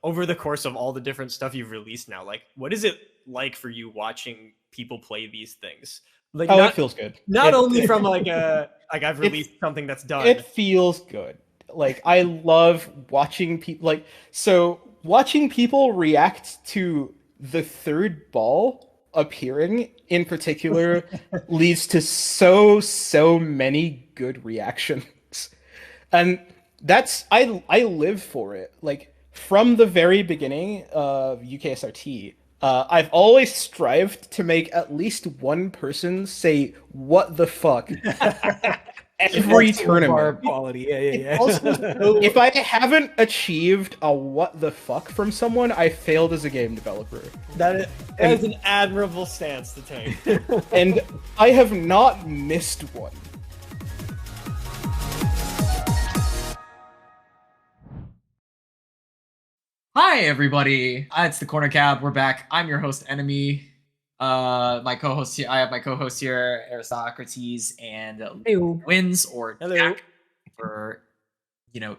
over the course of all the different stuff you've released now, like, what is it like for you watching people play these things? Like, it feels good. Not only from like I've released something that's done. It feels good. Like, I love watching people, like, so watching people react to the third ball appearing in particular leads to so many good reactions. And that's, I live for it. Like, from the very beginning of UKSRT, I've always strived to make at least one person say, "What the fuck?" Every tournament. Quality. Yeah. If I haven't achieved a "what the fuck" from someone, I failed as a game developer. That is an admirable stance to take. And I have not missed one. Hi everybody, it's the Corner Cab. We're back. I'm your host, Enemy. My co-host here. I have my co-host here, Aristocrates, and Wins or Jack for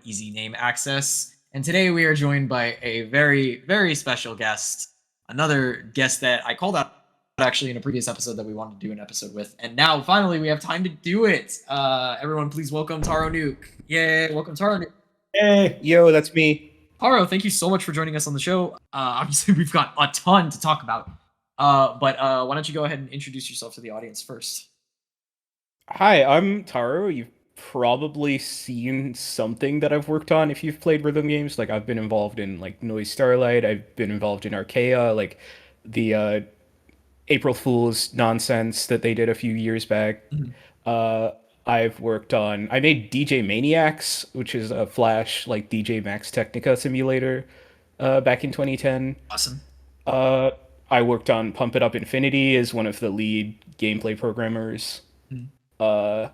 easy name access. And today we are joined by a very special guest, another guest that I called out actually in a previous episode that we wanted to do an episode with, and now finally we have time to do it. Everyone, please welcome TaroNuke. Yay! Welcome TaroNuke. Hey, yo, that's me. Taro, thank you so much for joining us on the show. Obviously, we've got a ton to talk about. But why don't you go ahead and introduce yourself to the audience first? Hi, I'm Taro. You've probably seen something that I've worked on if you've played rhythm games. Like, I've been involved in, like, NOISZ STARLIVHT. I've been involved in Archaea, like, the April Fool's nonsense that they did a few years back. I've worked on... I made DJ Maniacs, which is a Flash, like, DJ Max Technica simulator back in 2010. Awesome. I worked on Pump It Up Infinity as one of the lead gameplay programmers. And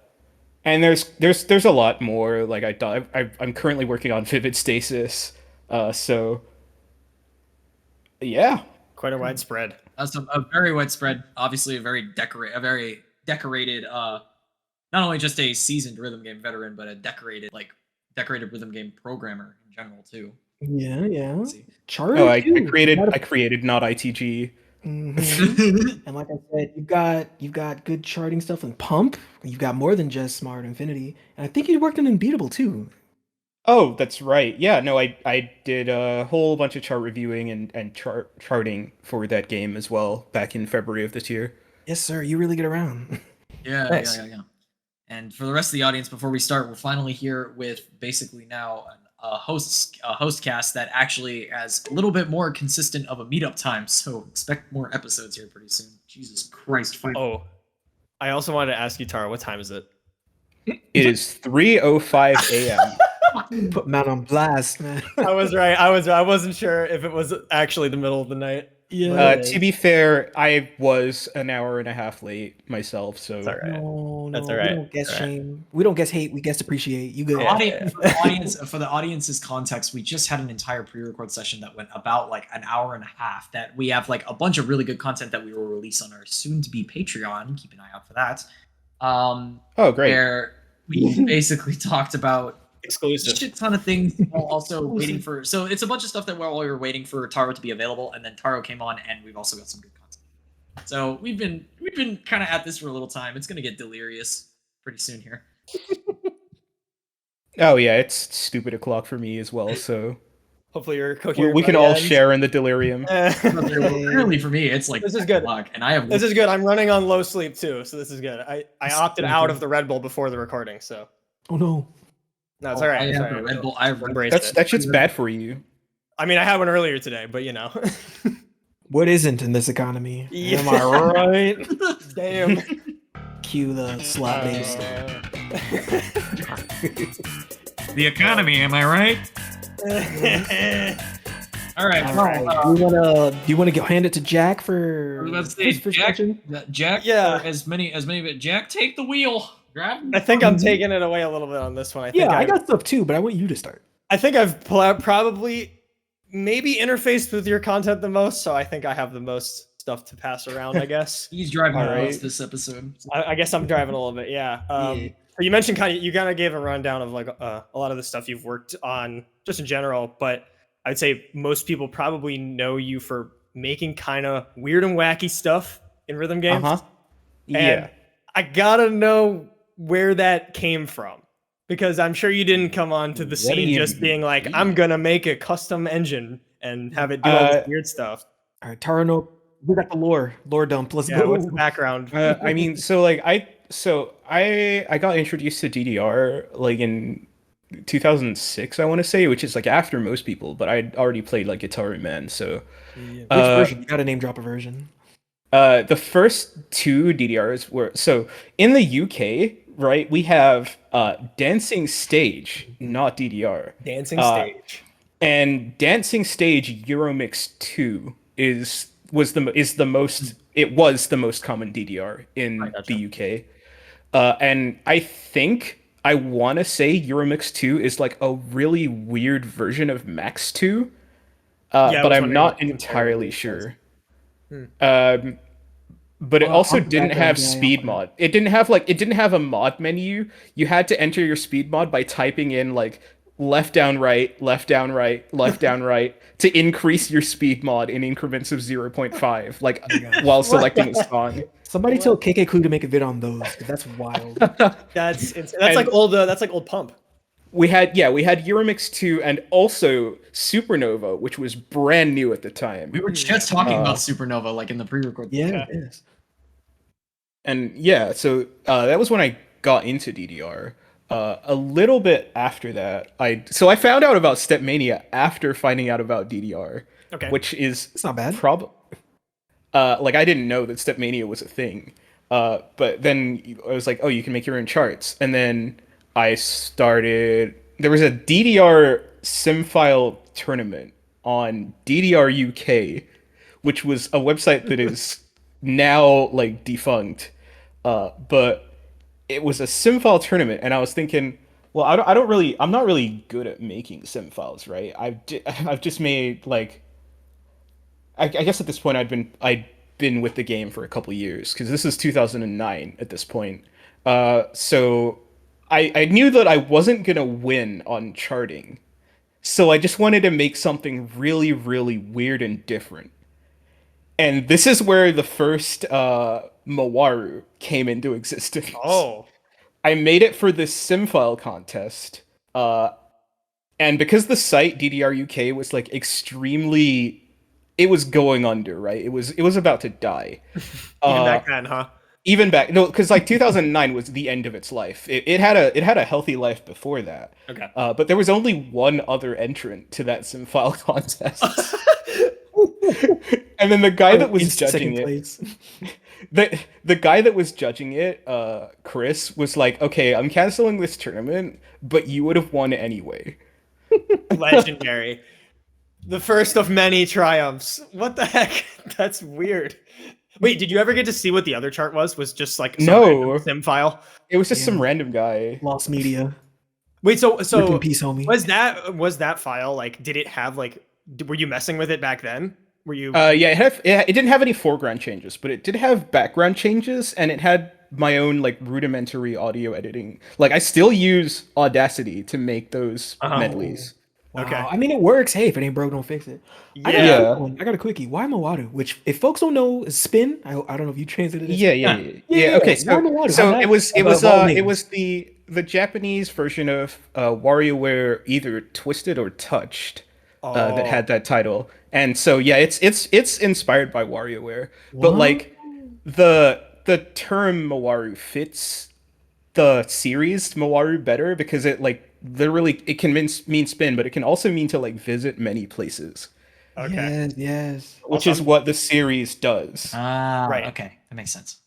there's a lot more. Like, I'm currently working on Vivid Stasis. So, yeah. Quite a widespread. That's a very widespread, obviously a very decorated, not only just a seasoned rhythm game veteran, but a decorated rhythm game programmer in general too. Yeah. Charting. Oh, I created NotITG. And like I said, you've got good charting stuff in Pump. You've got more than just Smart Infinity, and I think you worked on Unbeatable too. Oh, that's right. Yeah, no, I did a whole bunch of chart reviewing and charting for that game as well back in February of this year. Yes, sir. You really get around. Yeah, nice. Yeah. And for the rest of the audience, before we start, we're finally here with basically now a host cast that actually has a little bit more consistent of a meetup time. So expect more episodes here pretty soon. Jesus Christ! Oh, I also wanted to ask you, Tara, what time is it? It is 3:05 a.m. Put man on blast, man. I was right. I wasn't sure if it was actually the middle of the night. Yeah. To be fair, I was an hour and a half late myself, so that's all right. No, that's all right. We don't guess shame. We don't guess hate. We guess appreciate. You good? For the audience's context, we just had an entire pre-record session that went about like an hour and a half. That we have like a bunch of really good content that we will release on our soon-to-be Patreon. Keep an eye out for that. Oh, great! Where we basically talked about exclusive shit ton of things while also waiting for. So it's a bunch of stuff that while we were waiting for Taro to be available, and then Taro came on, and we've also got some good content. So we've been kind of at this for a little time. It's gonna get delirious pretty soon here. Oh yeah, it's stupid o'clock for me as well. So hopefully you're cooking. We can all share in the delirium. Apparently for me, it's like this is good. And I have this is good. I'm running on low sleep too, so this is good. I opted out of the Red Bull before the recording, so. Oh no. No, it's all right. I have the Red Bull. I've embraced it. That shit's bad for you. I mean, I had one earlier today, but you know. What isn't in this economy? Yeah. Am I right? Damn. Cue the slot base. The economy, am I right? All right. Do you want to hand it to Jack for? Let's say Jack. Yeah. As many of it. Jack, take the wheel. I think I'm taking it away a little bit on this one. I got stuff too, but I want you to start. I think I've probably maybe interfaced with your content the most, so I think I have the most stuff to pass around, I guess. He's driving this episode. I guess I'm driving a little bit, yeah. You mentioned you kind of gave a rundown of like a lot of the stuff you've worked on just in general, but I'd say most people probably know you for making kind of weird and wacky stuff in rhythm games. Yeah. And I gotta know where that came from, because I'm sure you didn't come onto the What do scene you just being like, mean? I'm gonna make a custom engine and have it do all this weird stuff. All right, TaroNuke, we got the lore dump. Let's Yeah, go. what's the background? I mean, so like I got introduced to DDR like in 2006, I want to say, which is like after most people, but I'd already played like Guitar Man, so Which version? You got to name drop a version. the first two DDRs were so in the UK, right? We have Dancing Stage, not DDR. Dancing Stage. And Dancing Stage Euromix 2 was the most common DDR in the UK. And I want to say Euromix 2 is like a really weird version of Max 2. But I'm not entirely sure. But it also didn't have speed mod. It didn't have a mod menu. You had to enter your speed mod by typing in like left down right, left down right, left down right to increase your speed mod in increments of 0.5, like while selecting a song. Somebody tell KK Clue to make a vid on those. 'Cause that's wild. That's like old Pump. We had Euromix 2 and also Supernova, which was brand new at the time. We were just talking about Supernova like in the pre-record. Yeah. Yes. And yeah, so that was when I got into DDR. A little bit after that, I found out about Stepmania after finding out about DDR. Okay. Which is It's not bad. Like I didn't know that Stepmania was a thing. But then I was like, oh, you can make your own charts. And then there was a DDR Simfile tournament on DDR UK, which was a website that is now like defunct. But it was a Simfile tournament, and I was thinking, well, I'm not really good at making Simfiles, right? I've just made like, I guess at this point I'd been with the game for a couple years, because this is 2009 at this point. So I knew that I wasn't gonna win on charting, so I just wanted to make something really, really weird and different. And this is where the first MAWARU came into existence. Oh. I made it for this Simfile contest, and because the site DDR UK was like extremely, it was going under, right? It was about to die. Even back then, huh? Even back, no, because like 2009 was the end of its life. It had a healthy life before that. Okay. But there was only one other entrant to that Simfile contest. And then the guy that was judging it, the guy that was judging it, Chris, was like, okay, I'm canceling this tournament, but you would have won anyway. Legendary. The first of many triumphs. What the heck? That's weird. Wait, did you ever get to see what the other chart was? Was just like some sim file? It was just some random guy. Lost media. Wait, so peace, homie. was that file like? Did it have like? Were you messing with it back then? Were you? Yeah, it didn't have any foreground changes, but it did have background changes, and it had my own like rudimentary audio editing. Like I still use Audacity to make those medleys. Wow. Okay. I mean, it works. Hey, if it ain't broke, don't fix it. Yeah. I got a quickie. Why MAWARU? Which, if folks don't know, is spin. I don't know if you translated it. Yeah. Okay. So it was the Japanese version of WarioWare, either Twisted or Touched, that had that title. And so yeah, it's inspired by WarioWare, but like the term MAWARU fits the series MAWARU better, because it like literally it can mean spin, but it can also mean to like visit many places. Okay. Yes. Which is what the series does. Right. Okay, that makes sense.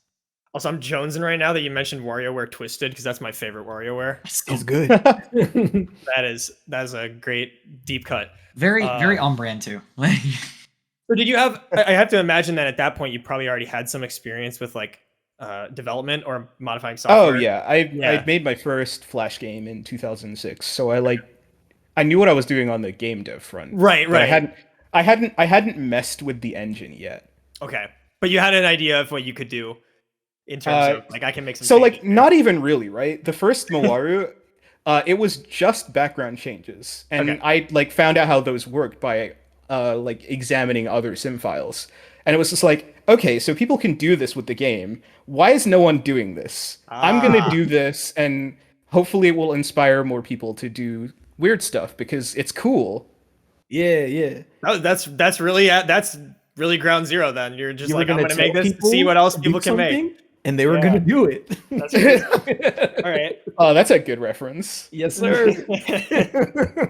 Also, I'm jonesing right now that you mentioned WarioWare Twisted, because that's my favorite WarioWare. It's good. that is a great deep cut. Very on brand too. So did you have? I have to imagine that at that point you probably already had some experience with like development or modifying software. Oh yeah, I made my first Flash game in 2006, so I knew what I was doing on the game dev front. Right. I hadn't messed with the engine yet. Okay, but you had an idea of what you could do in terms of like I can make some. So like not even really, right? The first MAWARU, It was just background changes, and Okay. I like found out how those worked by like examining other sim files, and it was just like, okay, so people can do this with the game. Why is no one doing this? I'm gonna do this, and hopefully it will inspire more people to do weird stuff because it's cool. Yeah. Oh, that's really ground zero. Then you're just You were like, I'm gonna tell make this, people see what else to do people can make. something, and they were Yeah. gonna do it. That's pretty- all right. Oh, that's a good reference. Yes, sir.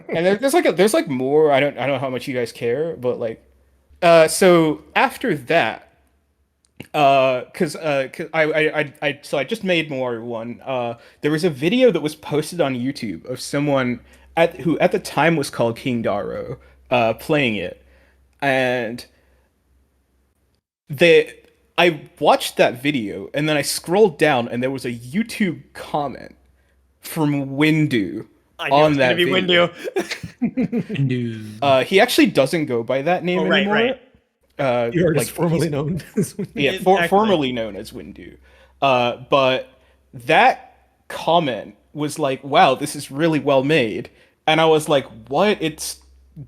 And there's like more. I don't know how much you guys care, but like, so after that, cause I just made more one. There was a video that was posted on YouTube of someone who at the time was called King Taro, playing it, and I watched that video and then I scrolled down and there was a YouTube comment from Windu I knew it on was that gonna be video. Windu. He actually doesn't go by that name Right, anymore. right. You are Like, formerly known as yeah, Exactly. formerly known as Windu. But that comment was like, "Wow, this is really well made," and I was like, "What? It's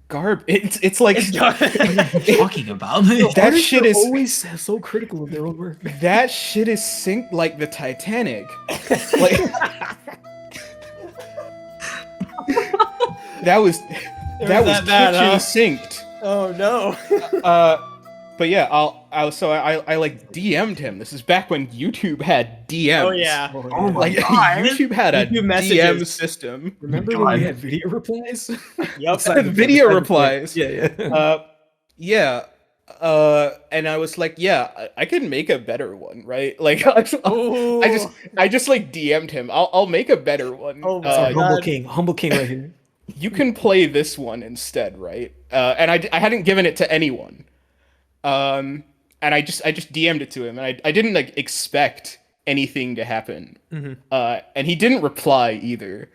garbage. It's like Talking about that Artists shit are is always so critical of their own work. that shit is synced like the Titanic. Like that was that bad, kitchen huh? synced. Oh no. But yeah, I like DM'd him. This is back when YouTube had DMs. Oh yeah. Oh my Like God. YouTube had a YouTube DM messages. system. Remember when we had video replies? Yep. Video replies. Yeah. Yeah. And I was like, yeah, I could make a better one, right? Like, Ooh. I just like DM'd him. I'll make a better one. Oh my Our God. humble king right here. You can play this one instead, right? And I hadn't given it to anyone. And I just DM'd it to him, and I didn't like expect anything to happen. And he didn't reply either.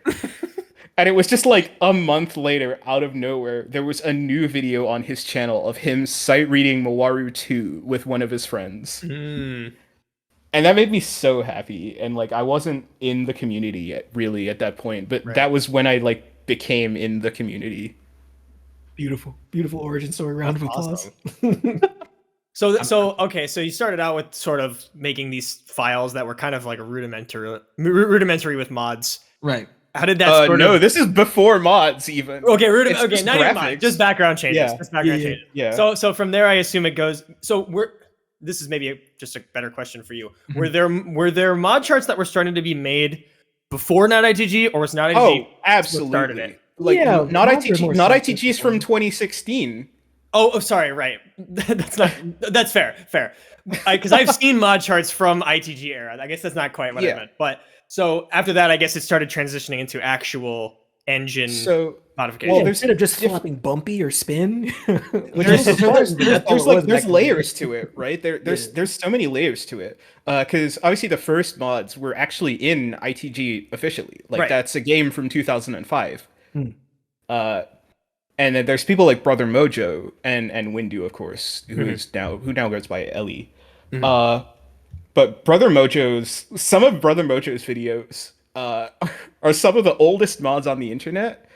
And it was just like a month later, out of nowhere, there was a new video on his channel of him sight reading MAWARU 2 with one of his friends. Mm. And that made me so happy. And like I wasn't in the community yet, really, at that point, but Right. that was when I like became in the community. Beautiful origin story. Round of applause. So okay, so you started out with sort of making these files that were kind of like rudimentary with mods. Right. How did that sort No, of this is before mods even. Okay, It's okay, just not even graphics. mods, just background changes. Yeah. Just background Yeah. changes. Yeah. So from there I assume it goes this is maybe just a better question for you. Were there mod charts that were starting to be made before NotITG, or was NotITG Oh, absolutely. started it? Like Yeah, not mods are ITG, more not sensitive ITG is from before. 2016. Oh, sorry, right. That's fair. Because I've seen mod charts from ITG era. I guess that's not quite what I Yeah. meant. But so after that, I guess it started transitioning into actual engine So modification. well, Instead there's of just flopping bumpy or spin, which there's, is there's, that's all there's it like was there's back then. layers to it, right? There's so many layers to it. Because obviously the first mods were actually in ITG officially. Like Right. that's a game from 2005. Hmm. And then there's people like Brother Mojo and Windu, of course, who now goes by Ellie. But some of Brother Mojo's videos are some of the oldest mods on the internet.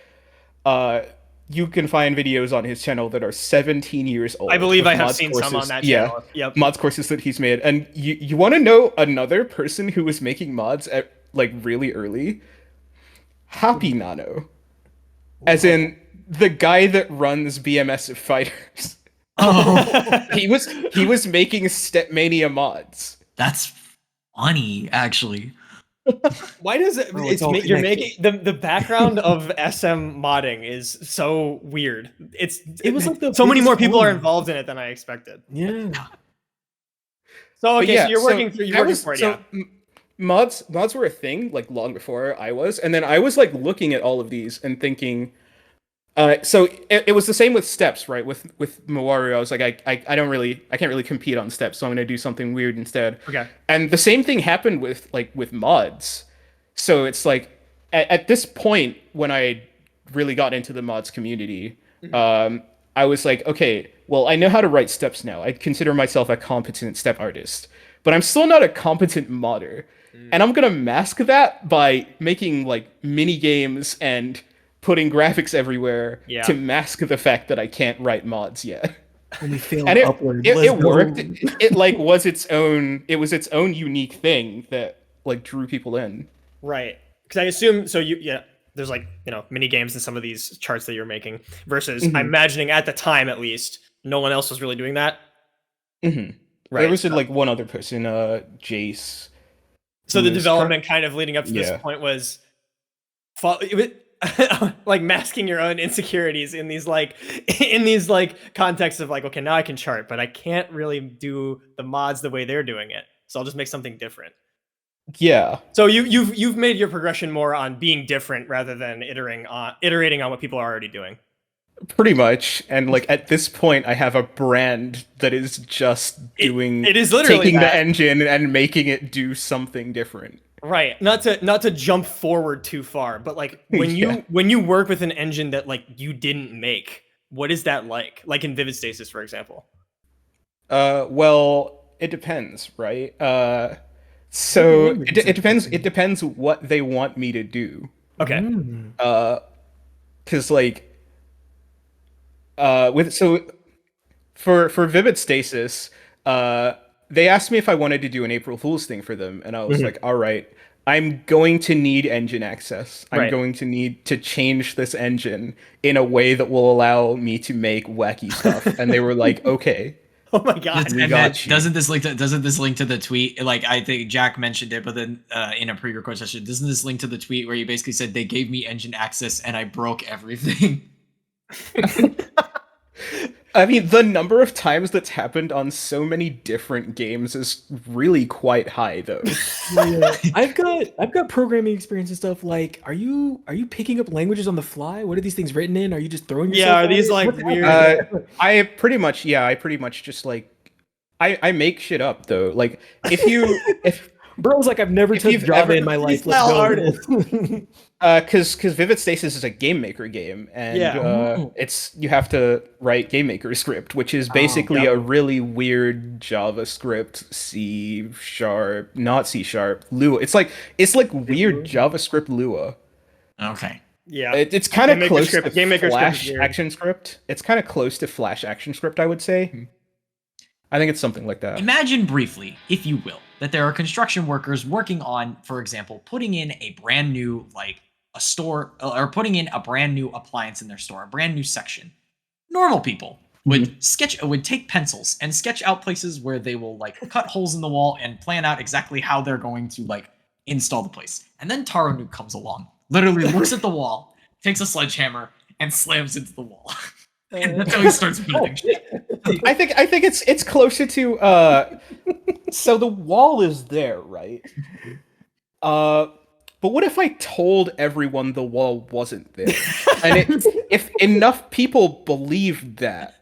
You can find videos on his channel that are 17 years old. I believe of I have mods seen some on courses. that Yeah, channel. Yep. mods courses that he's made. And you want to know another person who was making mods at like really early? Happy Nano. As in the guy that runs BMS of Fighters. Oh, he was making Stepmania mods. that's funny, actually. Why does it? Oh, it's all you're connected. making the background of SM modding is so weird. It was like the so many biggest more people are home. involved in it than I expected. Yeah. So But okay, yeah, so you're working through. You're that working was- for it, so yeah. Mods were a thing like long before I was, and then I was like looking at all of these and thinking. So it was the same with steps, right? With MAWARU, I was like, I can't really compete on steps, so I'm gonna do something weird instead. Okay. And the same thing happened with mods. So it's like at this point when I really got into the mods community, I was like, okay, well, I know how to write steps now. I consider myself a competent step artist, but I'm still not a competent modder. And I'm gonna mask that by making like mini games and putting graphics everywhere to mask the fact that I can't write mods yet. And we failed And upward. it worked. It like was its own unique thing that like drew people in. Right. Because I assume so. There's like mini games in some of these charts that you're making. Versus, I'm imagining at the time at least, no one else was really doing that. Right. There was like one other person, Jace. So the development kind of leading up to this point was like masking your own insecurities in these contexts of like, okay, now I can chart, but I can't really do the mods the way they're doing it. So I'll just make something different. Yeah. So you've made your progression more on being different rather than iterating on what people are already doing. Pretty much. And like at this point I have a brand that is just doing it is literally taking that. the engine and making it do something different. Right. Not to jump forward too far, but like when you work with an engine that like you didn't make, what is that like? Like in Vivid Stasis, for example. Well, it depends, right? So it depends what they want me to do. Okay. Cuz like for Vivid Stasis, they asked me if I wanted to do an April Fool's thing for them, and I was like, all right, I'm going to need engine access. I'm going to need to change this engine in a way that will allow me to make wacky stuff. And they were like, okay. Oh my god! Doesn't this link to the tweet? Like I think Jack mentioned it, but then in a pre-record session, doesn't this link to the tweet where you basically said they gave me engine access and I broke everything? I mean, the number of times that's happened on so many different games is really quite high, though. I've got programming experience and stuff. Like, are you picking up languages on the fly? What are these things written in? Are you just throwing yourself? Yeah, are these like weird? I pretty much just like I make shit up though. Like if bro's like I've never touched Java in my life. Let's go. Because Vivid Stasis is a game maker game, and you have to write game maker script, which is basically a really weird JavaScript C#, not C#, Lua. It's like weird JavaScript Lua. Okay. Yeah. It's kind of close to Flash ActionScript. It's kind of close to Flash ActionScript, I would say. I think it's something like that. Imagine briefly, if you will, that there are construction workers working on, for example, putting in a brand new, like, a store, or putting in a brand new appliance in their store, a brand new section. Normal people would take pencils and sketch out places where they will, like, cut holes in the wall and plan out exactly how they're going to, like, install the place. And then TaroNuke comes along, literally looks at the wall, takes a sledgehammer, and slams into the wall. And that's how he starts building shit. I think it's closer to so the wall is there, right? But what if I told everyone the wall wasn't there? And if enough people believed that,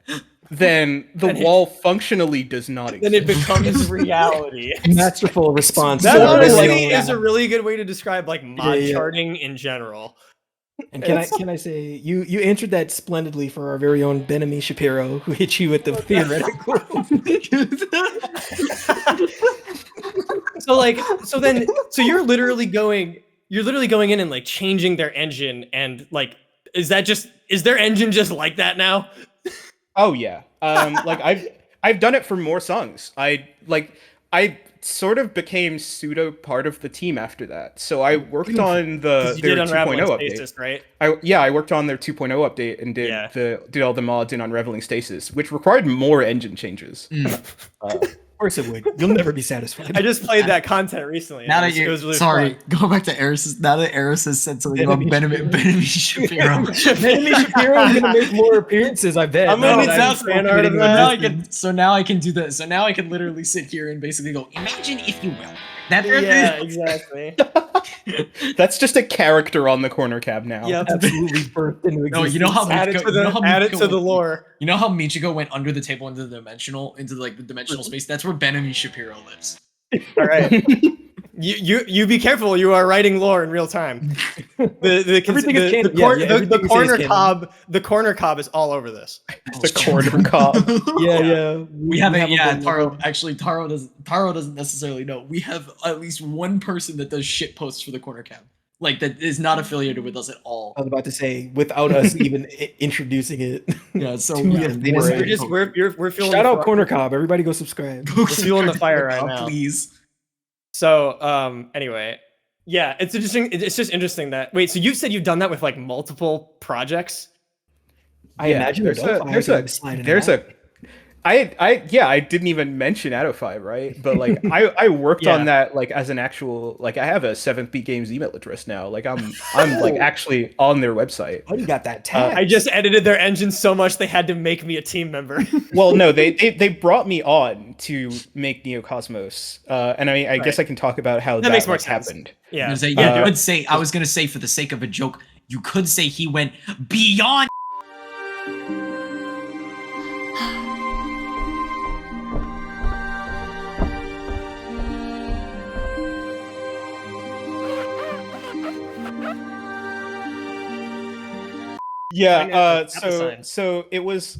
then the wall functionally does not exist. Then it becomes reality. Masterful response. That honestly is a really good way to describe like mod charting in general. And can I say you answered that splendidly for our very own Benami Shapiro, who hit you with the theoretical. So you're literally going in and like changing their engine, and like is their engine just like that now? Oh yeah. Like I've done it for more songs. I sort of became pseudo part of the team after that. So I worked on their 2.0 update, Stasis, right? I worked on their 2.0 update and did all the mods in Unraveling Stasis, which required more engine changes. Of course it would. You'll never be satisfied. I just played that content recently. Now that you're sorry, go back to Eris. Now that Eris has said something about Benami Shapiro. Benami Shapiro is gonna make more appearances. I bet. I'm gonna need fan art of that. So now I can do that. So now I can literally sit here and basically go, imagine if you will. Yeah, exactly. That's just a character on the corner cab now. Yeah, absolutely birthed into existence. No, you know how add it to the lore. You know how Michiko went under the table into the dimensional space? That's where Benami Shapiro lives. All right. You be careful. You are writing lore in real time. Everything is canon. Yeah, everything The you say is corner canon. cob. The corner cob is all over this. The corner cob. Yeah. We haven't. Yeah, been Taro. like- Actually, Taro doesn't necessarily know. We have at least one person that does shit posts for the corner cab, like that is not affiliated with us at all. I was about to say without us even introducing it. Yeah, so to yeah, us. they just- We're feeling Shout the out fire. Corner Cob. Everybody go subscribe. Go fueling the subscribe to fire the right cop, now. please. So anyway, yeah, it's interesting. It's just interesting that so you said you've done that with like multiple projects. I imagine there's I didn't even mention ADOFAI, right? But like I worked on that like as an actual like I have a 7th Beat Games email address now. Like I'm like actually on their website. Oh, you got that tag. I just edited their engine so much they had to make me a team member. Well, no, they brought me on to make Neocosmos, and I guess I can talk about how that makes more like, sense. happened. Yeah, I was gonna say for the sake of a joke, you could say he went beyond. Yeah, so it was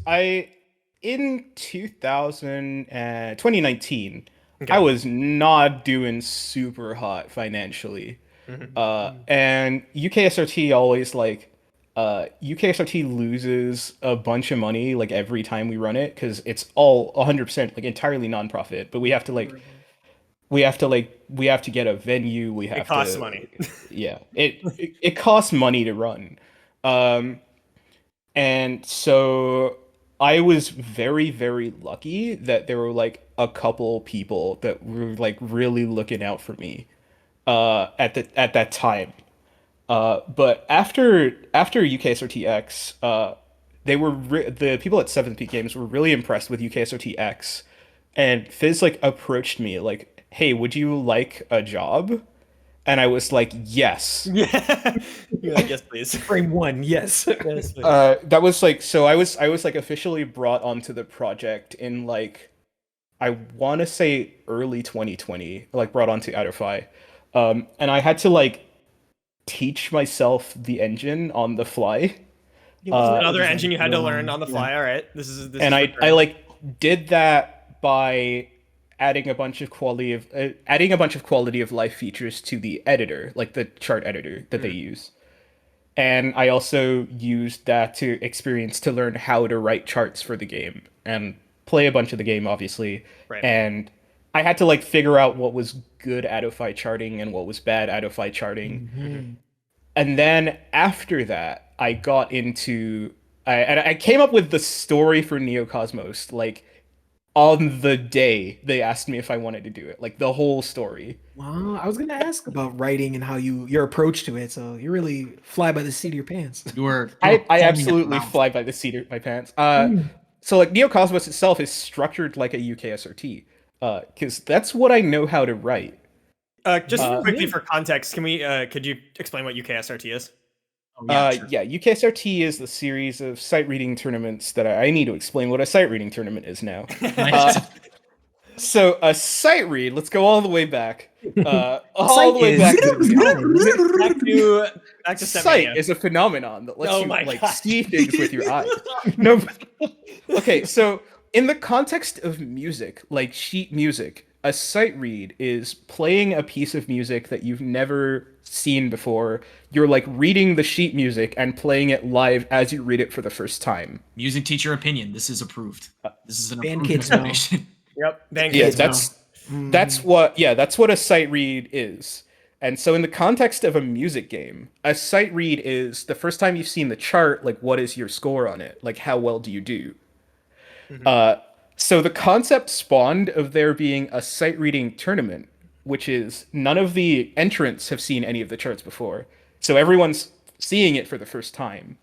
in 2019, I was not doing super hot financially. And UKSRT always like UKSRT loses a bunch of money like every time we run it because it's all 100% like entirely non-profit, but we have to get a venue, it costs money. Yeah, it costs money to run. And so I was very, very lucky that there were like a couple people that were like really looking out for me at that time. But after UKSRTX, the people at 7th Peak Games were really impressed with UKSRTX, and Fizz like approached me like, "Hey, would you like a job?" And I was like, yes. Yeah. You're like, yes, please. Frame 1, yes. Yes, please. That was like, so I was like officially brought onto the project in like, I want to say early 2020, like brought onto ADOFAI. And I had to like teach myself the engine on the fly. Another engine you had to learn on the fly. All right. This is I like did that by adding a bunch of quality of life features to the editor, like the chart editor that they use. And I also used that to learn how to write charts for the game and play a bunch of the game, obviously. Right. And I had to like figure out what was good ADOFAI charting and what was bad ADOFAI charting. And then after that, I got into I came up with the story for Neocosmos, like on the day they asked me if I wanted to do it, like the whole story. Wow, I was gonna ask about writing and how your approach to it. So you really fly by the seat of your pants. I absolutely fly by the seat of my pants. So like Neocosmos itself is structured like a UKSRT, because that's what I know how to write. Just quickly for context, could you explain what UKSRT is? Oh, yeah, sure. Yeah, UKSRT is the series of sight reading tournaments that I need to explain what a sight reading tournament is now. So a sight read, let's go all the way back. All the way back to sight is a phenomenon that lets you like see things with your eyes. No, okay, so in the context of music, like sheet music, a sight read is playing a piece of music that you've never seen before. You're like reading the sheet music and playing it live as you read it for the first time. Music teacher opinion. This is approved. This is an Band approved kids information. Yep. Yeah, that's what a sight read is. And so in the context of a music game, a sight read is the first time you've seen the chart, like what is your score on it? Like how well do you do? So the concept spawned of there being a sight reading tournament, which is none of the entrants have seen any of the charts before. So everyone's seeing it for the first time.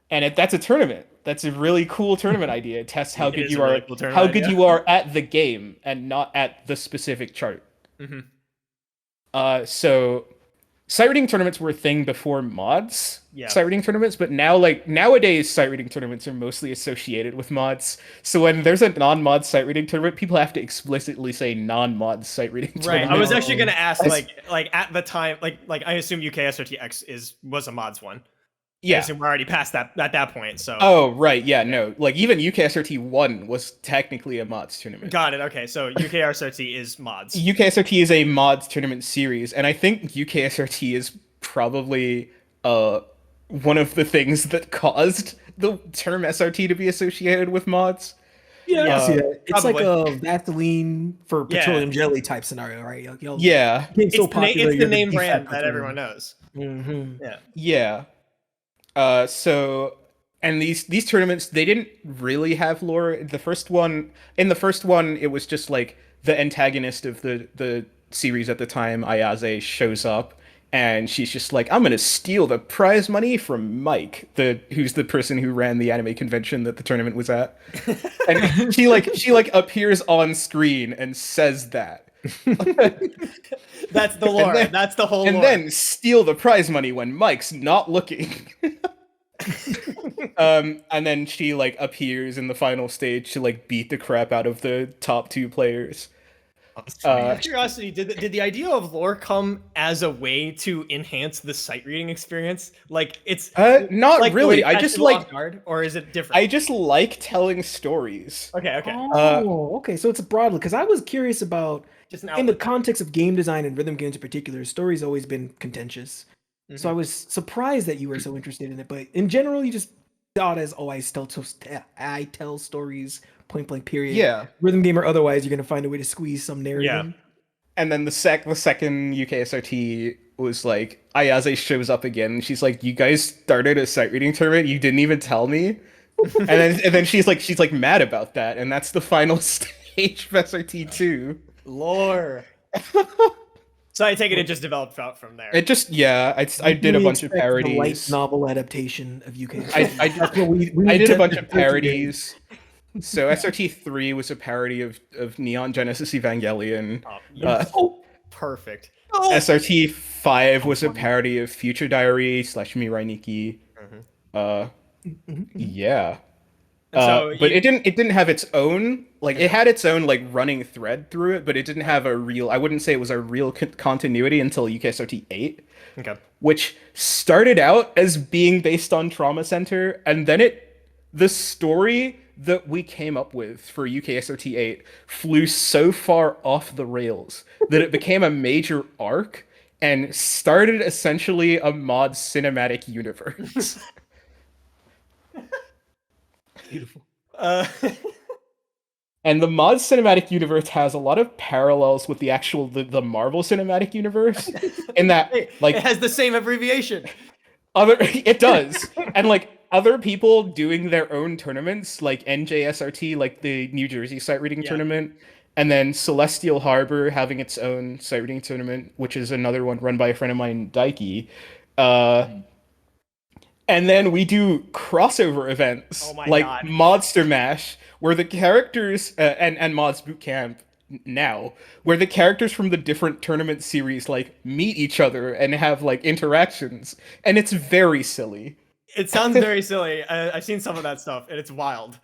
And that's a tournament. That's a really cool tournament idea. It tests how good you are, you are at the game and not at the specific chart. So sight reading tournaments were a thing before mods. Yeah. Sight reading tournaments, but now like nowadays sight reading tournaments are mostly associated with mods. So when there's a non-mod sight reading tournament, people have to explicitly say non-mod sight reading Right. tournament. I was actually gonna ask, like at the time, like I assume UKSRT X was a mods one. I Yeah. assume we're already past that at that point. So. Oh right, yeah, no. Like even UKSRT 1 was technically a mods tournament. Got it. Okay, so UKSRT is mods. UKSRT is a mods tournament series, and I think UKSRT is probably one of the things that caused the term SRT to be associated with mods. Yeah, I see that. It's probably. like a Vaseline for petroleum jelly type scenario, right? Yeah. It's so It's popular. the name brand that everyone knows. Mm-hmm. Yeah. Yeah. So, and these tournaments, they didn't really have lore. In the first one, it was just like the antagonist of the series at the time, Ayase, shows up, and she's just like, I'm gonna steal the prize money from Mike, who's the person who ran the anime convention that the tournament was at. And she appears on screen and says that. That's the lore. That's the whole and lore. then steal the prize money when Mike's not looking. And then she like appears in the final stage to like beat the crap out of the top 2 players. Out of curiosity, did the idea of lore come as a way to enhance the sight reading experience? Like it's not like really. I just like guard, or is it different? I just like telling stories. Okay. Okay. So it's broadly, because I was curious about, Just in the context of game design and rhythm games in particular, story's always been contentious. Mm-hmm. So I was surprised that you were so interested in it. But in general, you just thought as, I tell stories, point blank, period. Yeah. Rhythm game or otherwise, you're gonna find a way to squeeze some narrative. Yeah. And then the second UKSRT was like, Ayase shows up again. And she's like, you guys started a sight reading tournament. You didn't even tell me. and then she's like mad about that. And that's the final stage of SRT 2. Lore. So I take it just developed out from there. It just I did a bunch of parodies. The light novel adaptation of UK. I did a bunch of parodies. So SRT 3 was a parody of Neon Genesis Evangelion. Perfect. SRT 5 was a parody of Future Diary / Mirai Nikki. Yeah. So but it didn't have its own, like, it had its own like running thread through it, but it didn't have a real, I wouldn't say it was a real continuity until UKSRT 8. Okay. Which started out as being based on Trauma Center, and then the story that we came up with for UKSRT 8 flew so far off the rails that it became a major arc and started essentially a mod cinematic universe. Beautiful. And the mod cinematic universe has a lot of parallels with the actual the Marvel cinematic universe, in that like it has the same abbreviation. It does, and like other people doing their own tournaments, like NJSRT, like the New Jersey sight reading tournament, and then Celestial Harbor having its own sight reading tournament, which is another one run by a friend of mine, Daiki. And then we do crossover events like Monster Mash, where the characters and Mods Boot Camp now, where the characters from the different tournament series like meet each other and have like interactions, and it's very silly. It sounds very silly. I've seen some of that stuff, and it's wild.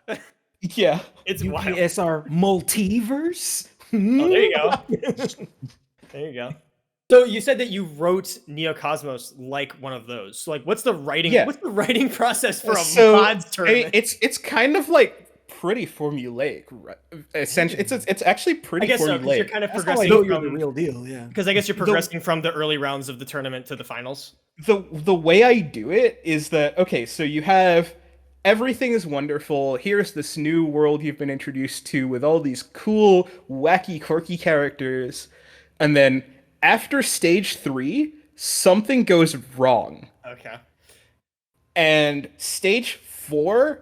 Yeah, it's wild. UKSR multiverse. Oh, there you go. There you go. So you said that you wrote Neocosmos like one of those. So like, what's the writing? Yeah. What's the writing process for a mods tournament? It's kind of like pretty formulaic. Essentially, it's actually pretty formulaic. So, 'cause you're kind of progressing you're from the real deal, yeah. Because I guess you're progressing from the early rounds of the tournament to the finals. The way I do it is that, okay, so you have everything is wonderful. Here's this new world you've been introduced to with all these cool, wacky, quirky characters, and then after stage 3, something goes wrong. Okay. And stage 4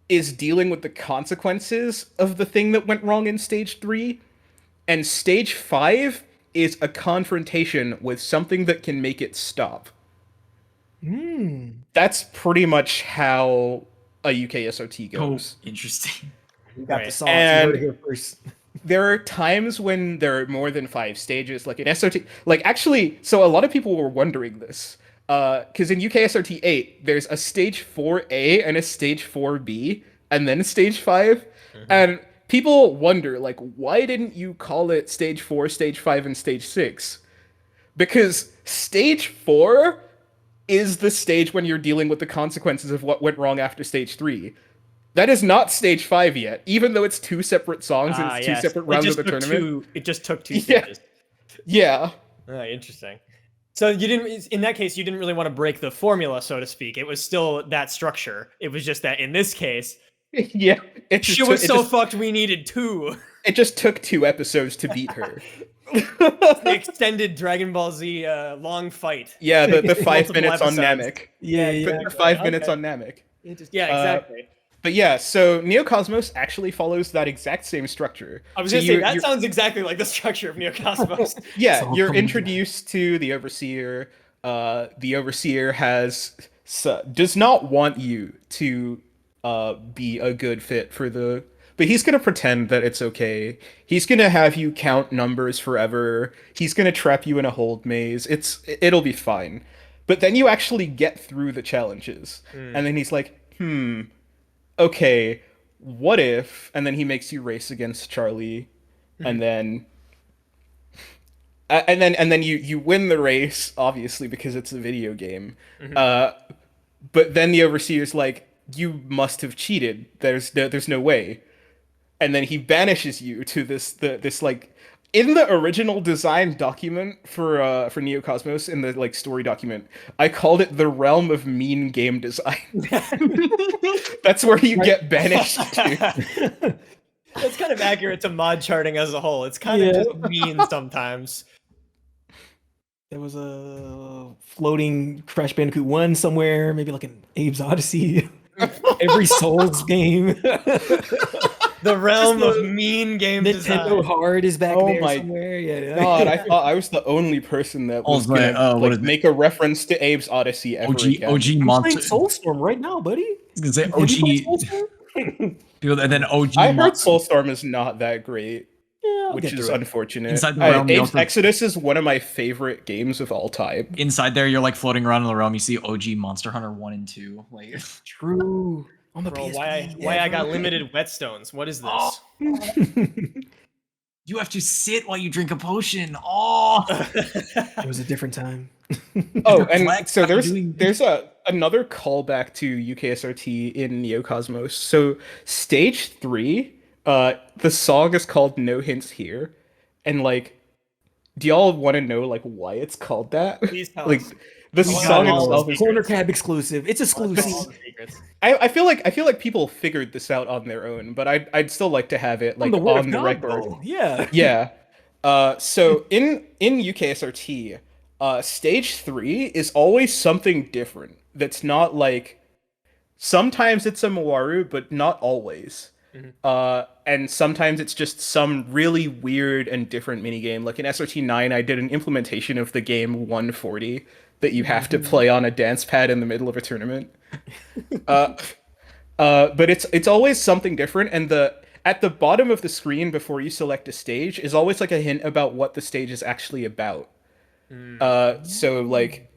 is dealing with the consequences of the thing that went wrong in stage 3. And stage 5 is a confrontation with something that can make it stop. That's pretty much how a UKSRT goes. Interesting. You got the sauce. And you heard it here first. there are times when there are more than 5 stages, like in SRT. Like actually, so a lot of people were wondering this, because in UKSRT 8, there's a stage 4A and a stage 4B, and then stage 5, and people wonder like, why didn't you call it stage 4, stage 5, and stage 6? Because stage 4 is the stage when you're dealing with the consequences of what went wrong after stage 3. That is not stage 5 yet, even though it's 2 separate songs and it's 2 separate rounds of the tournament. It just took 2 stages. Yeah. Interesting. So you didn't, in that case, you didn't really want to break the formula, so to speak. It was still that structure. It was just that in this case, yeah, she was so fucked we needed 2. It just took 2 episodes to beat her. The extended Dragon Ball Z long fight. Yeah, the 5 minutes episodes. on Namek. Yeah. Put 5 minutes on Namek. Exactly. But yeah, so Neocosmos actually follows that exact same structure. I was gonna say that sounds exactly like the structure of Neocosmos. Yeah, you're introduced to the Overseer. The Overseer does not want you to be a good fit for the. But he's gonna pretend that it's okay. He's gonna have you count numbers forever. He's gonna trap you in a hold maze. It'll be fine. But then you actually get through the challenges, and then he's like, okay, what if? And then he makes you race against Charlie, and then you win the race, obviously because it's a video game. But then the Overseer's like, you must have cheated. There's no way. And then he banishes you to this like, in the original design document for Neocosmos, in the like story document, I called it the realm of mean game design. That's where you get banished to. That's kind of accurate to mod charting as a whole. It's kind of just mean sometimes. There was a floating Crash Bandicoot 1 somewhere, maybe like an Abe's Odyssey. Every Souls game. The realm of mean game design. Nintendo Hard is back there my somewhere. Yeah. God, I thought I was the only person that was gonna make a reference to Abe's Odyssey ever again. OG I'm monster. playing Soulstorm right now, buddy. I was gonna say OG. And then OG. I heard Soulstorm is not that great. Yeah, which is it. unfortunate. Inside the realm, Abe's Exodus is one of my favorite games of all time. Inside there, you're like floating around in the realm. You see OG Monster Hunter 1 and 2. Like true. On the Bro, PSP, why I got limited whetstones? What is this? You have to sit while you drink a potion. Oh, it was a different time. Oh, and so there's another callback to UKSRT in Neocosmos. So stage 3, the song is called No Hints Here, and like, do y'all want to know like why it's called that? Please tell like us. the song itself is Corner Cab exclusive. It's exclusive. I feel like people figured this out on their own, but I'd still like to have it like on the record. Though. Yeah. Yeah. So in UKSRT, stage 3 is always something different. That's not like, sometimes it's a Mawaru, but not always. And sometimes it's just some really weird and different minigame. Like in SRT 9, I did an implementation of the game 140 that you have to play on a dance pad in the middle of a tournament. But it's always something different, and at the bottom of the screen before you select a stage is always like a hint about what the stage is actually about. So like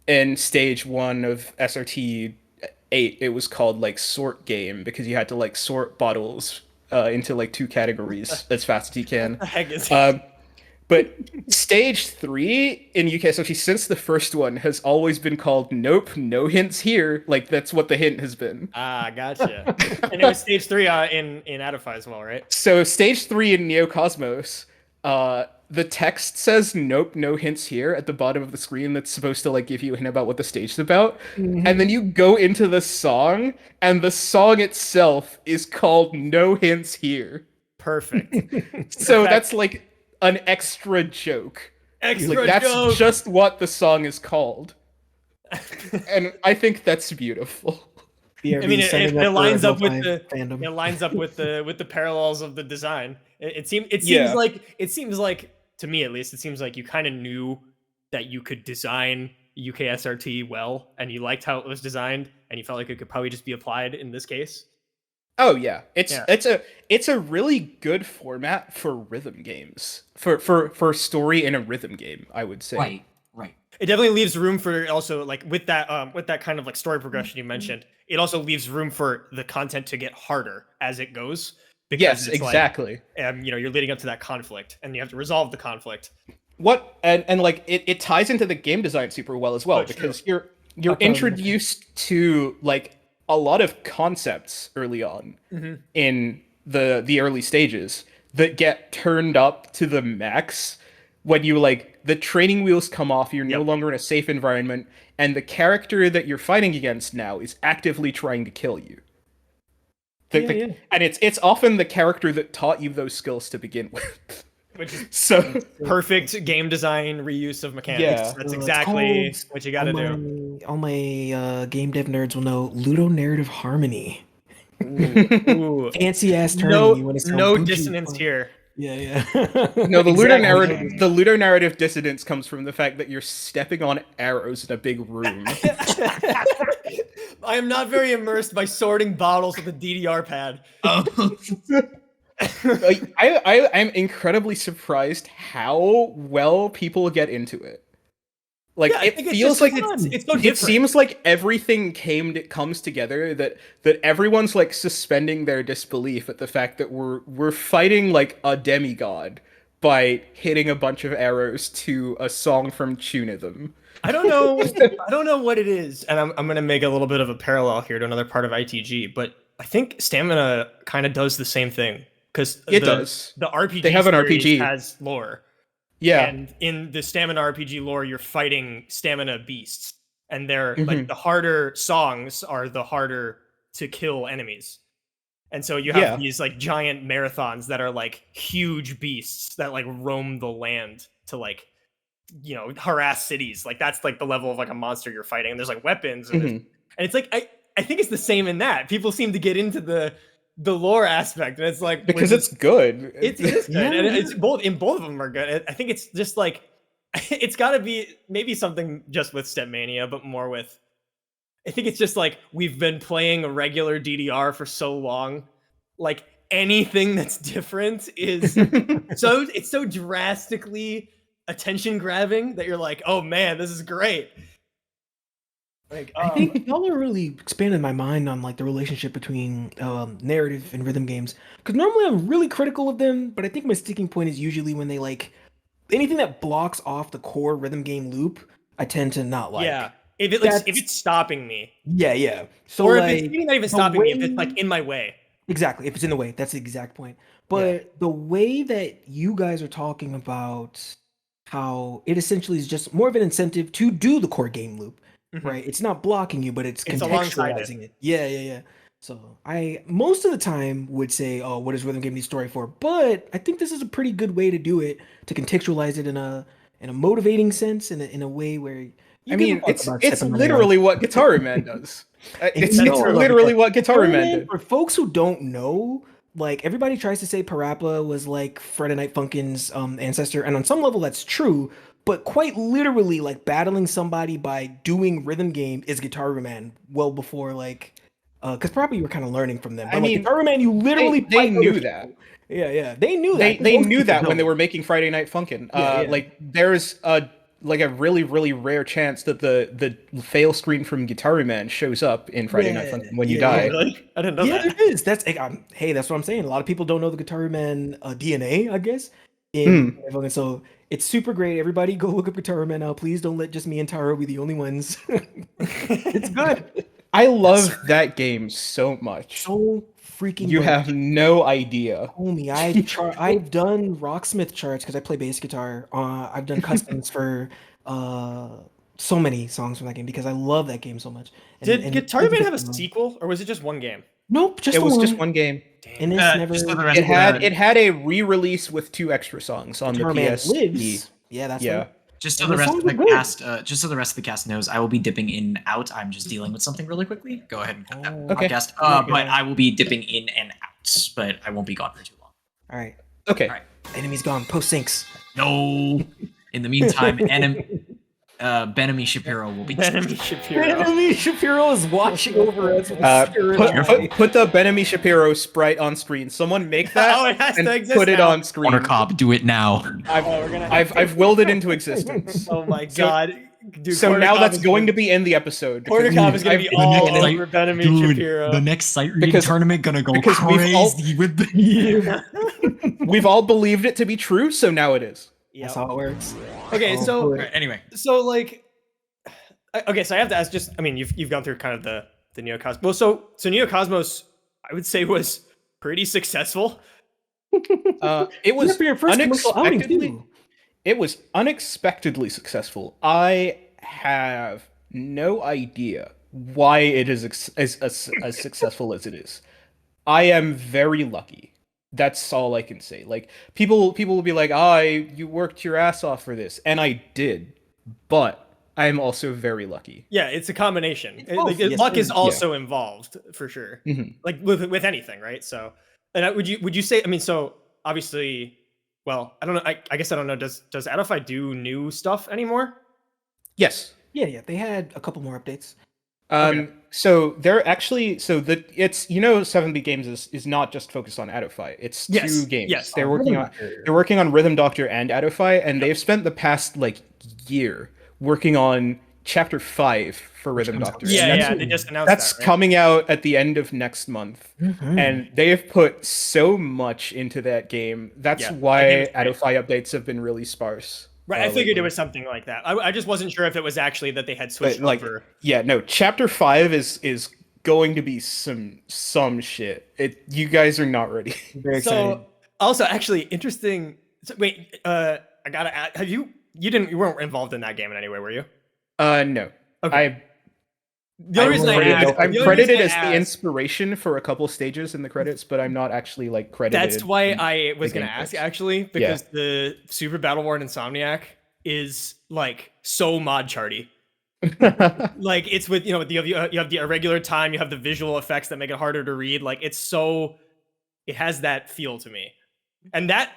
in stage 1 of SRT 8, it was called like sort game because you had to like sort bottles into like 2 categories as fast as you can. What the heck is But stage 3 in UKSRT, since the first one, has always been called Nope, No Hints Here. Like, that's what the hint has been. Ah, gotcha. And it was stage 3 in ADOFAI as well, right? So stage 3 in Neocosmos, the text says Nope, No Hints Here at the bottom of the screen. That's supposed to like give you a hint about what the stage is about. And then you go into the song, and the song itself is called No Hints Here. Perfect. So that's like an extra joke. That's just what the song is called. And I think that's beautiful. I mean, it lines up with the fandom. It lines up with the parallels of the design. It seems like to me at least, it seems like you kind of knew that you could design UKSRT well, and you liked how it was designed, and you felt like it could probably just be applied in this case. Oh yeah, it's it's a really good format for rhythm games, for story in a rhythm game, I would say. Right. It definitely leaves room for also like with that kind of like story progression you mentioned. It also leaves room for the content to get harder as it goes. Because Yes, it's exactly. Like, you're leading up to that conflict, and you have to resolve the conflict. And like it ties into the game design super well as well, because you're introduced to like a lot of concepts early on in the early stages that get turned up to the max when you like the training wheels come off, you're no longer in a safe environment, and the character that you're fighting against now is actively trying to kill you. And it's often the character that taught you those skills to begin with. Which is perfect game design reuse of mechanics. Yeah. That's exactly what you gotta do. All my game dev nerds will know ludonarrative harmony. Ooh. Fancy ass term. No dissonance here. Yeah. No, the ludonarrative dissonance comes from the fact that you're stepping on arrows in a big room. I am not very immersed by sorting bottles with a DDR pad. I'm incredibly surprised how well people get into it. Like it feels like it's so different. It seems like everything comes together, that everyone's like suspending their disbelief at the fact that we're fighting like a demigod by hitting a bunch of arrows to a song from Tunism. I don't know what it is, and I'm gonna make a little bit of a parallel here to another part of ITG, but I think Stamina kind of does the same thing, because it does. The RPG they have an RPG has lore. Yeah. And in the Stamina RPG lore, you're fighting Stamina beasts. And they're like the harder songs are the harder to kill enemies. And so you have these like giant marathons that are like huge beasts that like roam the land to like, harass cities. Like that's like the level of like a monster you're fighting. And there's like weapons. And it's like, I think it's the same in that. People seem to get into the lore aspect, and it's like because it's good. It is good, and it's both of them are good. I think it's just like it's got to be maybe something just with Stepmania, but more with. I think it's just like we've been playing a regular DDR for so long, like anything that's different is it's so drastically attention grabbing that you're like, oh man, this is great. Like, I think y'all are really expanded my mind on like the relationship between narrative and rhythm games. Because normally I'm really critical of them, but I think my sticking point is usually when they like anything that blocks off the core rhythm game loop. I tend to not like. Yeah, if it's stopping me. Yeah. So or if it's not even stopping me, if it's like in my way. Exactly, if it's in the way, that's the exact point. But the way that you guys are talking about how it essentially is just more of an incentive to do the core game loop. Right, it's not blocking you, but it's contextualizing it. Yeah. So I most of the time would say, "Oh, what is rhythm game need story for?" But I think this is a pretty good way to do it, to contextualize it in a motivating sense, in a way where it's literally what Guitar Man does. It's literally what Guitar Man did. For folks who don't know, like everybody tries to say Parappa was like Friday Night Funkin's ancestor, and on some level that's true. But quite literally, like battling somebody by doing rhythm game is Guitar Man well before like, because probably you were kind of learning from them. But Guitar Man, you literally they knew that. Yeah, they knew that. They knew that when they were making Friday Night Funkin'. Like there's a really really rare chance that the fail screen from Guitar Man shows up in Friday Night Funkin' when you die. Really? I didn't know that. Yeah, there is. That's that's what I'm saying. A lot of people don't know the Guitar Man DNA, I guess. So it's super great. Everybody go look up Guitar Man now. Please don't let just me and Taro be the only ones. It's good. I love that game so much. So freaking You have no idea. Homie, I've done Rocksmith charts because I play bass guitar. I've done customs for so many songs from that game because I love that game so much. Did Guitar Man have a sequel, or was it just one game? Nope, just one game. And it's never. It had a re-release with 2 extra songs on the PSP. Yeah, that's Just so the rest of the cast, of the cast knows, I will be dipping in and out. I'm just dealing with something really quickly. Go ahead and cut that podcast. But I will be dipping in and out, but I won't be gone for too long. All right. Okay. Enemy's gone. Post syncs. No. In the meantime, Benemy Shapiro will be. Benemy Shapiro. Benemy Shapiro is watching over us. Put the Benemy Shapiro sprite on screen. Someone make that it has and to exist put it now. on screen. Corner Cop, do it now. I've willed it into existence. Oh my god. Dude, so now that's going to be in the episode. Corner Cop is going to be all over Benemy Shapiro. The next sight reading tournament going to go crazy with the... We've all believed it to be true, so now it is. Yep. That's how it works. Okay, so anyway. So like okay, so I have to ask I mean you've gone through kind of the Neocosmos. So Neocosmos I would say was pretty successful. It was unexpectedly successful. I have no idea why it is as successful as it is. I am very lucky. That's all I can say. Like people will be like, you worked your ass off for this, and I did, but I'm also very lucky. Yeah, it's a combination. Luck is also involved for sure. Mm-hmm. Like with anything, right? So, and would you say? I mean, so obviously, well, I don't know. I guess I don't know. Does ADOFAI do new stuff anymore? Yes. Yeah. They had a couple more updates. So they're actually it's 7B Games is not just focused on ADOFAI. It's two games. Yes. They're working on Rhythm Doctor and ADOFAI, and they've spent the past year working on Chapter 5 for Rhythm Doctor. Yeah, they just announced that's that, right? coming out at the end of next month, and they have put so much into that game. That's why ADOFAI updates have been really sparse. Right, I figured it was something like that. I just wasn't sure if it was actually that they had switched over. Yeah, no. Chapter 5 is going to be some shit. You guys are not ready. Very excited. So also actually interesting. So, wait, I gotta add. Have you weren't involved in that game in any way, were you? No. Okay. I'm credited as the inspiration for a couple stages in the credits, but I'm not actually credited. That's why I was gonna ask actually, because the Super Battle War Insomniac is so mod charty. It's with you have the irregular time, you have the visual effects that make it harder to read. It has that feel to me. And that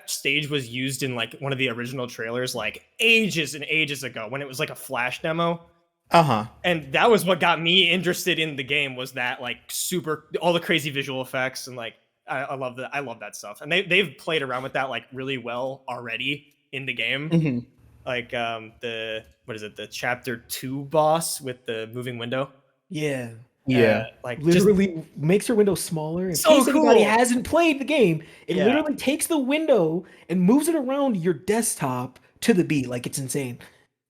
stage was used in one of the original trailers ages and ages ago when it was a flash demo. And that was what got me interested in the game, was that super all the crazy visual effects, and I love that. I love that stuff. And they've played around with that really well already in the game. The chapter 2 boss with the moving window. Yeah. Literally makes your window smaller. In so case cool. anybody hasn't played the game, it literally takes the window and moves it around your desktop to the beat. It's insane.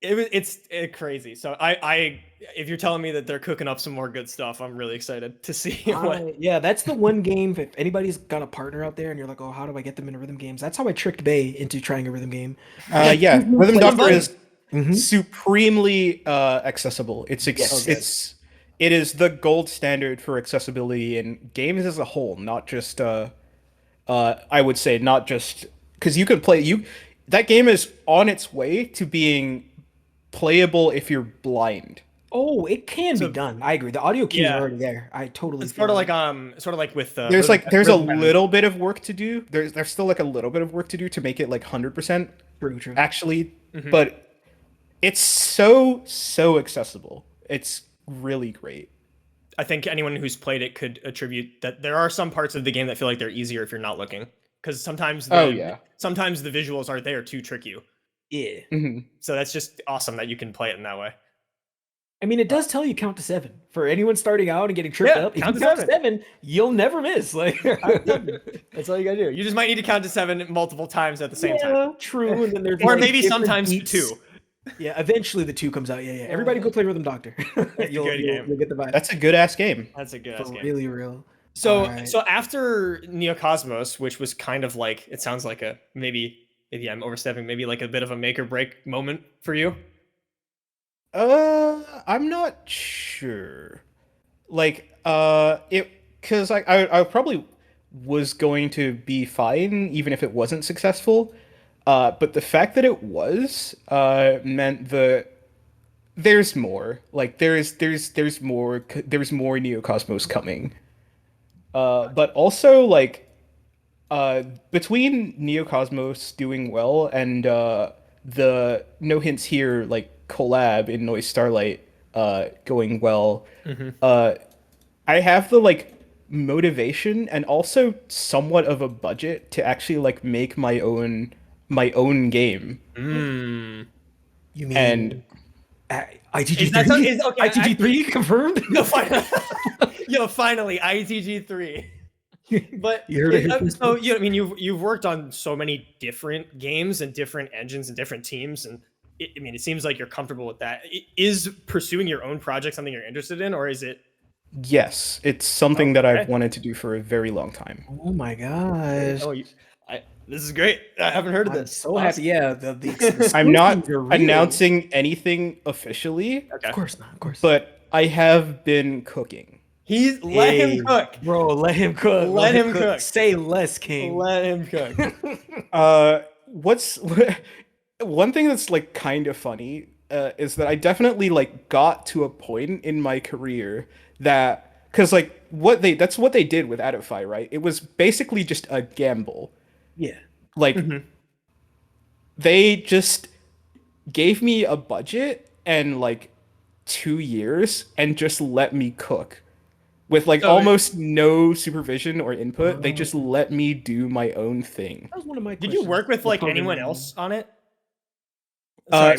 It's crazy. So if you're telling me that they're cooking up some more good stuff, I'm really excited to see what. Yeah, that's the one game. If anybody's got a partner out there and you're like, oh, how do I get them into rhythm games? That's how I tricked Bay into trying a rhythm game. Rhythm Doctor is supremely accessible. It is the gold standard for accessibility in games as a whole, not just I would say not just because you can play that game is on its way to being playable if you're blind. Oh, it can be done. I agree. The audio cues are already there. I totally. It's sort of like with. There's a little bit of work to do. There's still a little bit of work to do to make it 100% true. Actually, but it's so accessible. It's really great. I think anyone who's played it could attribute that there are some parts of the game that feel like they're easier if you're not looking, because sometimes sometimes the visuals aren't there to trick you. Yeah. So that's just awesome that you can play it in that way. I mean, it does tell you count to 7 for anyone starting out and getting tripped up. If you count to 7, you'll never miss. That's all you gotta do. You just might need to count to 7 multiple times at the same time. Yeah, true. And then there's or maybe sometimes beats. 2. Yeah, eventually the 2 comes out. Yeah. Everybody go play Rhythm Doctor. You'll get the vibe. That's a good ass game. That's a good ass game. Really real. So after Neocosmos, which was kind of it sounds like a maybe I'm overstepping, maybe a bit of a make or break moment for you. I'm not sure. Because I probably was going to be fine even if it wasn't successful. But the fact that it was meant there's more. There's more Neocosmos coming. But also between Neocosmos doing well and the No Hints Here like collab in NOISZ STARLIVHT going well, I have the like motivation and also somewhat of a budget to actually like make my own game. You mean And ITG3? Is okay, ITG3 confirmed? No, finally, ITG3. But You heard it here first, so I mean, you've worked on so many different games and different engines and different teams, and I mean, it seems like you're comfortable with that. Is pursuing your own project something you're interested in, or is it? Yes, it's something that I've wanted to do for a very long time. Oh my gosh. This is great. I haven't heard of this. So happy. Yeah, the I'm not announcing anything officially. Okay. Of course not. Of course. But I have been cooking. Let him cook. Bro, let him cook. Let him cook. Say less, King. Let him cook. One thing that's like kind of funny is that I definitely like got to a point in my career that, because like that's what they did with ADOFAI, right? It was basically just a gamble. Yeah. Like they just gave me a budget and like 2 years and just let me cook with like almost no supervision or input. They just let me do my own thing. That was one of my Did you work with like anyone else on it? So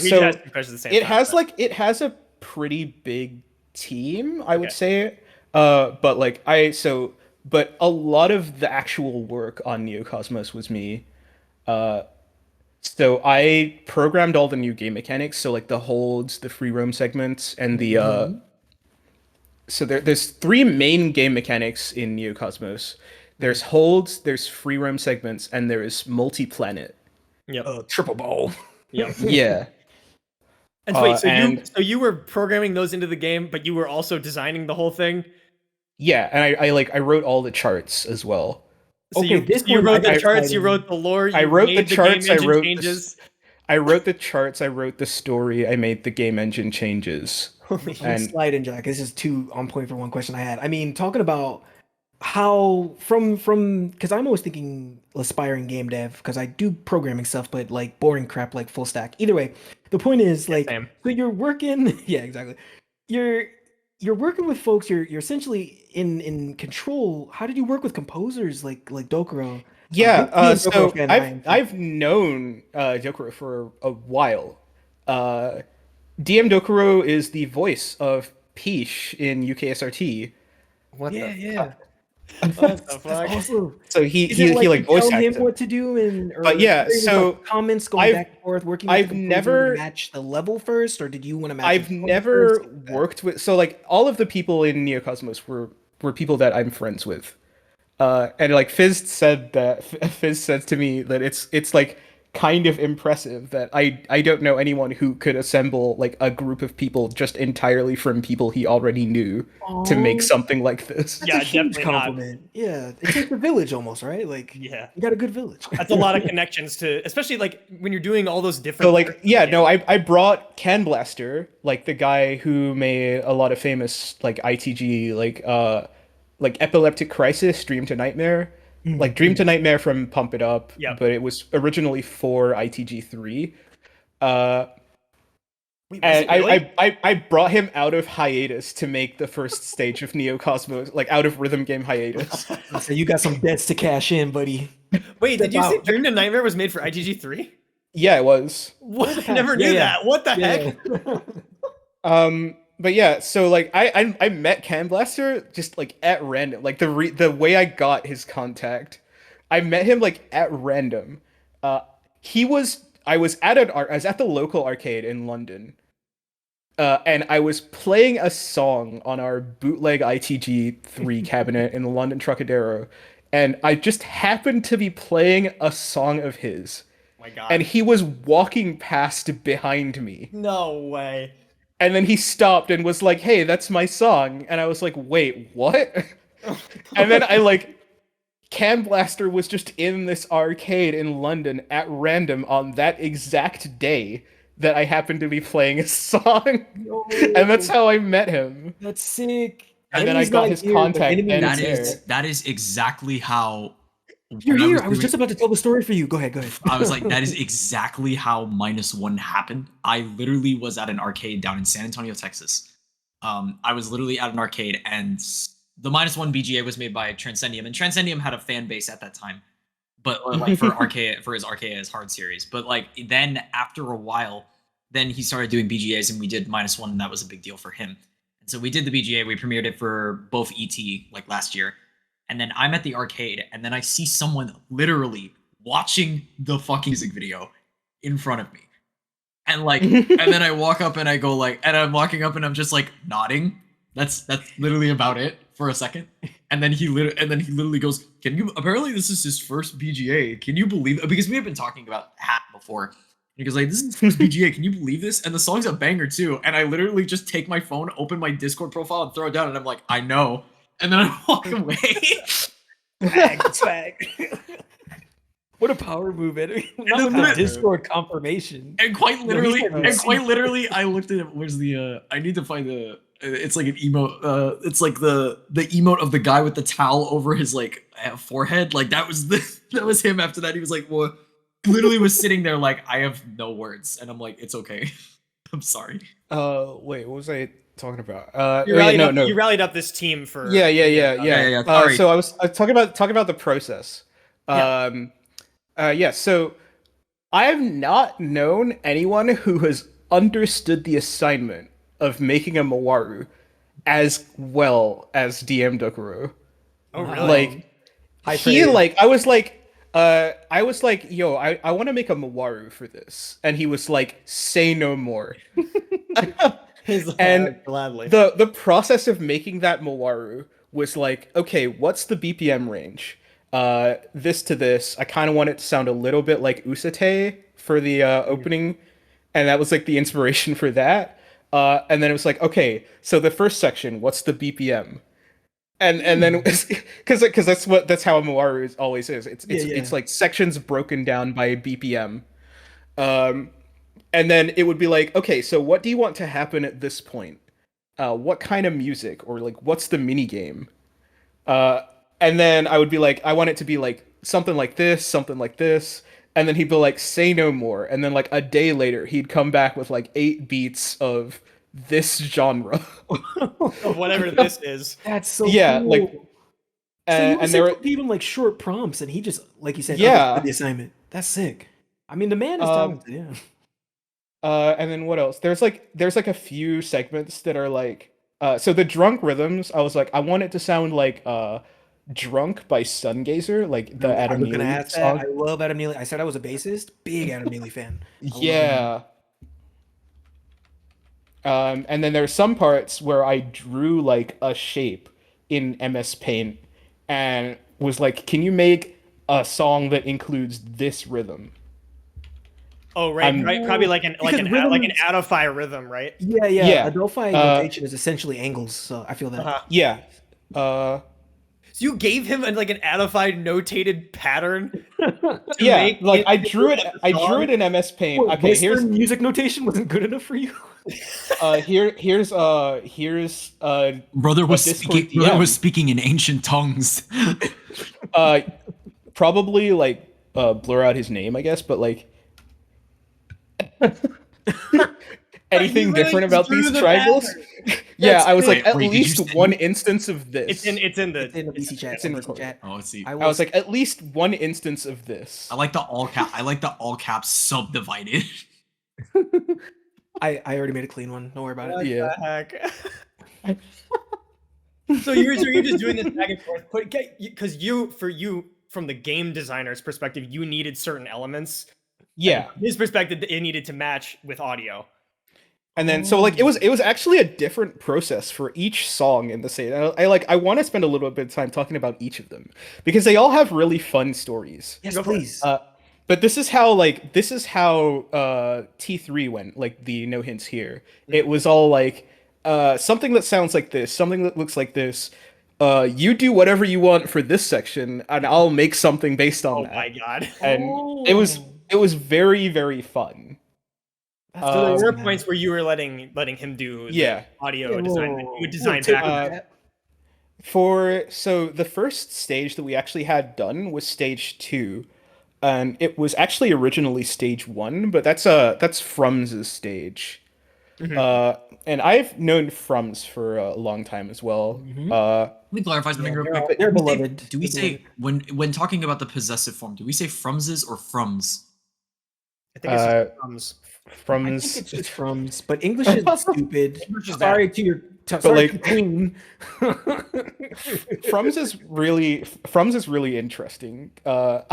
it has a pretty big team, I would say. But like but a lot of the actual work on Neocosmos was me. So I programmed all the new game mechanics, so like the holds, the free roam segments, and the so there's 3 main game mechanics in Neocosmos. There's holds, there's free roam segments, and there is multi-planet. Yep. Triple ball. Yep. Yeah. And wait, so you were programming those into the game, but you were also designing the whole thing? Yeah, and I wrote all the charts as well. So you wrote the charts, you wrote the lore, I wrote the charts, I wrote changes. I wrote the charts, I wrote the story, I made the game engine changes. And slide in, Jack. This is 2 on point for one question I had. I mean, talking about how from because I'm always thinking aspiring game dev because I do programming stuff, but like boring crap like full stack. Either way, the point is like so you're working. Yeah, exactly. You're working with folks. You're essentially in control. How did you work with composers like Dokuro? Yeah, so I've known Dokuro for a while. DM Dokuro is the voice of Peach in UKSRT. What the fuck? What the fuck? Awesome. So he voice tell him acted. what to do But yeah, so like comments going back and forth, working. I've never to match the level first, or did you want to match? I've never worked with like all of the people in Neocosmos were people that I'm friends with, and like Fizz said to me that it's like kind of impressive that I don't know anyone who could assemble like a group of people just entirely from people he already knew to make something like this. That's a huge compliment. Yeah, it takes a village almost, right? Like, yeah, you got a good village. That's a lot of connections to, especially like when you're doing all those different. So like, yeah, no, I brought Can Blaster, like the guy who made a lot of famous like ITG, like Epileptic Crisis, Dream to Nightmare. Like Dream to Nightmare from Pump It Up, but it was originally for ITG3. Wait, and I brought him out of hiatus to make the first stage of Neocosmos, like out of rhythm game hiatus. So you got some debts to cash in, buddy. Wait, did you say Dream to Nightmare was made for ITG3? Yeah, it was. What? I never knew that. What the heck? But yeah, so like I met Can Blaster just like at random. Like the way I got his contact, I met him like at random. I was at the local arcade in London, and I was playing a song on our bootleg ITG3 cabinet in the London Trocadero, and I just happened to be playing a song of his. Oh my God! And he was walking past behind me. No way. And then he stopped and was like, "Hey, that's my song." And I was like, "Wait, what?" And then Can Blaster was just in this arcade in London at random on that exact day that I happened to be playing a song. No. And that's how I met him. That's sick. And then I got his contact. That is exactly how You're here. I was just about to tell the story for you. Go ahead. I was like, that is exactly how -1 happened. I literally was at an arcade down in San Antonio, Texas. I was literally at an arcade, and the -1 BGA was made by Transcendium, and Transcendium had a fan base at that time, but like for his RKA's Hard series. But like then after a while, then he started doing BGAs, and we did -1, and that was a big deal for him. And so we did the BGA. We premiered it for both ET like last year. And then I'm at the arcade, and then I see someone literally watching the fucking music video in front of me. And like, and then I walk up and I go like, and I'm walking up and I'm just like nodding. That's literally about it for a second. And then he literally goes, "Can you?" Apparently, this is his first BGA. Can you believe it? Because we have been talking about Hat before. And he goes like, "This is his first BGA. Can you believe this?" And the song's a banger too. And I literally just take my phone, open my Discord profile, and throw it down. And I'm like, "I know." And then I walk away. Swag. What a power move, Ed. Not the Discord confirmation. And quite literally, I looked at it. Where's the? I need to find the. It's like an emote. It's like the emote of the guy with the towel over his like forehead. Like that was him. After that, he was like, "Well," literally was sitting there like, "I have no words," and I'm like, "It's okay. I'm sorry." Wait, what was I talking about? You rallied up this team for. Yeah. So I was talking about the process. So I have not known anyone who has understood the assignment of making a Mawaru as well as DM Dokuro. Oh, really? Like, I was like, yo, I want to make a Mawaru for this. And he was like, say no more. And gladly. The process of making that Mawaru was like, okay, what's the BPM range? This to this. I kind of want it to sound a little bit like Usate for the opening. And that was like the inspiration for that. And then it was like, okay, so the first section, what's the BPM? And then because that's how a Mawaru always is. It's like sections broken down by BPM. And then it would be like, okay, so what do you want to happen at this point? What kind of music, or like what's the mini game? And then I would be like, I want it to be like something like this. And then he'd be like, say no more. And then like a day later, he'd come back with like 8 beats of this genre. Whatever this is. That's so cool. Like, and there were even like short prompts, and he just, like you said, the assignment. That's sick. I mean, the man is talented. And then what else? There's like a few segments that are like, so the drunk rhythms. I was like, I want it to sound like Drunk by Sungazer, like the Adam Neely song. I love Adam Neely. I said I was a bassist. Big Adam Neely fan. Yeah. And then there's some parts where I drew like a shape in MS Paint and was like, can you make a song that includes this rhythm? Oh, right. Probably like an ADOFAI rhythm, right? Yeah. ADOFAI notation is essentially angles, so I feel that. Yeah. So you gave him like an ADOFAI notated pattern? I drew it in MS Paint. Okay, here's music notation wasn't good enough for you. Here's brother was speaking in ancient tongues. Probably like blur out his name, I guess, but like anything different about these triangles? Yeah, I was like, at least one instance of this. It's in the BC chat. It's in the chat. Oh, let's see. I was like, at least one instance of this. I like the all caps subdivided. I already made a clean one. Don't worry about it. Yeah. Heck? So you're just doing this back and forth, because from the game designer's perspective, you needed certain elements. Yeah. From his perspective, it needed to match with audio. And then so like it was actually a different process for each song in the same. I want to spend a little bit of time talking about each of them because they all have really fun stories. Yes, please. But this is how T3 went, like the no hints here. It was all like something that sounds like this, something that looks like this. You do whatever you want for this section, and I'll make something based on that. Oh my god! And it was very, very fun. So there were points where you were letting him do audio design. You would design back. So the first stage that we actually had done was stage 2. And it was actually originally stage 1, but that's Frums's stage. And I've known Frums for a long time as well. Let me clarify something real quick. They're beloved. Do we say when talking about the possessive form, do we say Frumses or Frums? I think it's Frums. Frums. I think it's just Frums, but English is stupid. English is Sorry to your sorry to Queen. Frums is really interesting. I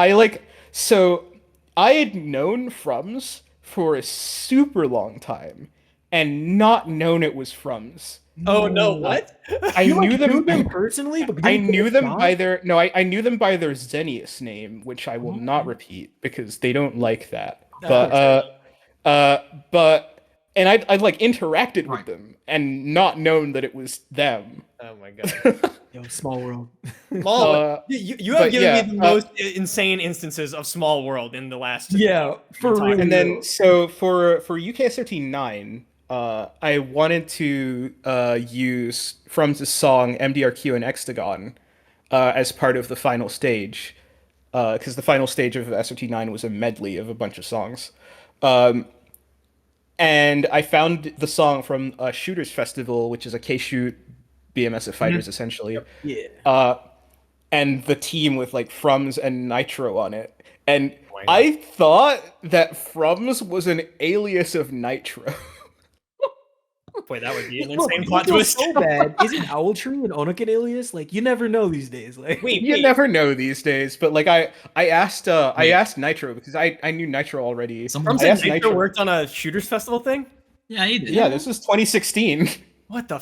had known Frums for a super long time and not known it was Frums. Oh no, what? I knew them personally, but I knew them by their Xenius name, which I will not repeat because they don't like that. And I'd like interacted with them and not known that it was them. Oh my god. Yo, small world. You have given me the most insane instances of small world in the last for real. And then so for UKSRT 9, I wanted to use Frum's song MDRQ and Hexagon as part of the final stage, because the final stage of SRT 9 was a medley of a bunch of songs. And I found the song from Shooters Festival, which is a K-Shoot BMS of fighters, essentially. Yeah. And the team with like Frums and Nitro on it. And I thought that Frums was an alias of Nitro. Boy, that would be an insane plot twist. So bad. Isn't Owltree an Onokin alias? Like, you never know these days. Like, you never know these days. But like, I asked Nitro because I knew Nitro already. Nitro worked on a Shooters Festival thing. Yeah, he did. Yeah, this was 2016. What the?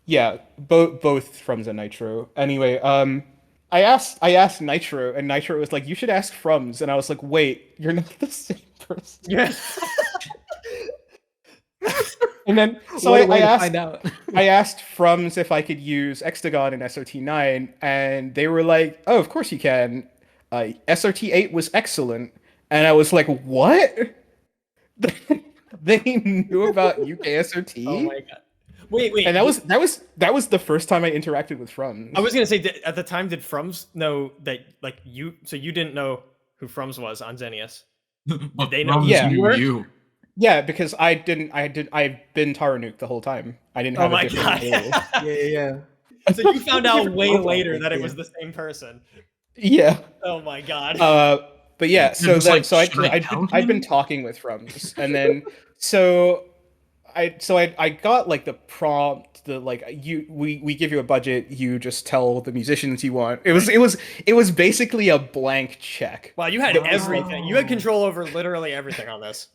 Yeah, both Frums and Nitro. Anyway, I asked Nitro, and Nitro was like, "You should ask Frums," and I was like, "Wait, you're not the same person." Yeah. And then so I asked Frums if I could use Hexagon in SRT 9, and they were like, "Oh, of course you can. SRT 8 was excellent," and I was like, "What?" They knew about UKSRT. Oh my god. Wait. And that was the first time I interacted with Frums. I was gonna say, at the time, did Frums know that like you? So you didn't know who Frums was on Xenius? Did they know who you were? Yeah, because I've been TaroNuke the whole time. I didn't have a different Yeah. So you found out way later that it was the same person. Yeah. Oh my god. But yeah, I'd been talking with Frums, and then I got like the prompt, we give you a budget, you just tell the musicians you want. It was basically a blank check. Wow, you had everything. You had control over literally everything on this.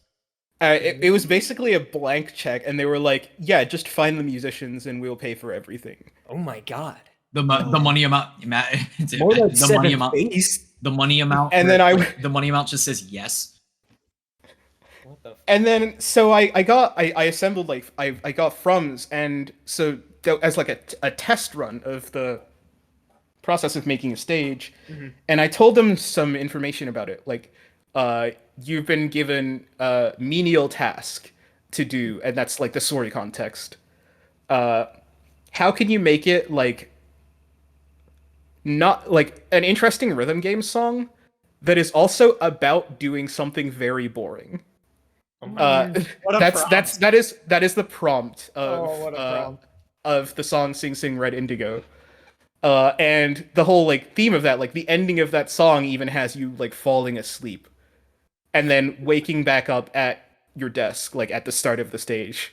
It was basically a blank check, and they were like, "Yeah, just find the musicians, and we'll pay for everything." Oh my god! The money amount, more like the money amount, the money amount, and then the money amount just says yes. What the? And then so I assembled I got Frums, and so as like a test run of the process of making a stage, and I told them some information about it, like. You've been given a menial task to do, and that's like the story context. How can you make it like not like an interesting rhythm game song that is also about doing something very boring? That is the prompt of the song Sing Sing Red Indigo. And the whole like theme of that, like the ending of that song even has you like falling asleep and then waking back up at your desk, like at the start of the stage.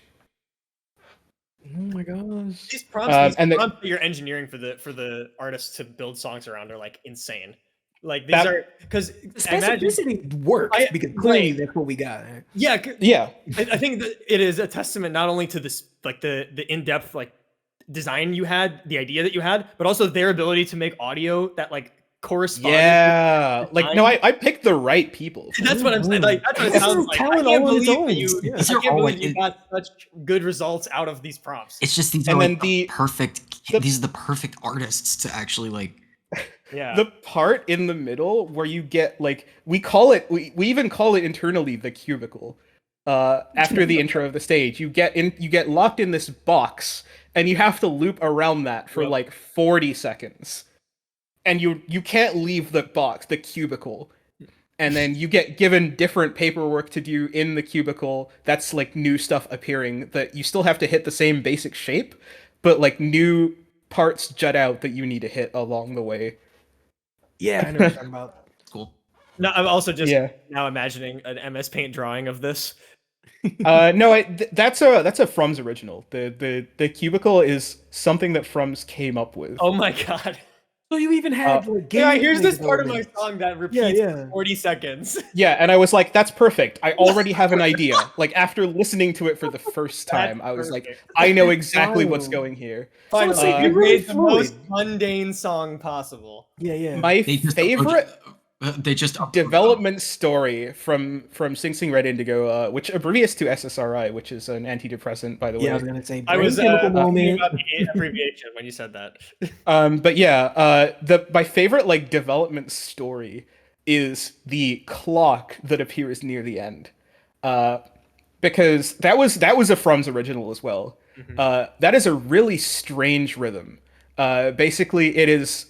Oh my gosh! These prompts that you're engineering for the artists to build songs around are like insane. Like these are because specificity works because clearly that's what we got. Yeah, yeah. I think that it is a testament not only to this like the in-depth like design you had, the idea that you had, but also their ability to make audio that like correspond. Yeah, like no, I picked the right people. That's what I'm saying. Like that's what it sounds like. I can't believe that you got such good results out of these prompts. It's just these are like these are the perfect artists to actually like. Yeah. The part in the middle where you get like we even call it internally the cubicle. After the intro of the stage, you get locked in this box, and you have to loop around that for like 40 seconds. And you can't leave the box, the cubicle. And then you get given different paperwork to do in the cubicle. That's like new stuff appearing that you still have to hit the same basic shape, but like new parts jut out that you need to hit along the way. Yeah, I know what you're talking about. Cool. No, I'm also just now imagining an MS Paint drawing of this. No, that's a Frum's original. The cubicle is something that Frum's came up with. Oh my god. So you even had like here's this part of my song that repeats for 40 seconds. Yeah, and I was like, that's perfect. I already have an idea. Like after listening to it for the first time, I was like, I know exactly what's going here. Finally, you made the most mundane song possible. Yeah. My favorite they just development story from Sing Sing Red Indigo, which abbreviates to SSRI, which is an antidepressant, by the way. Yeah, I was gonna say. I was thinking about the abbreviation when you said that. But yeah, my favorite like development story is the clock that appears near the end, because that was a Frum's original as well. That is a really strange rhythm. Basically, it is.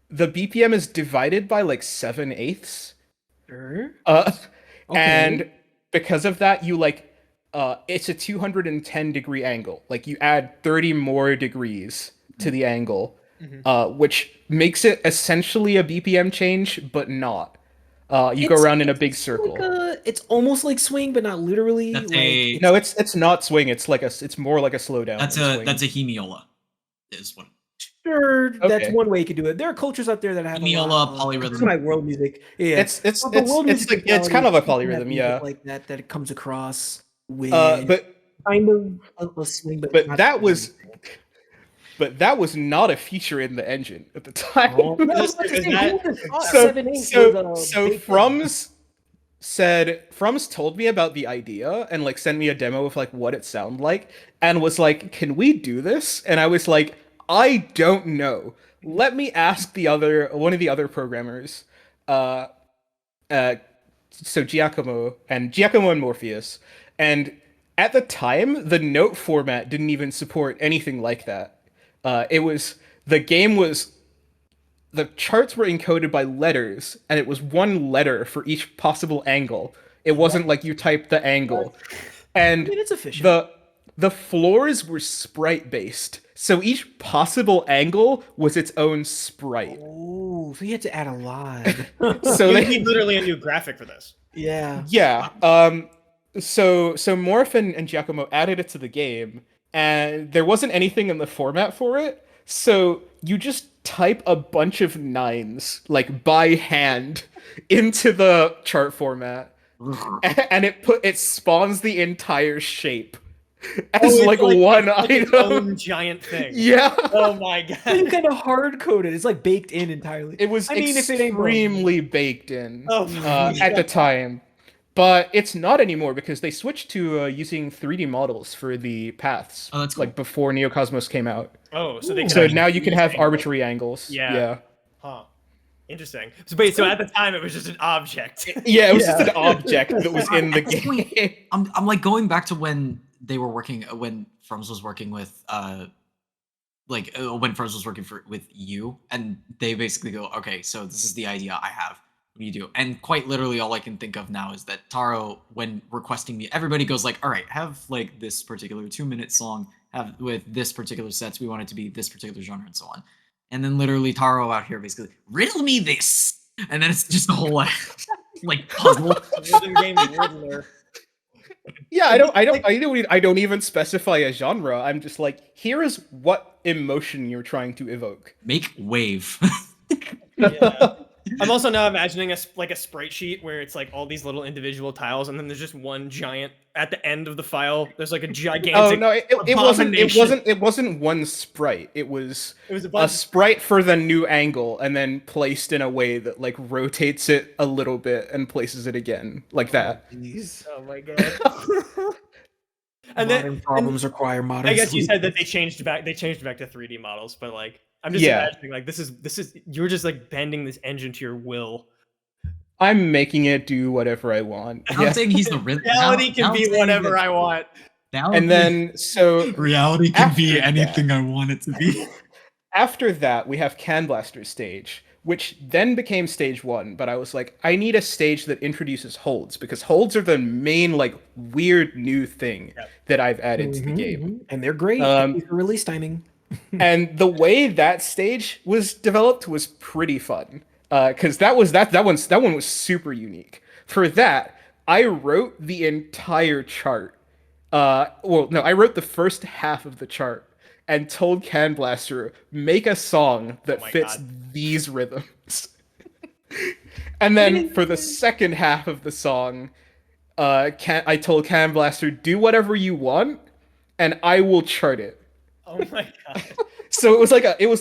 The BPM is divided by like 7/8. Sure. And because of that, you like, it's a 210-degree angle. Like you add 30 more degrees to the angle, which makes it essentially a BPM change, but not. You go around in a big circle. It's almost like swing, but not literally. No, it's not swing. It's more like a slowdown. That's a hemiola, is what. Sure, that's one way you could do it. There are cultures out there that have hemiola polyrhythm. This is my world music. Yeah, it's kind of a polyrhythm, yeah. Like that it comes across with but kind of a swing, but that was not a feature in the engine at the time. So Frum's told me about the idea and like sent me a demo of like what it sounded like and was like, "Can we do this?" And I was like, I don't know. Let me ask one of the other programmers. So Giacomo and Morpheus. And at the time, the note format didn't even support anything like that. The charts were encoded by letters, and it was one letter for each possible angle. It wasn't like you typed the angle. And it's efficient. The floors were sprite based. So each possible angle was its own sprite. Oh, so you had to add a lot. So they need literally a new graphic for this. Yeah. Yeah. So Morph and Giacomo added it to the game, and there wasn't anything in the format for it. So you just type a bunch of 9s, like by hand, into the chart format, and it spawns the entire shape. As like one item, own giant thing. Yeah. Oh my god. It's kind of hard coded. It's like baked in entirely. It was extremely baked in at the time, but it's not anymore because they switched to using 3D models for the paths. Oh, that's cool. Like before Neocosmos came out. Oh, so now you can have arbitrary angles. Yeah. Huh. Interesting. So wait, so at the time it was just an object. Yeah, it was just an object that was in the game. I'm like going back to when Frums was working with when Frums was working with you, and they basically go, okay, so this is the idea I have. What do you do? And quite literally all I can think of now is that Taro, when requesting me, everybody goes like, all right, have like this particular 2-minute song, have with this particular sets, we want it to be this particular genre and so on. And then literally Taro out here basically, riddle me this. And then it's just a whole like puzzle. Yeah, I don't even specify a genre. I'm just like, here is what emotion you're trying to evoke. Make wave. Yeah. I'm also now imagining a sprite sheet where it's like all these little individual tiles, and then there's just one giant at the end of the file. There's like a gigantic. Oh no! It wasn't one sprite. It was a sprite for the new angle, and then placed in a way that like rotates it a little bit and places it again like that. Oh my god! And modern problems require modern. I guess you said that they changed back to 3D models, but like. I'm just imagining like this is you're just like bending this engine to your will. I'm making it do whatever I want. I'm saying he's the rhythm. Reality can be whatever I want. And then so reality can be after anything that- I want it to be. After that, we have Can Blaster stage, which then became stage 1, but I was like, I need a stage that introduces holds, because holds are the main, like, weird new thing that I've added to the game. And they're great for release timing. And the way that stage was developed was pretty fun. Because that one was super unique. For that, I wrote the entire chart. I wrote the first half of the chart and told Can Blaster, make a song that fits these rhythms. And then for the second half of the song, I told Can Blaster, do whatever you want, and I will chart it. Oh my god! So it was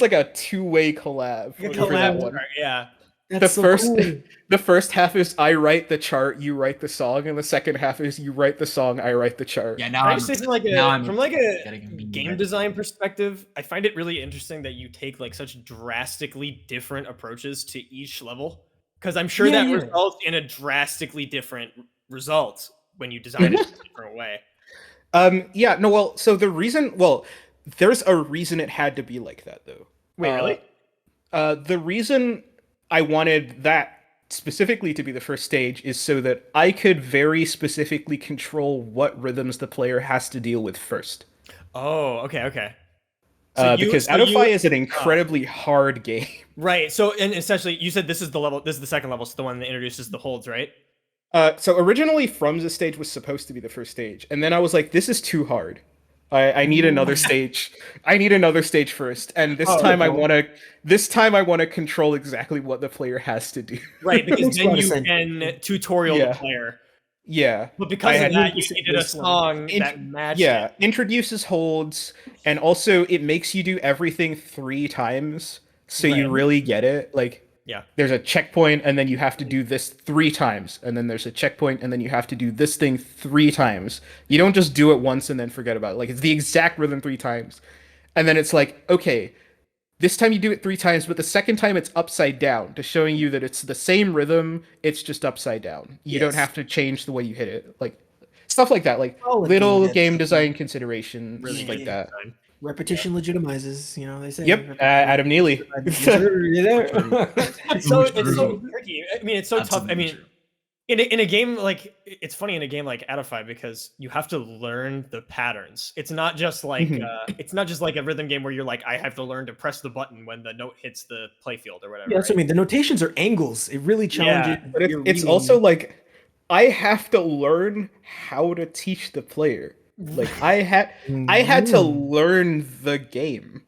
like a two-way collab. For that one. Yeah. That's The first half is I write the chart, you write the song, and the second half is you write the song, I write the chart. Yeah, from a game design perspective, I find it really interesting that you take like such drastically different approaches to each level, because I'm sure that results in a drastically different result when you design it in a different way. So there's a reason it had to be like that though. Wait, really? The reason I wanted that specifically to be the first stage is so that I could very specifically control what rhythms the player has to deal with first. Oh, okay. Because ADOFAI is an incredibly hard game. Right. So, and essentially, you said this is the second level, so the one that introduces the holds, right? So originally, From's stage was supposed to be the first stage, and then I was like, this is too hard. I need another stage. I need another stage first, and this time I want to control exactly what the player has to do. Right, because then you can tutorial the player. Yeah, but because of that, you needed a song that matched. Yeah, introduces holds, and also it makes you do everything 3 times, so you really get it. Like, there's a checkpoint, and then you have to do this 3 times, and then there's a checkpoint, and then you have to do this thing 3 times. You don't just do it once and then forget about it. Like, it's the exact rhythm 3 times, and then it's like, okay, this time you do it 3 times, but the second time it's upside down, to showing you that it's the same rhythm, it's just upside down. You don't have to change the way you hit it. Like, stuff like that. Like, little game design considerations like that. Repetition legitimizes, they say. Yep, Adam Neely. It's so tricky. I mean, it's so tough. I mean, in a game like, it's funny in a game like ADOFAI, because you have to learn the patterns. It's not just like a rhythm game where you're like, I have to learn to press the button when the note hits the playfield or whatever. Yeah, that's what I mean. The notations are angles. It really challenges. But it's also like, I have to learn how to teach the player. Like, I had to learn the game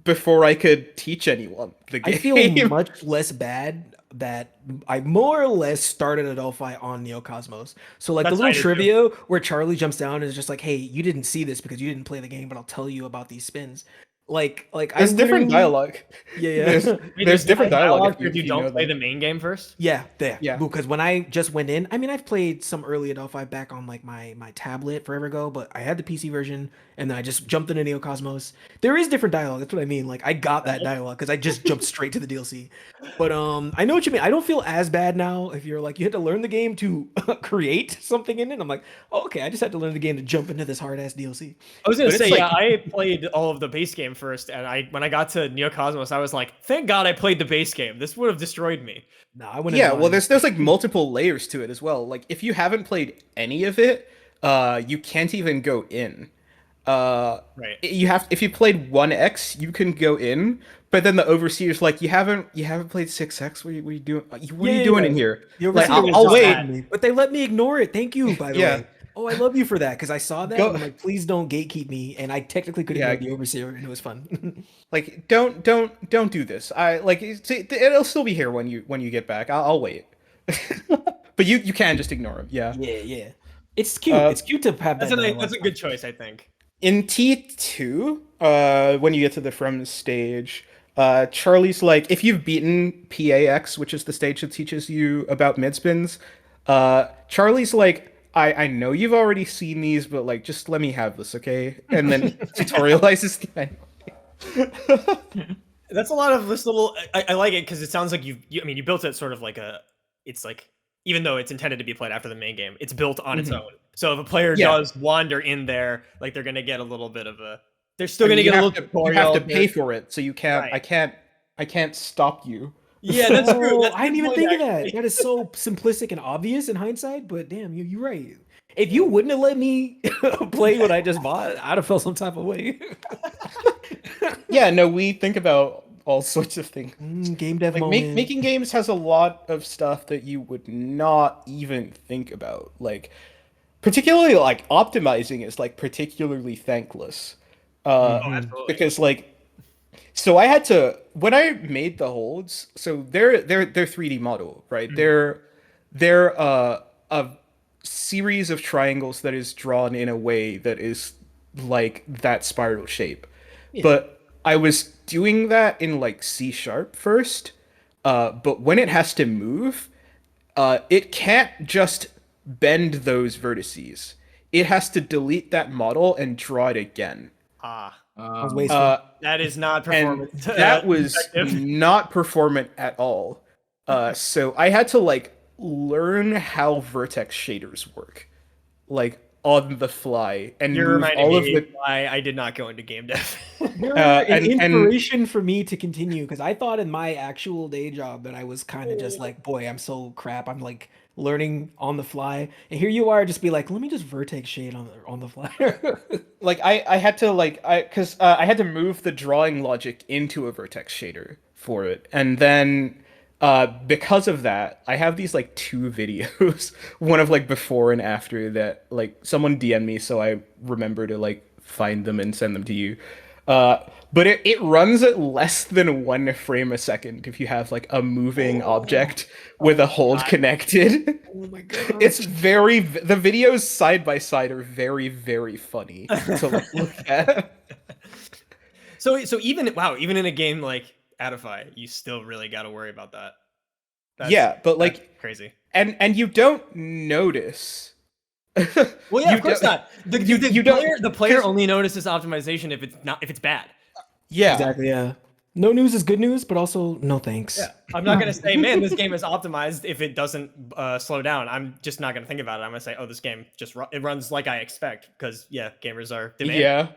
before I could teach anyone the game. I feel much less bad that I more or less started ADOFAI on Neocosmos. So like the little trivia where Charlie jumps down and is just like, hey, you didn't see this because you didn't play the game, but I'll tell you about these spins. Like there's different dialogue. Yeah. There's different dialogue if you don't play the main game first. Yeah. Because when I just went in, I mean, I've played some early ADOFAI back on like my tablet forever ago, but I had the PC version and then I just jumped into Neocosmos. There is different dialogue. That's what I mean. Like I got that dialogue because I just jumped straight to the DLC. But I know what you mean. I don't feel as bad now if you're like you had to learn the game to create something in it. I'm like, oh, okay, I just had to learn the game to jump into this hard ass DLC. I was gonna say, I played all of the base game first, and when I got to Neocosmos, I was like, thank God I played the base game. This would have destroyed me. No, I wouldn't. Yeah, well, there's like multiple layers to it as well. Like if you haven't played any of it, you can't even go in. Right. If you played 1X, you can go in, but then the overseer's like, you haven't played 6X. What are you doing? What are you doing in here? Like, I'll wait. But they let me ignore it. Thank you, by the way. Oh, I love you for that, because I saw that and I'm like, please don't gatekeep me, and I technically could have the overseer, and it was fun. Like, don't do this. It'll still be here when you get back. I'll wait. But you can just ignore him. Yeah. It's cute. It's cute to have that. That's a good choice, I think. In T2, when you get to the From stage, Charlie's like, if you've beaten PAX, which is the stage that teaches you about mid spins, Charlie's like, I know you've already seen these, but like, just let me have this, okay? And then tutorializes the That's a lot of this little. I like it because it sounds like you built it sort of like it's like even though it's intended to be played after the main game, it's built on its own. So if a player does wander in there, like they're gonna get a little bit of a. They're still gonna get a little tutorial. You have to pay for it, so you can't. Right. I can't stop you. Yeah, that's true. I didn't even think of that. That is so simplistic and obvious in hindsight, but damn, you're right. If you wouldn't have let me play what I just bought, I'd have felt some type of way. Yeah, no, we think about all sorts of things. Game dev like making games has a lot of stuff that you would not even think about. Like, particularly like optimizing is like particularly thankless. Because like, so I had to, when I made the holds, so they're 3D model, right? They're a series of triangles that is drawn in a way that is like that spiral shape. Yeah. But I was doing that in like C# first, but when it has to move, it can't just bend those vertices. It has to delete that model and draw it again. That is not performant. That was not performant at all. So I had to like learn how vertex shaders work, like on the fly, and you're reminding all me of why I did not go into game dev. You're an inspiration for me to continue, because I thought in my actual day job that I was kind of just like, boy, I'm so crap. I'm like learning on the fly, and here you are, just be like, let me just vertex shade on the fly. Like I had to like because I had to move the drawing logic into a vertex shader for it, and then. Because of that, I have these like 2 videos, one of like before and after that, like someone DM'd me, so I remember to like find them and send them to you. But it runs at less than 1 frame a second if you have like a moving object with a hold connected. Oh my god! It's the videos side by side are very, very funny to like look at. So even in a game like ADOFAI, you still really got to worry about that. But like crazy, and you don't notice. Well, yeah, of course not. The player only notices optimization if it's bad. Yeah, exactly. Yeah, no news is good news, but also no thanks. Yeah, I'm not gonna say, man, this game is optimized if it doesn't slow down. I'm just not gonna think about it. I'm gonna say, oh, this game just it runs like I expect, because gamers are demanding. Yeah.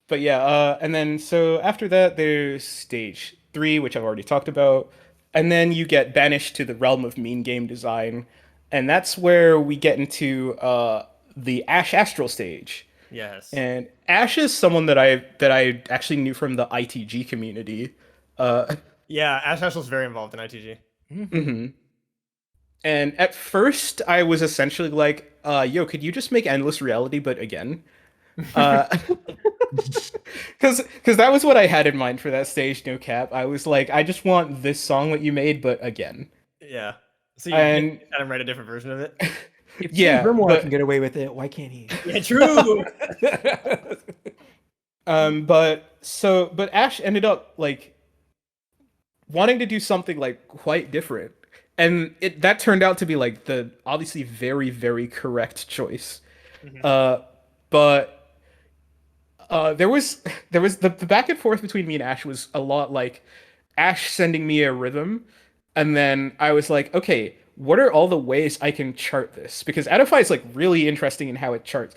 But yeah, and then so after that, there's stage 3, which I've already talked about, and then you get banished to the realm of mean game design, and that's where we get into the Ash Astral stage. Yes. And Ash is someone that I actually knew from the ITG community. Yeah, Ash Astral's very involved in ITG. Mm-hmm. And at first, I was essentially like, "Yo, could you just make Endless Reality, but again?" Because that was what I had in mind for that stage, no cap. I was like, I just want this song that you made, but again. Yeah. So you kind of write a different version of it. If Grimoire can get away with it, why can't he? Yeah, true. But Ash ended up like wanting to do something like quite different, and that turned out to be like the obviously very, very correct choice. Mm-hmm. But there was the back and forth between me and Ash was a lot like Ash sending me a rhythm, and then I was like, okay, what are all the ways I can chart this? Because ADOFAI is like really interesting in how it charts.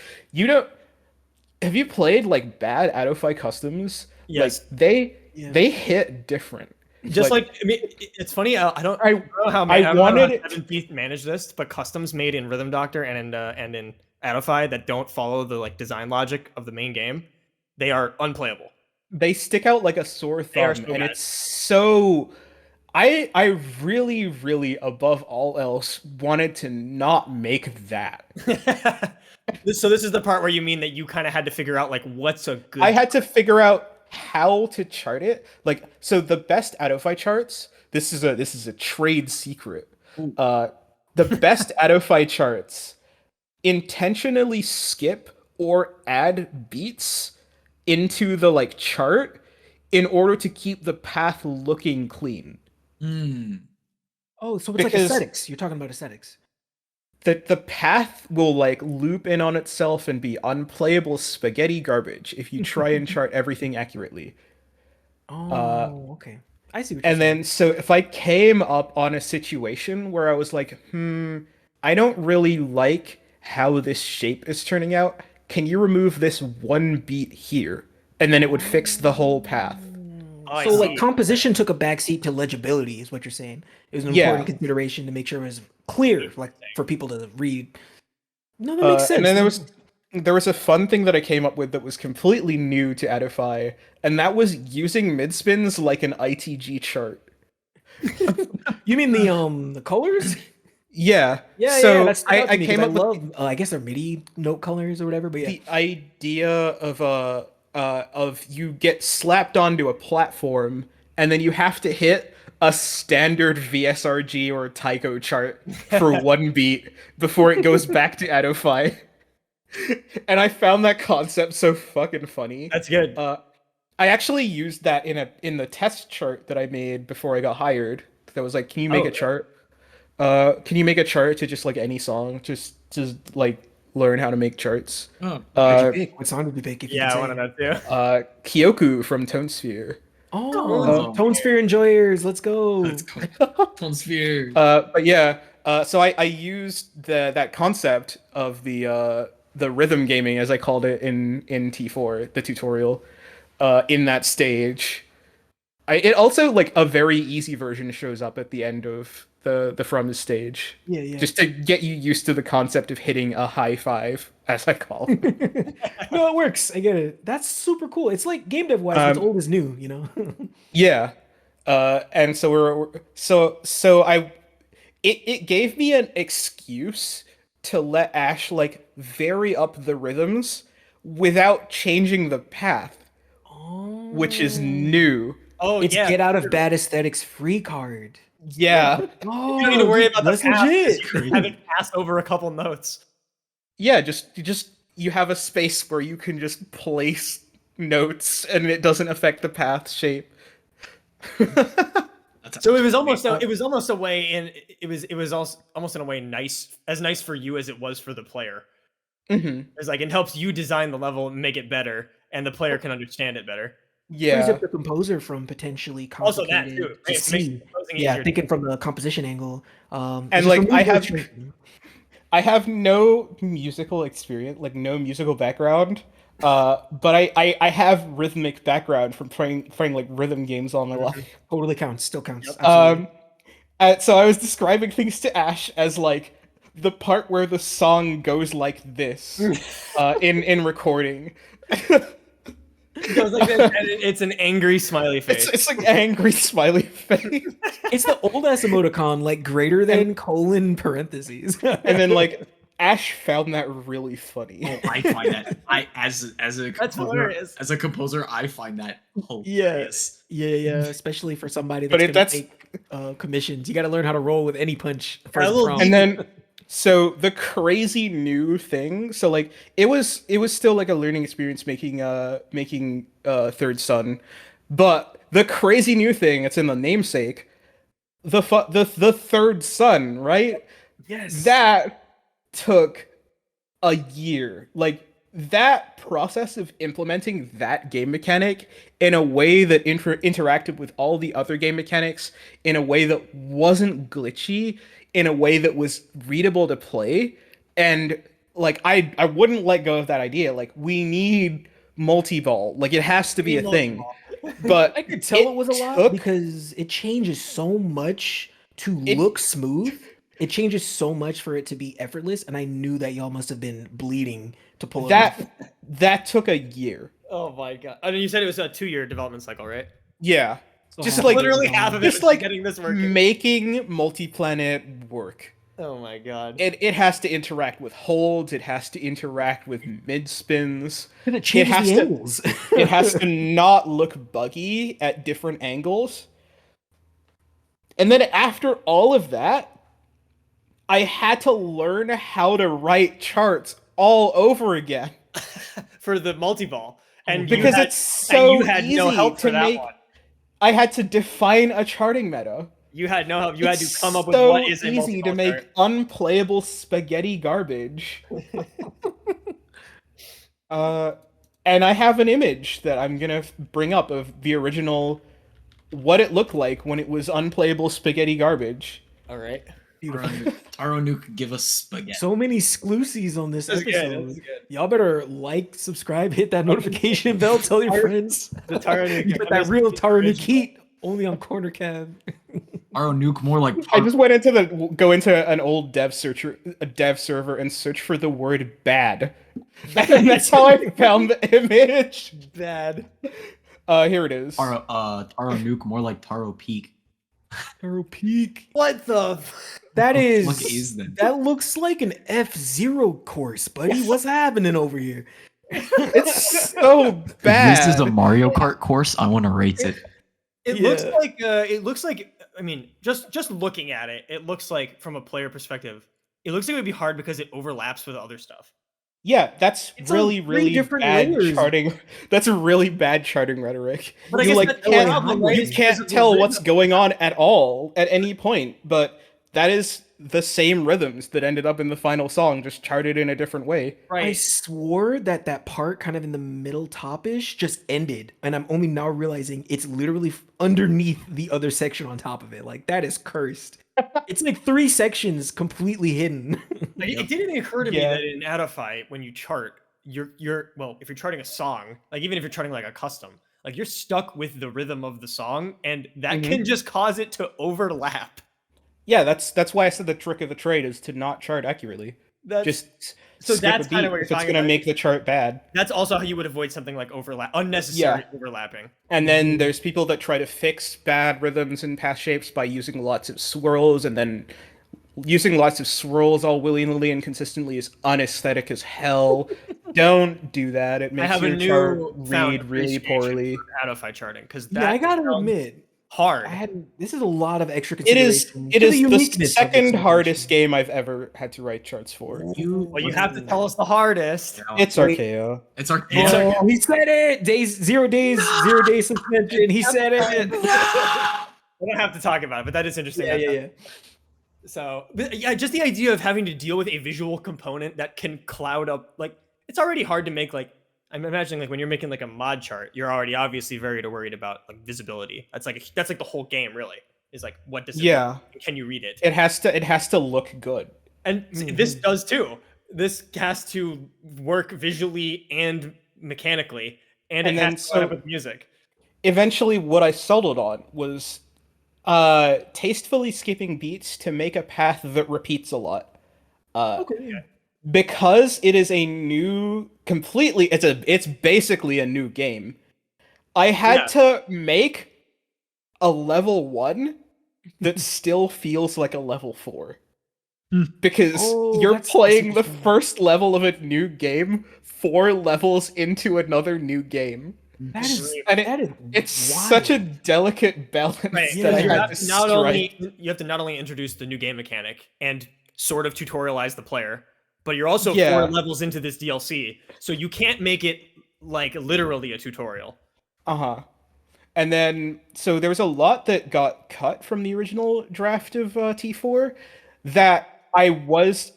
Have you played like bad ADOFAI customs? Yes. Like they hit different. Just like I mean, it's funny. I don't know how manage this, but customs made in Rhythm Doctor and in ADOFAI that don't follow the like design logic of the main game, they are unplayable. They stick out like a sore thumb, and it's so. I really, really, above all else, wanted to not make that. So this is the part where you mean that you kind of had to figure out like what's a good. I had to figure out how to chart it. Like, so the best ADOFAI charts. This is a trade secret. The best ADOFAI charts intentionally skip or add beats into the like chart in order to keep the path looking clean. Oh, so it's like aesthetics. You're talking about aesthetics. The path will like loop in on itself and be unplayable spaghetti garbage if you try and chart everything accurately. Oh, okay. I see what And then, so if I came up on a situation where I was like, I don't really like how this shape is turning out, can you remove this one beat here? And then it would fix the whole path. Oh, so like composition took a backseat to legibility is what you're saying. It was an important consideration to make sure it was clear, like for people to read. No, that makes sense. And then there was a fun thing that I came up with that was completely new to ADOFAI, and that was using mid-spins like an ITG chart. You mean the colors? Yeah. Yeah, so that's I came up with I guess they're MIDI note colors or whatever, but yeah. The idea of you get slapped onto a platform and then you have to hit a standard VSRG or Taiko chart for one beat before it goes back to ADOFAI. And I found that concept so fucking funny. That's good. I actually used that in the test chart that I made before I got hired. That was like, can you make a chart? Can you make a chart to just like any song? Just like learn how to make charts. What song did you pick? If I want to know too. Kyoku from ToneSphere. Oh, ToneSphere enjoyers, let's go. ToneSphere. But yeah, so I used that concept of the rhythm gaming, as I called it in T4, the tutorial, in that stage. It also, like, a very easy version shows up at the end of the From stage. Yeah. Just to get you used to the concept of hitting a high five, as I call it. No, it works. I get it. That's super cool. It's like game dev wise, what's old is new, you know? Yeah. And so it gave me an excuse to let Ash like vary up the rhythms without changing the path, which is new. Oh, it's get out of bad aesthetics free card. Yeah. You don't need to worry about the path. You haven't passed over a couple notes. Yeah, you have a space where you can just place notes and it doesn't affect the path shape. So it was almost a way in it was also almost in a way nice for you as it was for the player. It's like it helps you design the level and make it better, and the player can understand it better. Yeah, frees up the composer from potentially complicated. Also that too. To see. Yeah, thinking from the composition angle. And like I have no musical experience, like no musical background. But I have rhythmic background from playing like rhythm games all my life. Totally counts, still counts. So I was describing things to Ash as like the part where the song goes like this in recording. It goes like this, and it's an angry smiley face. It's like angry smiley face. It's the old ass emoticon, like greater than colon parentheses. And then like Ash found that really funny. Oh, I find that as a composer, I find that hilarious. Yeah, especially for somebody that's gonna take commissions. You got to learn how to roll with any punch. And then, so the crazy new thing. So like it was still like a learning experience making Third Son, but the crazy new thing. It's in the namesake. The Third Son, right? Yes. That took a year. Like that process of implementing that game mechanic in a way that interacted with all the other game mechanics in a way that wasn't glitchy, in a way that was readable to play. And like I wouldn't let go of that idea. Like we need multi-ball. Like it has to be a thing. But I could tell it was a lot because it changes so much to look smooth. It changes so much for it to be effortless, and I knew that y'all must have been bleeding to pull it off. That took a year. Oh my god! I mean, you said it was a 2-year development cycle, right? Yeah, so just like literally half of it. Just like getting this working, making multi-planet work. Oh my god! It has to interact with holds. It has to interact with mid spins. It changes the angles. It has to not look buggy at different angles. And then after all of that, I had to learn how to write charts all over again for the multi-ball, and because it's so easy no help for that one. I had to define a charting meta. You had no help. You had to come up with what is a multi-ball easy to make unplayable spaghetti garbage. And I have an image that I'm gonna bring up of the original what it looked like when it was unplayable spaghetti garbage. All right. TaroNuke, give us spaghetti. So many exclusives on this episode. Good. Y'all better like, subscribe, hit that notification bell, tell your friends. The TaroNuke. Get that real TaroNuke heat only on Corner Cab. TaroNuke, more like I just went into go into an old dev server and search for the word bad. And that's how I found the image. Bad. Here it is. TaroNuke, more like Taro Peak. Taro Peak. What the? That is. What is that? That looks like an F-Zero course, buddy. What's happening over here? It's so bad. This is a Mario Kart course. I want to rate it. It looks like. It looks like. I mean, just looking at it, it looks like from a player perspective, it looks like it would be hard because it overlaps with other stuff. Yeah, that's It's really different bad layers. charting. That's a really bad charting rhetoric. But I you guess like that's the problem, right? you can't tell what's going on at all at any point, but that is the same rhythms that ended up in the final song, just charted in a different way. Right. I swore that part kind of in the middle top-ish just ended, and I'm only now realizing it's literally underneath the other section on top of it. Like, that is cursed. It's like 3 sections completely hidden. It didn't occur to me that in ADOFAI, when you chart, you're well, if you're charting a song, like even if you're charting like a custom, like you're stuck with the rhythm of the song, and that can just cause it to overlap. Yeah, that's why I said the trick of the trade is to not chart accurately. Just so skip that's a beat kind of what you're if it's talking gonna about. make the chart bad. That's also how you would avoid something like unnecessary overlapping. And then there's people that try to fix bad rhythms and path shapes by using lots of swirls, and then using lots of swirls all willy-nilly and consistently is unaesthetic as hell. Don't do that. It makes your chart read really poorly. ADOFAI charting, because I gotta admit, hard. This is a lot of extra It consideration. is the second hardest game I've ever had to write charts for. You have to tell us the hardest. It's Archaeo. It's Archaeo. Oh, he said it. 0 days suspension. He said it. We don't have to talk about it, but that is interesting. Yeah. So, yeah, just the idea of having to deal with a visual component that can cloud up, like, it's already hard to make, like, I'm imagining, like, when you're making, like, a mod chart, you're already obviously very worried about, like, visibility. That's like the whole game, really, is, like, what does it look? Can you read it? It has to look good. And this does, too. This has to work visually and mechanically, and it has to cloud up with music. Eventually, what I settled on was tastefully skipping beats to make a path that repeats a lot. Because it is a new, it's basically a new game. I had to make a level 1 that still feels like a level 4. Because you're playing the first level of a new game 4 levels into another new game. It's such a delicate balance that I had to strike. You have to not only introduce the new game mechanic and sort of tutorialize the player, but you're also 4 levels into this DLC, so you can't make it like literally a tutorial. And then, so there was a lot that got cut from the original draft of T4 that I was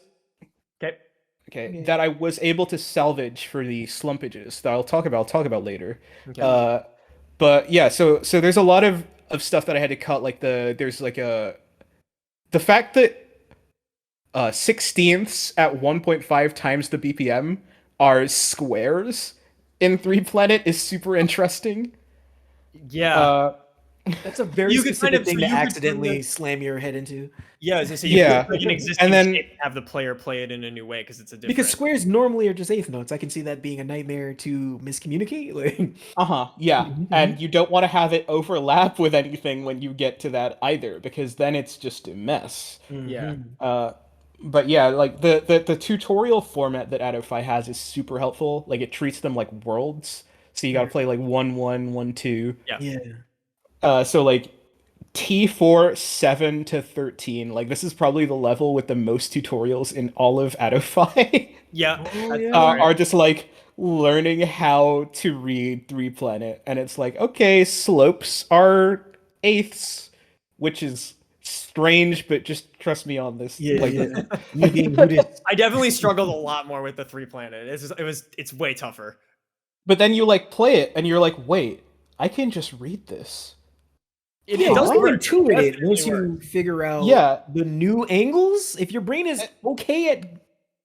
that I was able to salvage for the slumpages that I'll talk about later. But yeah, so there's a lot of stuff that I had to cut, like there's like the fact that 16ths at 1.5 times the BPM are squares in 3Planet is super interesting. That's a very specific thing to accidentally slam your head into. Yeah, so you put like an existing shape and have the player play it in a new way because it's a different. Because squares normally are just eighth notes. I can see that being a nightmare to miscommunicate. And you don't want to have it overlap with anything when you get to that either, because then it's just a mess. But yeah, like the tutorial format that ADOFAI has is super helpful. Like it treats them like worlds, so you gotta play like 1-1, 1-2. So like T4 7 to 13, like this is probably the level with the most tutorials in all of ADOFAI. Are just like learning how to read 3Planet, and it's like, okay, slopes are eighths, which is strange, but just trust me on this. I definitely struggled a lot more with the 3Planet. It's way tougher. But then you like play it and you're like, wait, I can just read this. It does work. Intuit it once you figure out the new angles. If your brain is okay at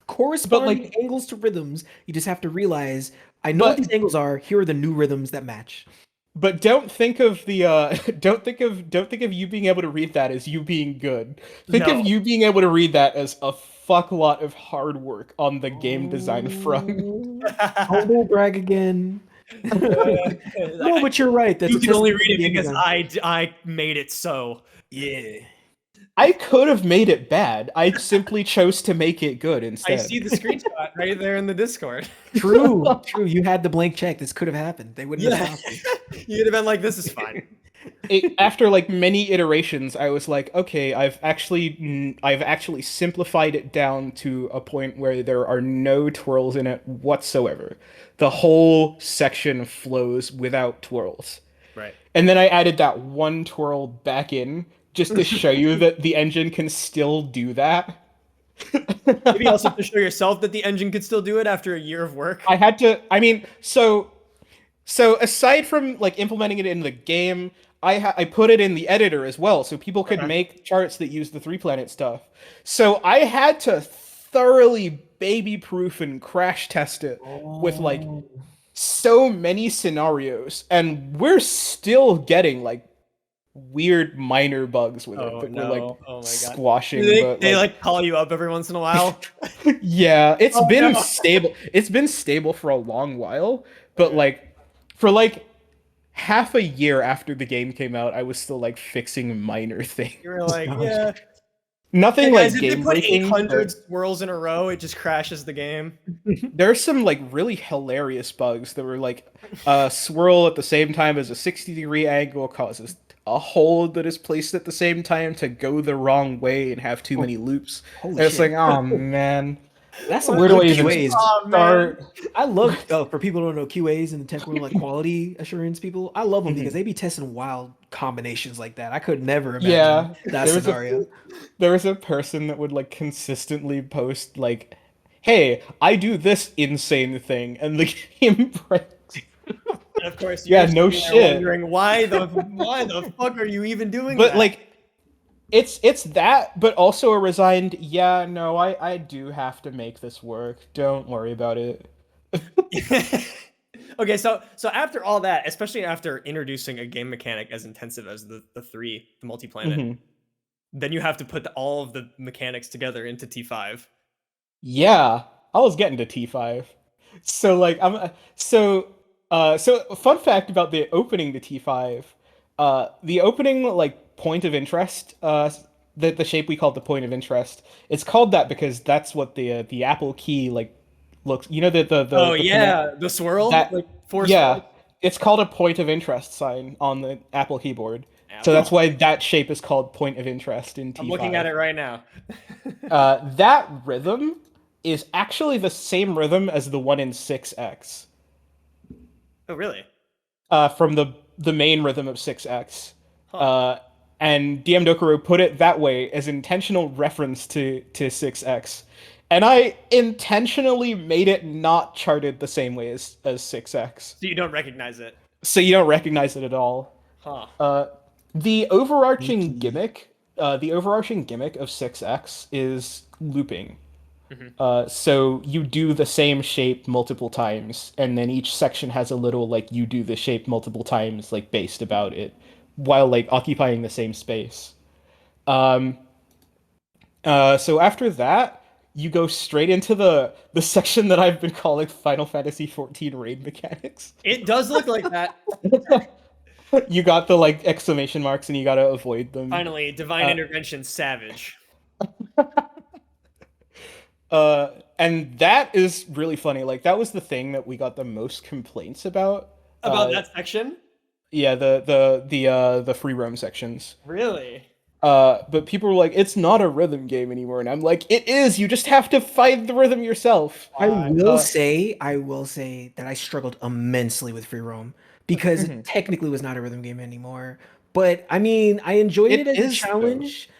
corresponding angles to rhythms, you just have to realize, I know what these angles are. Here are the new rhythms that match. But don't think of the don't think of you being able to read that as you being good. Think of you being able to read that as a fuck lot of hard work on the game design front. Humble brag again. No, but you're right. That's you can only read it because I made it so. Yeah. I could have made it bad. I simply chose to make it good instead. I see the screenshot right there in the Discord. True. You had the blank check. This could have happened. They wouldn't have stopped you. You'd have been like, this is fine. After like many iterations, I was like, okay, I've actually simplified it down to a point where there are no twirls in it whatsoever. The whole section flows without twirls. Right. And then I added that one twirl back in just to show you that the engine can still do that. Maybe also to show yourself that the engine could still do it after a year of work. I had to, I mean, so aside from like implementing it in the game, I put it in the editor as well, so people could make charts that use the 3-planet stuff. So I had to thoroughly baby-proof and crash test it with like so many scenarios, and we're still getting like weird minor bugs with it that we're like squashing. They like call you up every once in a while. Yeah, it's been stable. It's been stable for a long while, but like for like half a year after the game came out, I was still like fixing minor things. You were like, yeah. Nothing guys, like if game they put breaking. 800 swirls in a row, it just crashes the game. There's some like really hilarious bugs that were like a swirl at the same time as a 60-degree angle causes a hole that is placed at the same time to go the wrong way and have too many loops. It's like, oh man. That's some where do I even QAs. start? I love for people who don't know QAs and the technical like quality assurance people. I love them because they be testing wild combinations like that. I could never imagine that scenario. There was a person that would like consistently post like, "Hey, I do this insane thing," and the game breaks. And of course, you're no shit. Wondering why the fuck are you even doing that? But like. It's that, but also a resigned, yeah, no, I do have to make this work. Don't worry about it. Okay, so after all that, especially after introducing a game mechanic as intensive as the multi-planet, then you have to put all of the mechanics together into T5. Yeah, I was getting to T5. So like so fun fact about the opening to T5, the opening like point of interest, the shape we call the point of interest, it's called that because that's what the Apple key like looks, you know, the swirl, like swirls. It's called a point of interest sign on the Apple keyboard. So that's why that shape is called point of interest in T5. I'm looking at it right now. That rhythm is actually the same rhythm as the one in 6x. Oh really? From the main rhythm of 6x. And DM Dokuro put it that way as intentional reference to 6x. And I intentionally made it not charted the same way as 6x. So you don't recognize it? So you don't recognize it at all. Huh. The overarching gimmick of 6x is looping. So you do the same shape multiple times, and then each section has a little, like, you do the shape multiple times, like, based about it, while like occupying the same space. So after that, you go straight into the section that I've been calling Final Fantasy XIV raid mechanics. It does look like that. You got the like exclamation marks and you gotta avoid them. Finally, divine intervention savage. And that is really funny. Like that was the thing that we got the most complaints about. About that section? Yeah, the free roam sections. Really? But people were like, it's not a rhythm game anymore, and I'm like, it is. You just have to find the rhythm yourself. I will say that I struggled immensely with free roam because it technically was not a rhythm game anymore. But I mean, I enjoyed it as a challenge. Though.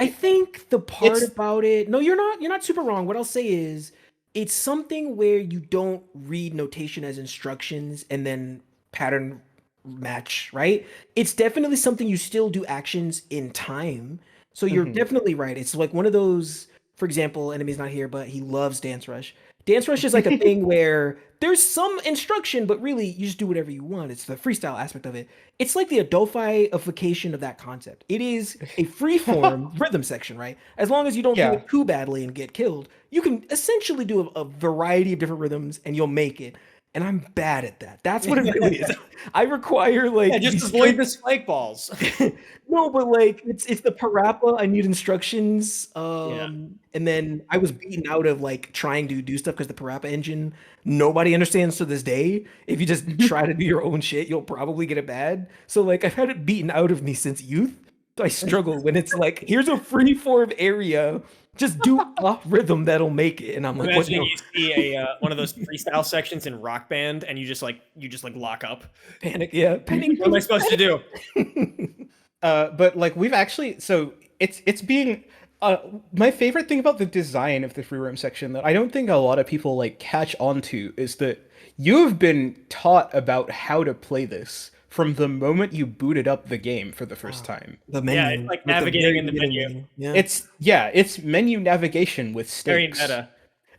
I think the part about it. No, you're not super wrong. What I'll say is, it's something where you don't read notation as instructions and then pattern match, right? It's definitely something you still do actions in time. So you're definitely right. It's like one of those, for example, Enemy's not here, but he loves Dance Rush. Dance Rush is like a thing where there's some instruction, but really you just do whatever you want. It's the freestyle aspect of it. It's like the ADOFAI-ification of that concept. It is a free-form rhythm section, right? As long as you don't do it too badly and get killed, you can essentially do a variety of different rhythms and you'll make it. And I'm bad at that. That's what it really is. I require like just avoid the spike balls. No, but like it's the parappa. I need instructions. And then I was beaten out of like trying to do stuff because the parappa engine nobody understands to this day. If you just try to do your own shit, you'll probably get it bad. So like I've had it beaten out of me since youth. So I struggle when it's like here's a free form area. Just do a rhythm that'll make it, and I'm like, what? You see one of those freestyle sections in Rock Band, and you just lock up, panic. Yeah, panic. What am I supposed to do? But like we've actually, so it's being my favorite thing about the design of the free roam section that I don't think a lot of people like catch on to is that you've been taught about how to play this from the moment you booted up the game for the first time. The menu. Yeah, it's like navigating in the menu. Yeah. It's menu navigation with stakes. Very meta.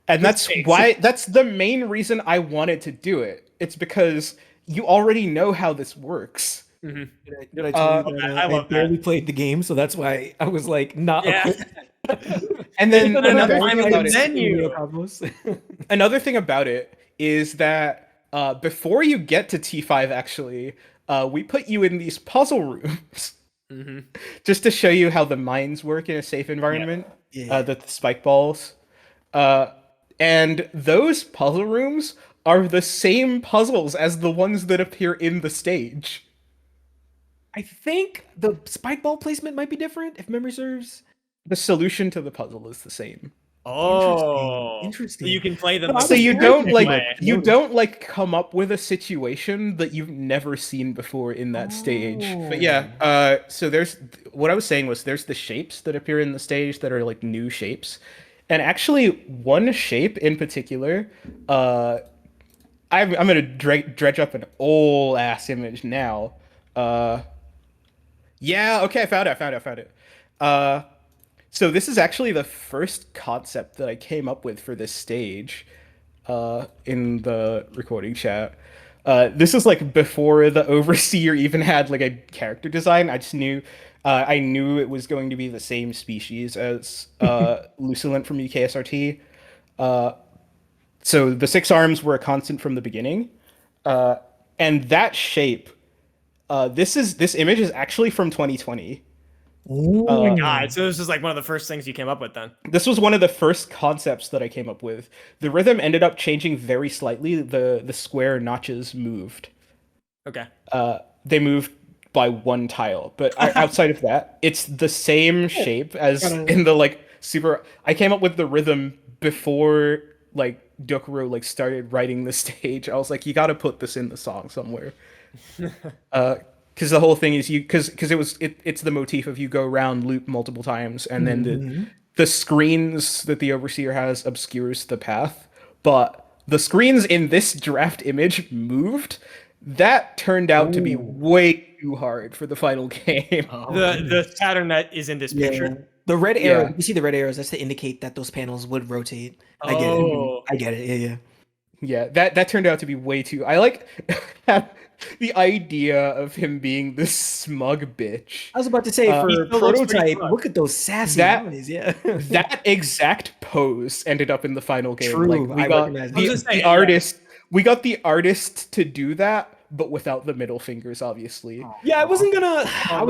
And that's why, that's the main reason I wanted to do it. It's because you already know how this works. Did I tell you that I barely played the game, so that's why I was like not. Yeah. And then another thing about it is that before you get to T5, actually, we put you in these puzzle rooms just to show you how the mines work in a safe environment. The spike balls. And those puzzle rooms are the same puzzles as the ones that appear in the stage. I think the spike ball placement might be different, if memory serves. The solution to the puzzle is the same. Oh, interesting. So you can play them. So you don't like come up with a situation that you've never seen before in that stage. But yeah, so there's what I was saying was there's the shapes that appear in the stage that are like new shapes, and actually one shape in particular, I'm gonna dredge up an old ass image now. Yeah, okay, I found it. So this is actually the first concept that I came up with for this stage in the recording chat. This is like before the Overseer even had like a character design. I just knew I knew it was going to be the same species as Lucilent from UKSRT. So the 6 arms were a constant from the beginning. And that shape, this image is actually from 2020. Oh my god! So this is like one of the first things you came up with, then. This was one of the first concepts that I came up with. The rhythm ended up changing very slightly. The square notches moved. Okay. They moved by 1 tile, but outside of that, it's the same shape as in the like super. I came up with the rhythm before like Dokuro like started writing the stage. I was like, you got to put this in the song somewhere. Because the whole thing is because it's the motif of you go around, loop multiple times, and then the screens that the Overseer has obscures the path. But the screens in this draft image moved. That turned out to be way too hard for the final game. The pattern that is in this picture. The red arrow, you see the red arrows, that's to indicate that those panels would rotate. I get it. Yeah, that turned out to be way too... I like the idea of him being this smug bitch. I was about to say, for prototype, look at those sassy eyes, that exact pose ended up in the final game. True, like, we got the artist to do that, but without the middle fingers, obviously. Yeah, I wasn't gonna... I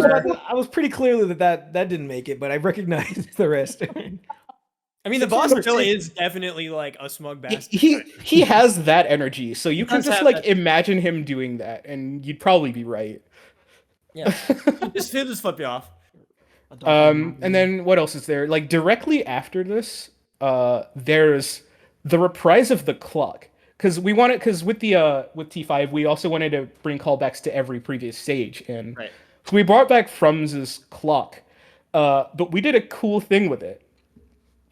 was pretty clearly that didn't make it, but I recognized the rest. I mean, the boss still is definitely like a smug bastard. He has that energy, so you can just like imagine him doing that, and you'd probably be right. Yeah, he'll just flip you off. And then what else is there? Like directly after this, there's the reprise of the clock, because with T5 we also wanted to bring callbacks to every previous stage, and so we brought back Frums's clock, but we did a cool thing with it.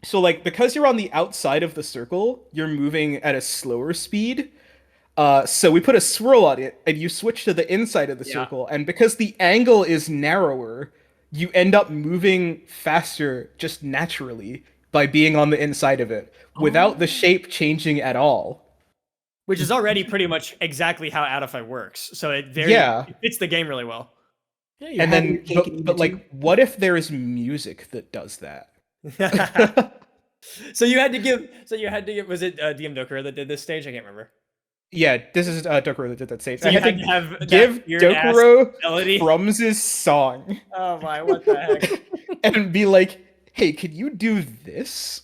So, like, because you're on the outside of the circle, you're moving at a slower speed. So we put a swirl on it, and you switch to the inside of the circle, and because the angle is narrower, you end up moving faster just naturally by being on the inside of it, without the shape changing at all. Which is already pretty much exactly how ADOFAI works. So it fits the game really well. Yeah, and then, but like, what if there is music that does that? So you had to give. Was it DM Dokuro that did this stage? I can't remember. Yeah, this is Dokuro that did that stage. So you had to have give Dokuro Frum's song. Oh my, what the heck? And be like, hey, can you do this?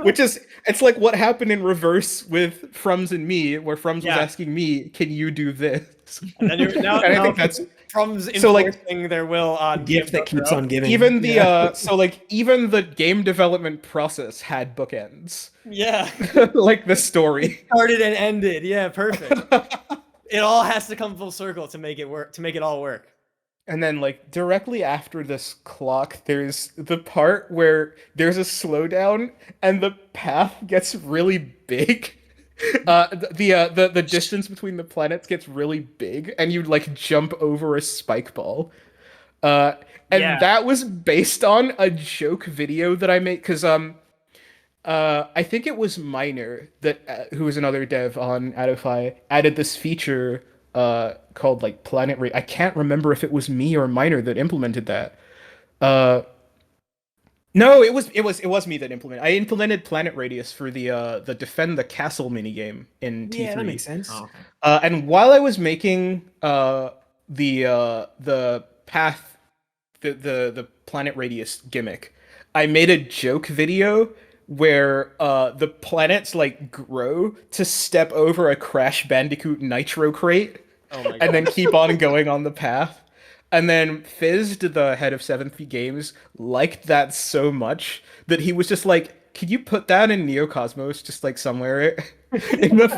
Which is, it's like what happened in reverse with Frums and me, where Frums was asking me, can you do this? And then I think that's Frums enforcing their will on gift that keeps on giving. Even the so like even the game development process had bookends. Yeah. Like the story. Started and ended. Yeah, perfect. It all has to come full circle to make it work, to make it all work. And then, like, directly after this clock, there's the part where there's a slowdown and the path gets really big. The distance between the planets gets really big, and you like jump over a spike ball. That was based on a joke video that I made, because I think it was Miner that who was another dev on ADOFAI added this feature called like planet rate. I can't remember if it was me or Miner that implemented that. No, it was me that implemented. I implemented planet radius for the defend the castle minigame in T3. Yeah, that makes sense. Oh, okay. And while I was making the path, the planet radius gimmick, I made a joke video where the planets like grow to step over a Crash Bandicoot Nitro crate, and then keep on going on the path. And then Fizzed, the head of 7th Games, liked that so much that he was just like, "Could you put that in Neocosmos, just like somewhere in the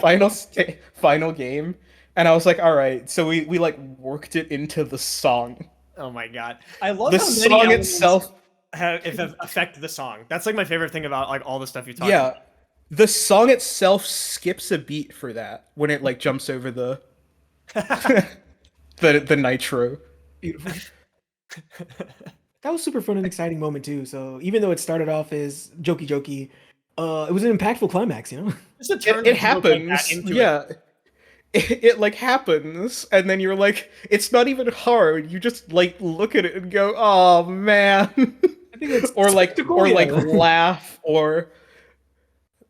final game?" And I was like, "All right." So we like worked it into the song. Oh my god, I love the how song many itself. Affect the song. That's like my favorite thing about like all the stuff you talk Yeah, about. the song itself skips a beat for that when it like jumps over the the nitro. Beautiful. That was super fun and exciting moment too. So even though it started off as jokey, it was an impactful climax. You know, it happens. Yeah. It like happens, and then you're like, it's not even hard. You just like look at it and go, "Oh man," I think it's or like laugh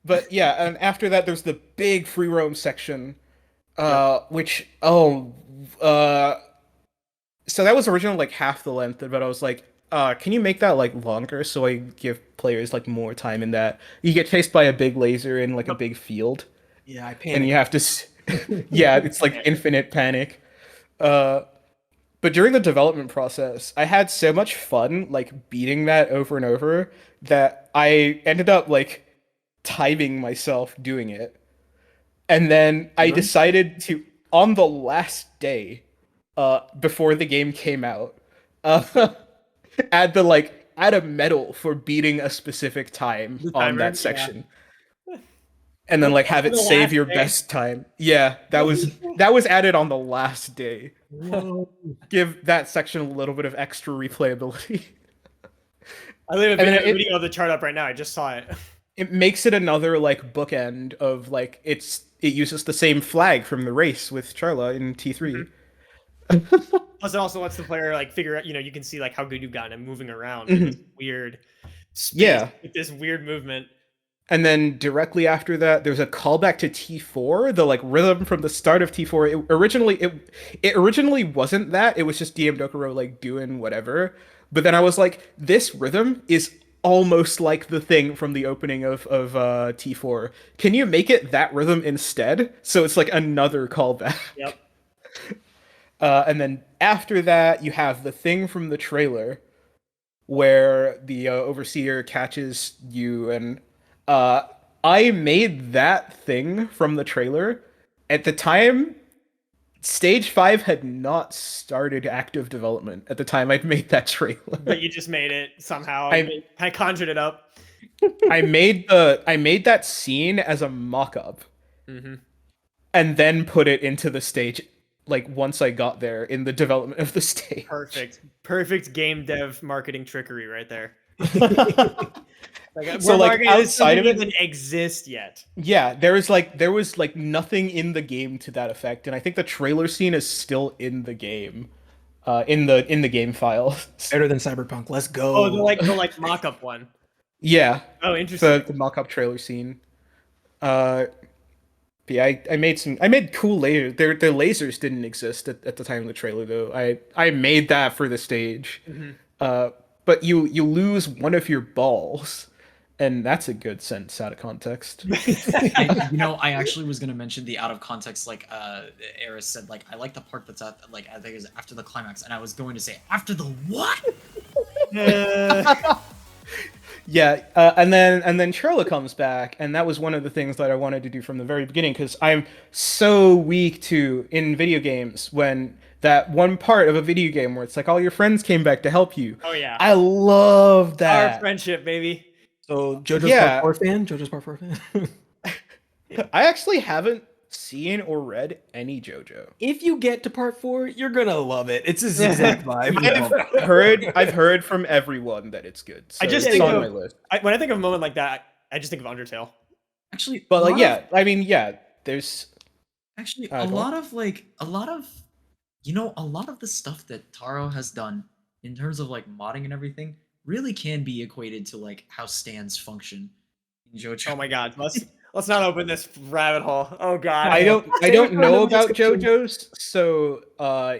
But yeah, and after that, there's the big free roam section, which so that was originally like half the length, but I was like, can you make that like longer so I give players like more time in that? You get chased by a big laser in like a big field. Yeah, I panicked. And you have to. Yeah, it's like infinite panic. But during the development process, I had so much fun like beating that over and over that I ended up like timing myself doing it. And then I decided to, on the last day, before the game came out, add a medal for beating a specific time on that section. Yeah. And then like have it save your best time. Yeah, that was added on the last day. Whoa. Give that section a little bit of extra replayability. I leave a video of the chart up right now. I just saw it. It makes it another like bookend of like it uses the same flag from the race with Charla in T3. Mm-hmm. Plus, it also lets the player like figure out. You can see like how good you've gotten and moving around in this weird space with this weird movement. And then directly after that, there's a callback to T4, the like rhythm from the start of T4. It originally wasn't that. It was just DM Dokuro like doing whatever. But then I was like, this rhythm is almost like the thing from the opening of T4. Can you make it that rhythm instead? So it's like another callback. Yep. And then after that, you have the thing from the trailer where the overseer catches you, and I made that thing from the trailer. At the time, Stage 5 had not started active development at the time I'd made that trailer. But you just made it somehow. I conjured it up. I made that scene as a mock-up. Mm-hmm. and then put it into the stage. Like once I got there in the development of the stage. Perfect game dev marketing trickery right there. So like outside of it even exist yet. Yeah, there was like nothing in the game to that effect, and I think the trailer scene is still in the game, in the game file. Better than Cyberpunk. Let's go. Oh, the mock-up one. Yeah. Oh, interesting. The mock-up trailer scene. Yeah, I made cool lasers. Their lasers didn't exist at the time of the trailer though. I made that for the stage. But you lose one of your balls. And that's a good sentence out of context. I actually was gonna mention the out of context, like Eris said, like I like the part that's at like I think it was after the climax, and I was going to say after the what? Yeah, and then Charla comes back, and that was one of the things that I wanted to do from the very beginning, because I'm so weak in video games when that one part of a video game where it's like all your friends came back to help you. Oh yeah, I love that. Our friendship, baby. So JoJo's Part 4 fan? JoJo's Part 4 fan? I actually haven't seen or read any JoJo. If you get to Part 4, you're gonna love it. It's this exact vibe. I've heard from everyone that it's good. So I just it's think on my list. When I think of a moment like that, I just think of Undertale. Actually, but like there's actually a lot of the stuff that Taro has done in terms of like modding and everything really can be equated to like how stands function in JoJo. Oh my god, let's not open this rabbit hole. Oh god. I don't know about JoJo's, so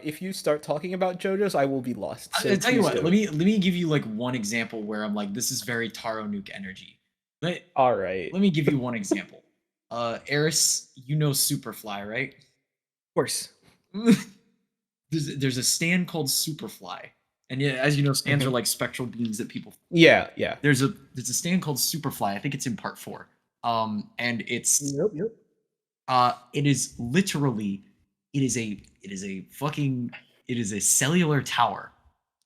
if you start talking about JoJo's, I will be lost. So I'll tell you what, let me give you like one example where I'm like, this is very TaroNuke energy. All right. Let me give you one example. Eris, you know Superfly, right? Of course. There's a stand called Superfly. And yeah, as you know, stands are like spectral beams that people. Yeah. There's a stand called Superfly. I think it's in Part 4. And it's it is literally it is a cellular tower.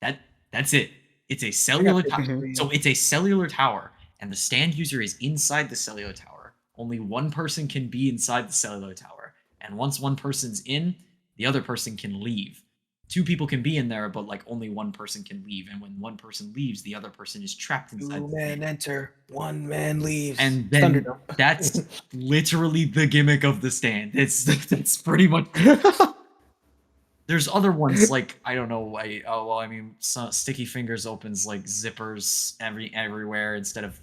That's it. It's a cellular tower. So it's a cellular tower, and the stand user is inside the cellular tower. Only one person can be inside the cellular tower, and once one person's in, the other person can leave. Two people can be in there, but like only one person can leave. And when one person leaves, the other person is trapped inside. 2 men enter, 1 man leaves. And then that's literally the gimmick of the stand. That's pretty much. There's other ones like I don't know. Sticky Fingers opens like zippers everywhere instead of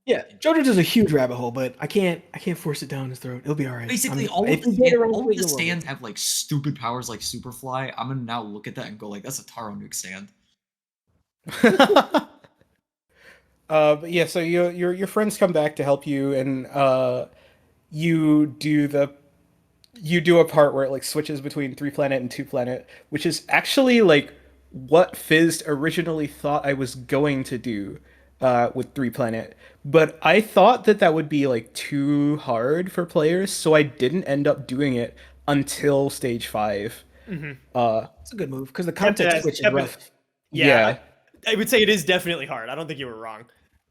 Yeah, JoJo does a huge rabbit hole, but I can't force it down his throat. It'll be all right. Basically, all of the stands have like stupid powers like Superfly. I'm gonna now look at that and go like, that's a TaroNuke stand. But yeah, so your friends come back to help you, and you do a part where it like switches between 3-planet and 2-planet, which is actually like what Fizz originally thought I was going to do with 3-planet. But I thought that would be like too hard for players, so I didn't end up doing it until stage 5. It's a good move because the context switch is rough. Yeah. I would say it is definitely hard. I don't think you were wrong.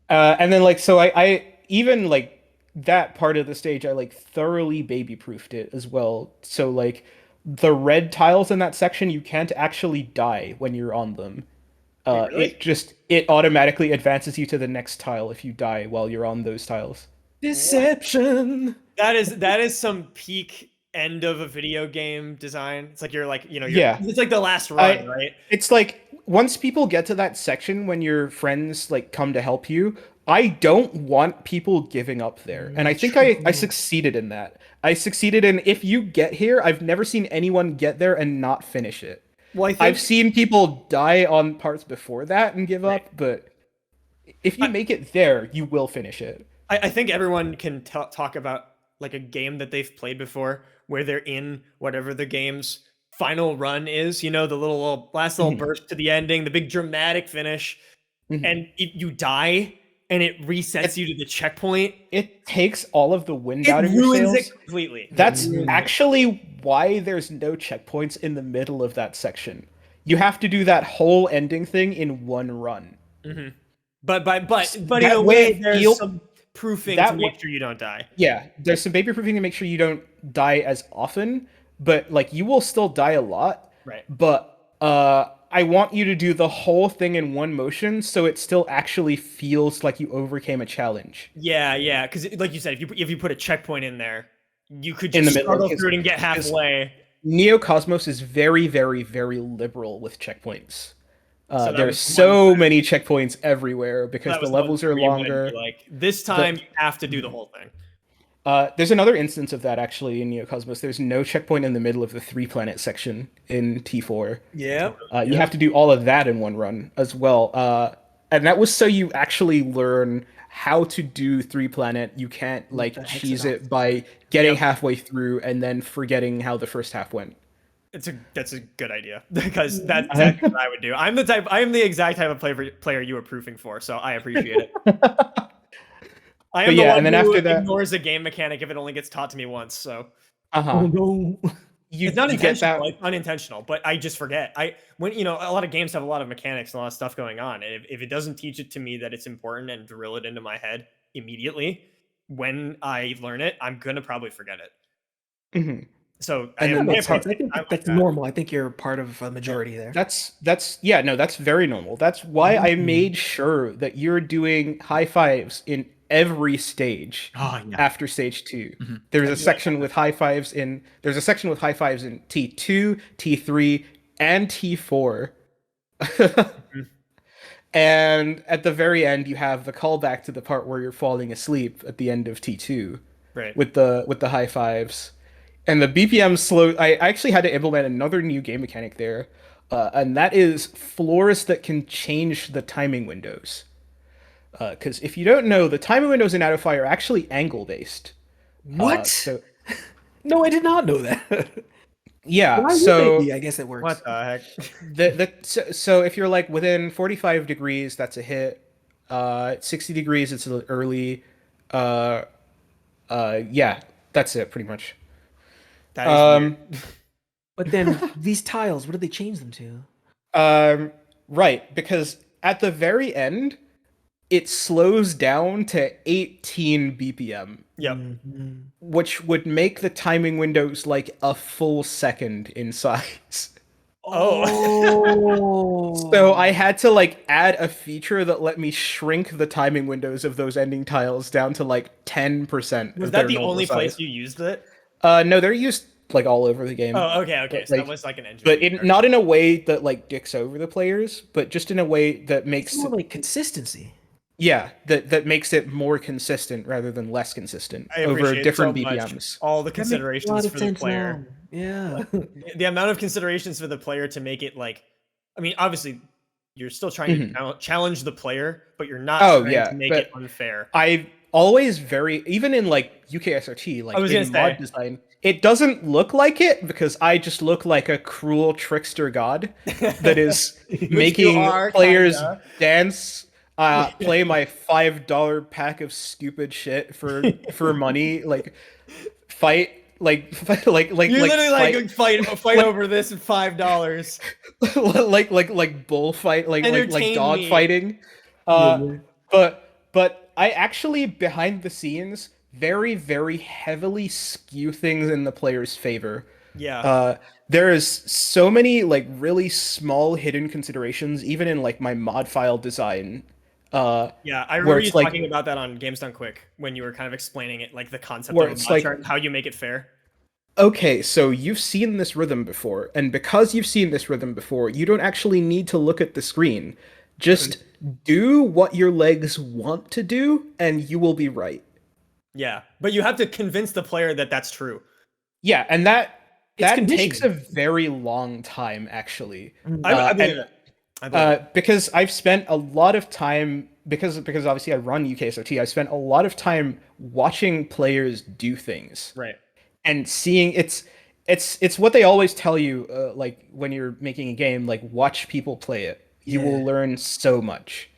And then like so I even like that part of the stage I like thoroughly baby-proofed it as well. So like the red tiles in that section, you can't actually die when you're on them. Really? It automatically advances you to the next tile if you die while you're on those tiles. Deception. That is some peak end of a video game design. It's like it's like the last run, right? It's like once people get to that section when your friends like come to help you, I don't want people giving up there. And I think I succeeded in that. I succeeded in, if you get here, I've never seen anyone get there and not finish it. Well, I've seen people die on parts before that and give up, but if you make it there, you will finish it. I think everyone can talk about like a game that they've played before where they're in whatever the game's final run is, the little last little burst to the ending, the big dramatic finish, and you die and it resets you to the checkpoint. It takes all of the wind out of your sails. It completely. That's actually why there's no checkpoints in the middle of that section. You have to do that whole ending thing in one run. But in a way, there's some proofing to make sure you don't die. Yeah, there's some baby proofing to make sure you don't die as often, but like you will still die a lot. Right. But I want you to do the whole thing in one motion, so it still actually feels like you overcame a challenge. Yeah, because like you said, if you put a checkpoint in there, you could just struggle through it and get halfway. NeoCosmos is very, very, very liberal with checkpoints. There's so many checkpoints everywhere because the levels are longer. Like this time, you have to do the whole thing. There's another instance of that actually in NeoCosmos. There's no checkpoint in the middle of the 3-planet section in T4. Yeah. You have to do all of that in one run as well. And that was so you actually learn how to do 3-planet. You can't like cheese it by getting halfway through and then forgetting how the first half went. That's a good idea because that's what I would do. I am the exact type of player you were proofing for, so I appreciate it. I am the one who ignores a game mechanic if it only gets taught to me once. So, Oh no. It's not intentional, it's unintentional, but I just forget. When a lot of games have a lot of mechanics and a lot of stuff going on, and if it doesn't teach it to me that it's important and drill it into my head immediately, when I learn it, I'm gonna probably forget it. Mm-hmm. So I think that's normal. I think you're part of a majority there. That's very normal. That's why I made sure that you're doing high fives in every stage after stage 2. Mm-hmm. There's a section with high fives in T2, T3, and T4. Mm-hmm. And at the very end you have the callback to the part where you're falling asleep at the end of T2. Right. With the high fives. And the BPM slow. I actually had to implement another new game mechanic there, and that is floors that can change the timing windows. Because if you don't know, the timing windows in ADOFAI are actually angle based. What? No, I did not know that. Yeah. I guess it works. What the heck? So if you're like within 45 degrees, that's a hit. 60 degrees, it's a little early. Yeah, that's it pretty much. That is weird. But then these tiles, what did they change them to? Right, because at the very end, it slows down to 18 BPM. Yep. Mm-hmm. Which would make the timing windows like a full second in size. Oh. So I had to like add a feature that let me shrink the timing windows of those ending tiles down to like 10%. Was that the only place you used it? No, they're used like all over the game. Oh, okay. So that was like an engine. But not in a way that like dicks over the players, but just in a way that makes more like consistency. Yeah, that makes it more consistent rather than less consistent over different BPMs. All the considerations for the player. Yeah. The amount of considerations for the player to make it like, I mean, obviously you're still trying to challenge the player, but you're not trying to make it unfair. I've always even in like UKSRT, like in mod design, it doesn't look like it because I just look like a cruel trickster god that is making players dance. Play my $5 pack of stupid shit for money, like fight, like literally fight over this at $5, like bullfight, like dog fighting. But I actually behind the scenes very, very heavily skew things in the player's favor. Yeah. There is so many like really small hidden considerations, even in like my mod file design. Yeah, I remember you talking about that on Games Done Quick when you were kind of explaining it, like the concept of a mod chart and how you make it fair. Okay, so you've seen this rhythm before, and because you've seen this rhythm before, you don't actually need to look at the screen. Just do what your legs want to do, and you will be right. Yeah, but you have to convince the player that that's true. Yeah, and that takes a very long time, actually. I believe it. Because I've spent a lot of time because obviously I run UKSRT. I spent a lot of time watching players do things, right, and seeing it's what they always tell you, like when you're making a game, like watch people play it. You will learn so much,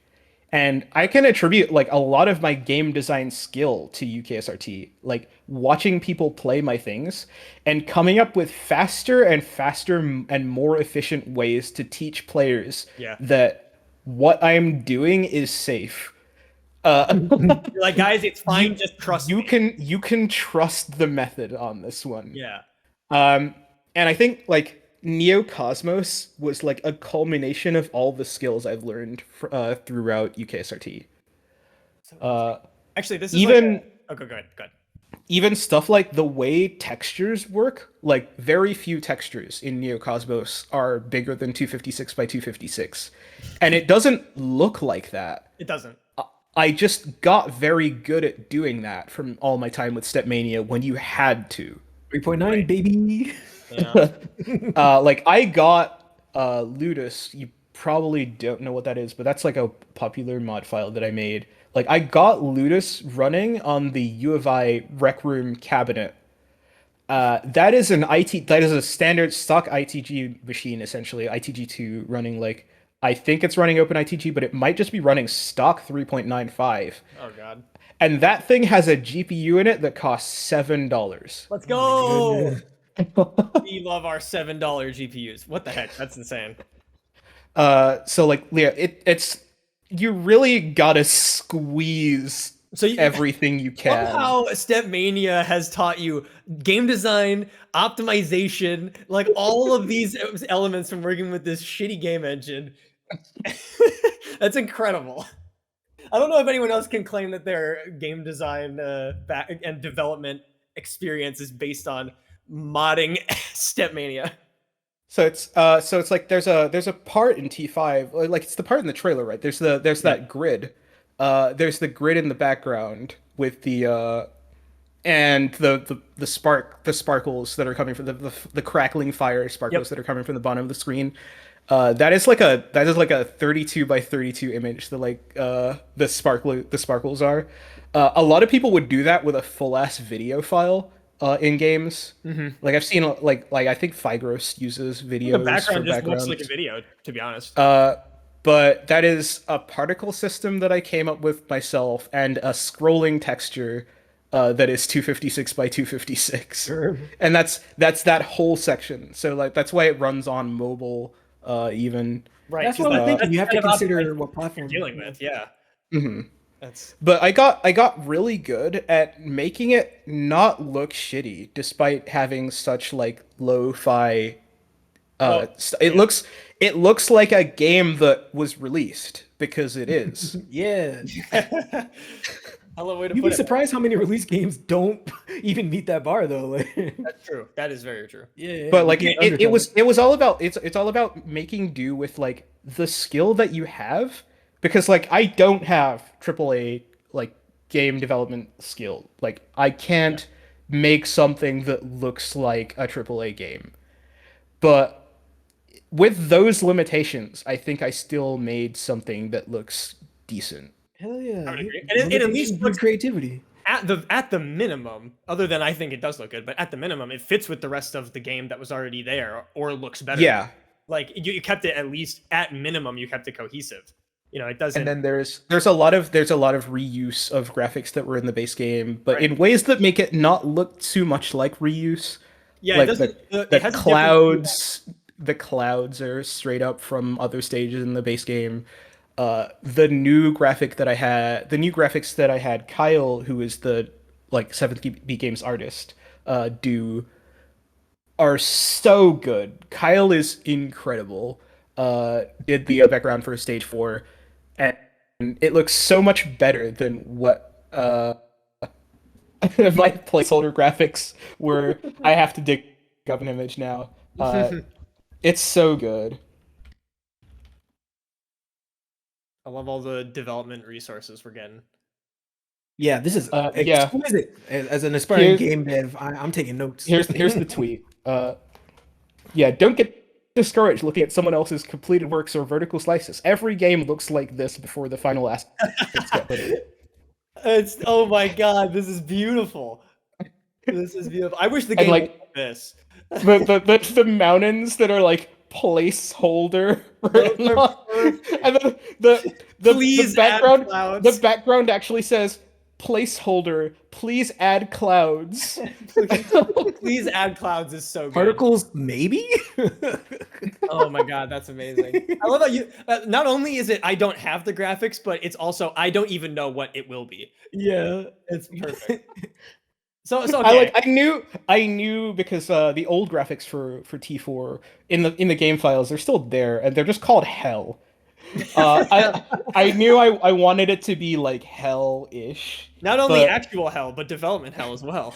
and I can attribute like a lot of my game design skill to UKSRT, like watching people play my things and coming up with faster and more efficient ways to teach players that what I'm doing is safe. You're like, guys, it's fine. Just trust me. You can trust the method on this one. Yeah. And I think like Neo Cosmos was like a culmination of all the skills I've learned throughout UKSRT. Actually, this is even like okay, go ahead. Even stuff like the way textures work, like very few textures in Neo Cosmos are bigger than 256 by 256, and it doesn't look like that. It doesn't. I just got very good at doing that from all my time with Stepmania when you had to. 3.9, baby. Yeah. Like I got Ludus. You probably don't know what that is, but that's like a popular mod file that I made. Like I got Ludus running on the U of I Rec Room cabinet. That is a standard stock ITG machine, essentially ITG2 running like. I think it's running OpenITG, but it might just be running stock 3.95. Oh god. And that thing has a GPU in it that costs $7. Let's go. We love our $7 GPUs. What the heck? That's insane. So like Leah, it's you really gotta squeeze everything you can. Somehow Stepmania has taught you game design, optimization, like all of these elements from working with this shitty game engine. That's incredible. I don't know if anyone else can claim that their game design back and development experience is based on modding Stepmania. So it's like there's a part in T5, like it's the part in the trailer, right? There's that grid. There's the grid in the background with the and the sparkles that are coming from the crackling fire sparkles that are coming from the bottom of the screen. That is like a 32 by 32 image that like the sparkles are. A lot of people would do that with a full ass video file in games. Like I've seen like I think Figros uses videos. The background just looks like a video, to be honest. But that is a particle system that I came up with myself and a scrolling texture that is 256 by 256. Sure. And that's that whole section. So like that's why it runs on mobile even. Right. That's what I'm thinking. You have to consider what platform you're dealing with. Yeah. But I got really good at making it not look shitty despite having such like lo-fi it looks like a game that was released because it is. Yeah. I love way to You'd put be surprised how many release games don't even meet that bar though. That's true. That is very true. Yeah. But like it was all about it's all about making do with like the skill that you have, because like I don't have AAA like game development skill. Like I can't make something that looks like a AAA game. But with those limitations, I think I still made something that looks decent. Hell yeah. I would agree. And it at least looks creativity. At the minimum, other than I think it does look good, but at the minimum, it fits with the rest of the game that was already there, or looks better. Yeah. Like you kept it, at least at minimum, you kept it cohesive. You know, it doesn't. And then there's a lot of reuse of graphics that were in the base game, but in ways that make it not look too much like reuse. Yeah, like it doesn't. The clouds are straight up from other stages in the base game. The new graphics that I had Kyle, who is the like 7th Beat Games artist, do are so good. Kyle is incredible. Did the background for Stage 4, and it looks so much better than what my placeholder graphics were. I have to dig up an image now. It's so good. I love all the development resources we're getting. Yeah, this is exquisite. As an aspiring game dev, I'm taking notes. Here's the tweet. Don't get discouraged looking at someone else's completed works or vertical slices. Every game looks like this before the final aspects get put in. It's oh my god, this is beautiful. This is beautiful. I wish the game was like this. the mountains that are like placeholder, and then the background actually says placeholder, please add clouds. Please add clouds is so good. Particles, maybe? Oh my god, that's amazing. I love how you, not only is it I don't have the graphics, but it's also I don't even know what it will be. Yeah. It's perfect. So okay. I knew because the old graphics for T4 in the game files, they're still there, and they're just called hell. I knew I wanted it to be like hell-ish. Not only actual hell, but development hell as well.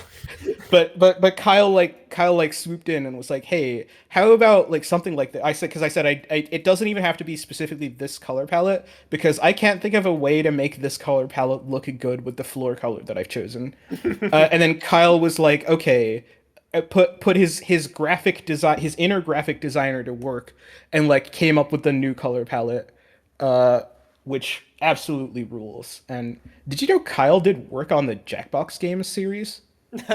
But Kyle swooped in and was like, "Hey, how about like something like that?" I said it doesn't even have to be specifically this color palette, because I can't think of a way to make this color palette look good with the floor color that I've chosen. And then Kyle was like, "Okay." Put his graphic design, his inner graphic designer to work, and like came up with the new color palette, which absolutely rules. And did you know Kyle did work on the Jackbox games series?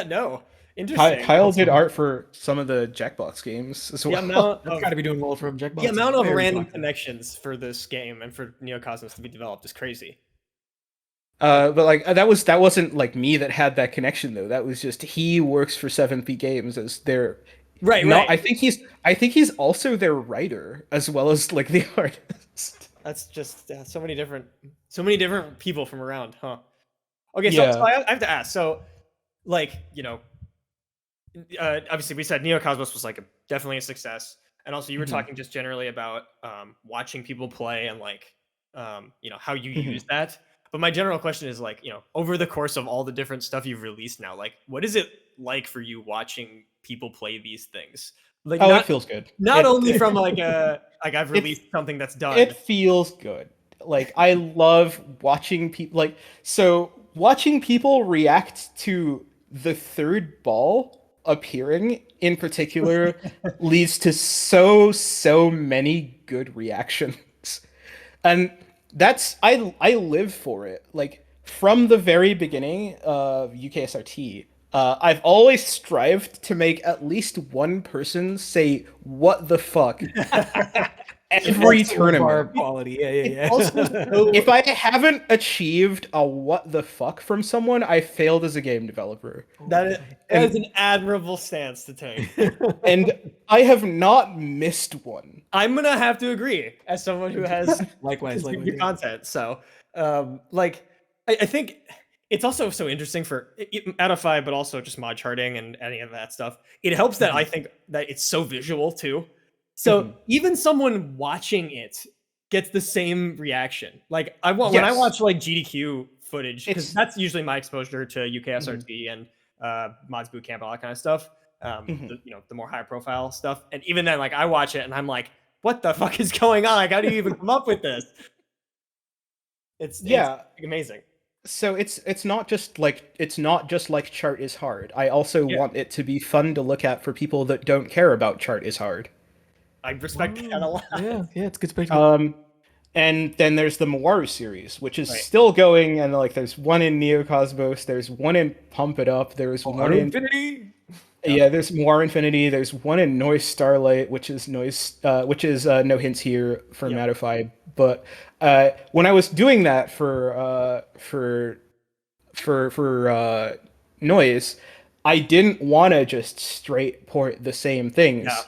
No. Interesting. Kyle did art for some of the Jackbox games as well. That's got to be doing well from Jackbox. The amount of random connections for this game and for Neocosmos to be developed is crazy. But like that wasn't like me that had that connection though. That was just he works for 7th Games as their right. I think he's also their writer as well as like the artist. That's just so many different people from around, huh? Okay, so, so I have to ask. So, like, you know, obviously we said Neocosmos was like definitely a success, and also you were talking just generally about watching people play and like you know how you use that. But my general question is like, you know, over the course of all the different stuff you've released now, like, what is it like for you watching people play these things? Like, it feels good. Not only from like I've released something that's done. It feels good. Like I love watching people watching people react to the third ball appearing in particular leads to so many good reactions. And that's I live for it. Like from the very beginning of UKSRT, I've always strived to make at least one person say "what the fuck" every tournament. Quality. Yeah. If I haven't achieved a "what the fuck" from someone, I failed as a game developer. That is an admirable stance to take. And I have not missed one. I'm gonna have to agree as someone who has likewise content. So, like, I think it's also so interesting for ADOFAI, but also just mod charting and any of that stuff. It helps that I think that it's so visual too. So even someone watching it gets the same reaction. Like when I watch like GDQ footage, because that's usually my exposure to UKSRT and Mods Bootcamp, all that kind of stuff. You know, the more high profile stuff. And even then, like I watch it and I'm like, what the fuck is going on? Like, how do you even come up with this? It's amazing. So it's not just like chart is hard. I also want it to be fun to look at for people that don't care about chart is hard. I respect that a lot. Yeah, it's good spectacle. And then there's the MAWARU series, which is still going, and like there's one in Neocosmos, there's one in Pump It Up, there's one in Infinity. Yeah, there's MAWARU Infinity. There's one in NOISS STARLIVHT, which is no hints here from ADOFAI. But when I was doing that for NOISS, I didn't want to just straight port the same things. Yeah.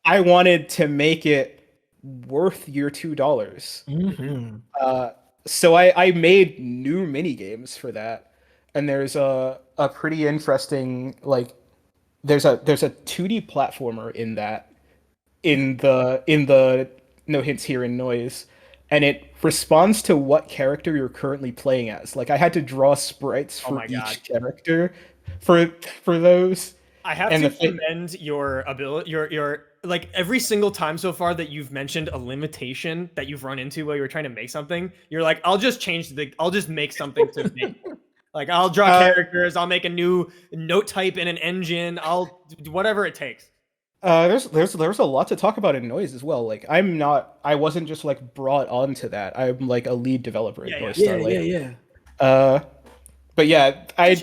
I wanted to make it worth your $2. So I made new mini games for that, and there's a pretty interesting like. There's a 2D platformer in that, in the no hints here in NOISS, and it responds to what character you're currently playing as. Like I had to draw sprites for each character for those. I have to commend your ability, your like every single time so far that you've mentioned a limitation that you've run into while you were trying to make something. You're like, I'll just make something to make. Like I'll draw characters, I'll make a new note type in an engine, I'll do whatever it takes. There's a lot to talk about in NOISS as well. Like I wasn't just like brought onto that. I'm like a lead developer at NOISS STARLIVHT. But yeah, I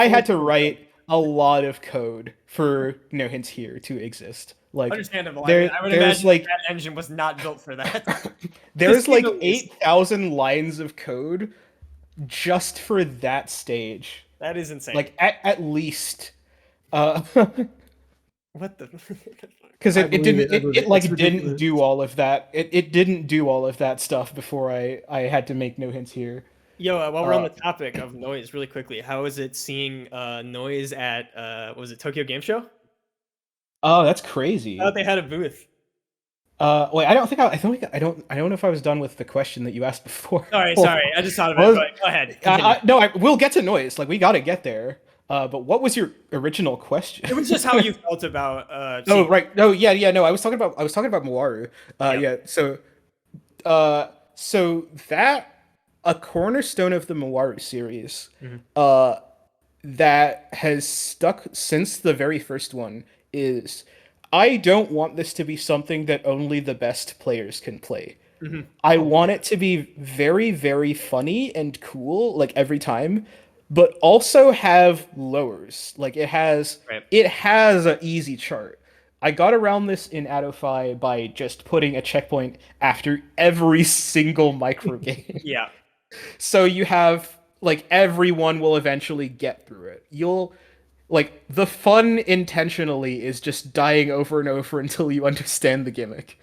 had to write a lot of code for No Hints Here to exist. Like understandable. I would imagine like that engine was not built for that. There's like 8,000 lines of code just for that stage. That is insane. Like at least. What the? Because it didn't do all of that. It didn't do all of that stuff before I had to make no hints here. Yo, while we're on the topic of NOISZ, really quickly, how is it seeing NOISZ at what was it, Tokyo Game Show? Oh, that's crazy. I thought they had a booth. Wait, I don't know if I was done with the question that you asked before. Sorry, I just thought of it. Go ahead. No, we'll get to NOISZ. Like, we got to get there. But what was your original question? It was just how you felt about. Oh, right. No, yeah. No, I was talking about MAWARU. Yeah. So that a cornerstone of the MAWARU series, that has stuck since the very first one is, I don't want this to be something that only the best players can play. I want it to be very, very funny and cool, like every time, but also have lowers. Like it has an easy chart. I got around this in ADOFAI by just putting a checkpoint after every single micro game. Yeah. So you have, like, everyone will eventually get through it. You'll, like, the fun intentionally is just dying over and over until you understand the gimmick.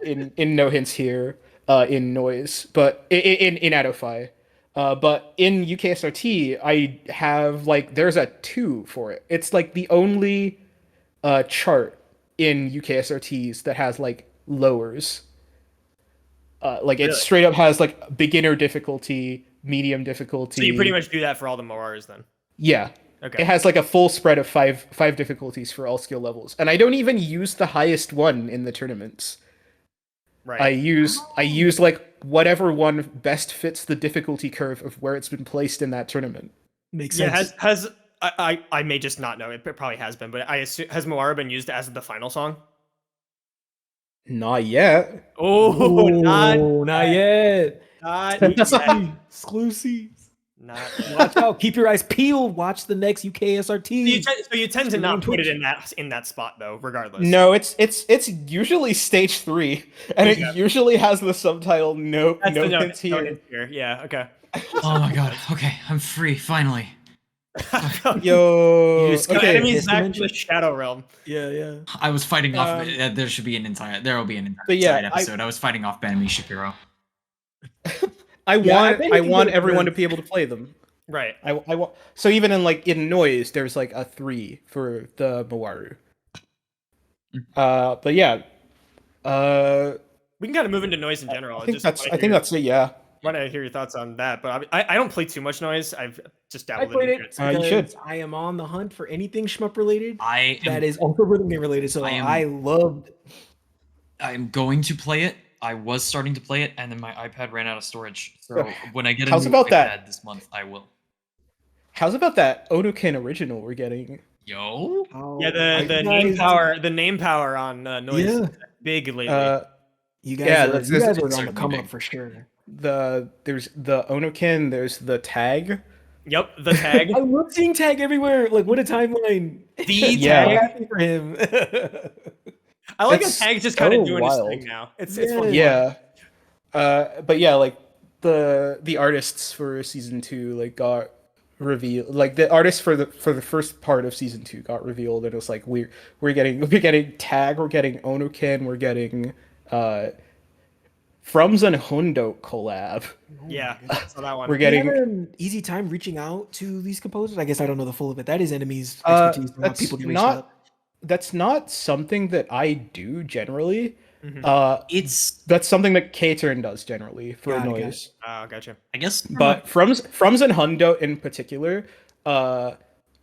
In no hints here, in NOISZ, but in ADOFAI. But in UKSRT, I have, like, there's a 2 for it. It's, like, the only chart in UKSRTs that has, like, lowers. Like, it straight up has, like, beginner difficulty, medium difficulty. So you pretty much do that for all the MAWARUs then? Yeah. Okay. It has, like, a full spread of five difficulties for all skill levels. And I don't even use the highest one in the tournaments. Right. I use like whatever one best fits the difficulty curve of where it's been placed in that tournament. Makes sense. Yeah, I may just not know. It probably has been, but I assume, has MAWARU been used as the final song? Not yet. Oh, not yet. Not yet. Exclusive. Not yet. Watch out. Keep your eyes peeled. Watch the next UKSRT. So you tend to not put it in that spot though, regardless. No, it's usually stage 3, and it usually has the subtitle no hints here. Yeah, okay. Oh my god. Okay, I'm free finally. Yo, okay. Enemies back to the Shadow Realm. Yeah. I was fighting off. There will be an entire episode. I was fighting off Benemy Shapiro. I want everyone to be able to play them. Right. I want. So even in NOISZ, there's like a 3 for the MAWARU. But yeah. We can kind of move into NOISZ in general. I think that's it. Yeah. I want to hear your thoughts on that, but I don't play too much NOISZ. I've just dabbled in it. You should. I am on the hunt for anything shmup related. That is also rhythm game related. So I loved. I'm going to play it. I was starting to play it, and then my iPad ran out of storage. So when I get a new iPad this month, I will. How's about that Onoken original we're getting? Yo. Yeah, the name power on NOISZ is big lately. You guys are on the come up for sure. There's the Onoken, there's the tag. Yep, the tag. I love seeing tag everywhere. Like, what a timeline. The tag. I'm happy for him. I like that tag's just kind of doing his thing now. It's fun. Yeah. But yeah, like the artists for season 2 like got revealed. Like the artists for the first part of season 2 got revealed, and it was like we're getting tag, we're getting Onoken, we're getting Frums and Hundo collab. Yeah, so that one. We're getting an easy time reaching out to these composers. I guess I don't know the full of it. That is enemies expertise. That's not something that I do generally. That's something that K-Turn does generally for NOISZ. Oh, gotcha. I guess. But Frums and Hundo in particular,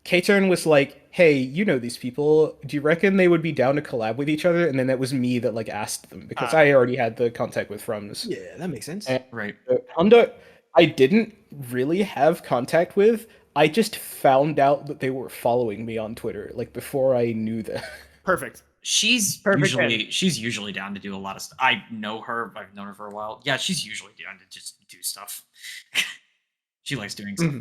K-Turn was like, hey, you know these people. Do you reckon they would be down to collab with each other? And then it was me that like asked them because I already had the contact with Frums. Yeah, that makes sense. And right. Hundo, I didn't really have contact with. I just found out that they were following me on Twitter like before I knew that. Perfect. She's usually down to do a lot of stuff. I know her. I've known her for a while. Yeah, she's usually down to just do stuff. She likes doing stuff.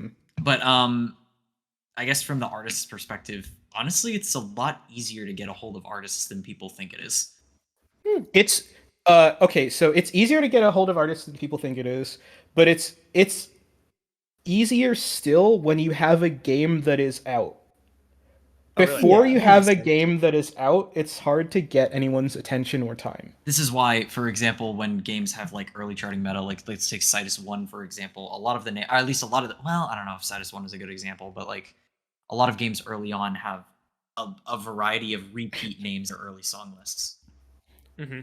But I guess from the artist's perspective, honestly, it's a lot easier to get a hold of artists than people think it is. It's okay, so it's easier to get a hold of artists than people think it is, but it's easier still when you have a game that is out. Oh, really? Before Yeah, you that have makes a sense. game that is out, it's hard to get anyone's attention or time. This is why, for example, when games have like early charting meta, like let's take Citus 1 for example, a lot of the or at least a lot of the, well, I don't know if Citus 1 is a good example, but like a lot of games early on have a variety of repeat names or early song lists.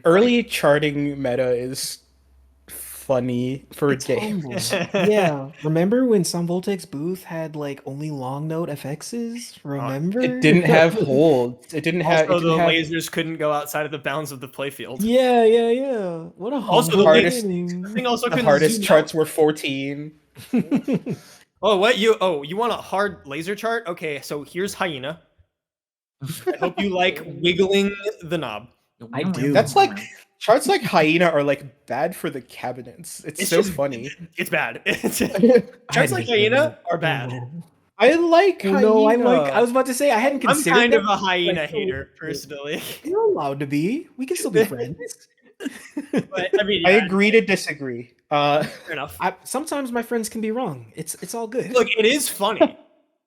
Early charting meta is funny for It's a game. humble. Yeah. Remember when some Voltex booth had like only long note FXs? Remember? It didn't have holds. It didn't have. Also, It didn't the have lasers couldn't go outside of the bounds of the playfield. Yeah, yeah, yeah. What a Also, humble the hardest- beginning. thing also the couldn't hardest zoom charts out. were 14. Oh, what you want a hard laser chart? Okay, so here's Hyena. I hope you like wiggling the knob. I do. That's like charts like Hyena are like bad for the cabinets. It's so just- funny. It's bad. I Charts like hate Hyena that. are bad. I like Oh, Hyena. no, I was about to say I hadn't I'm considered kind that, of a but Hyena I still- hater, personally. You're allowed to be. We can still be friends. But I mean, I yeah, agree to disagree. fair enough. Sometimes my friends can be wrong. It's all good. Look, it is funny.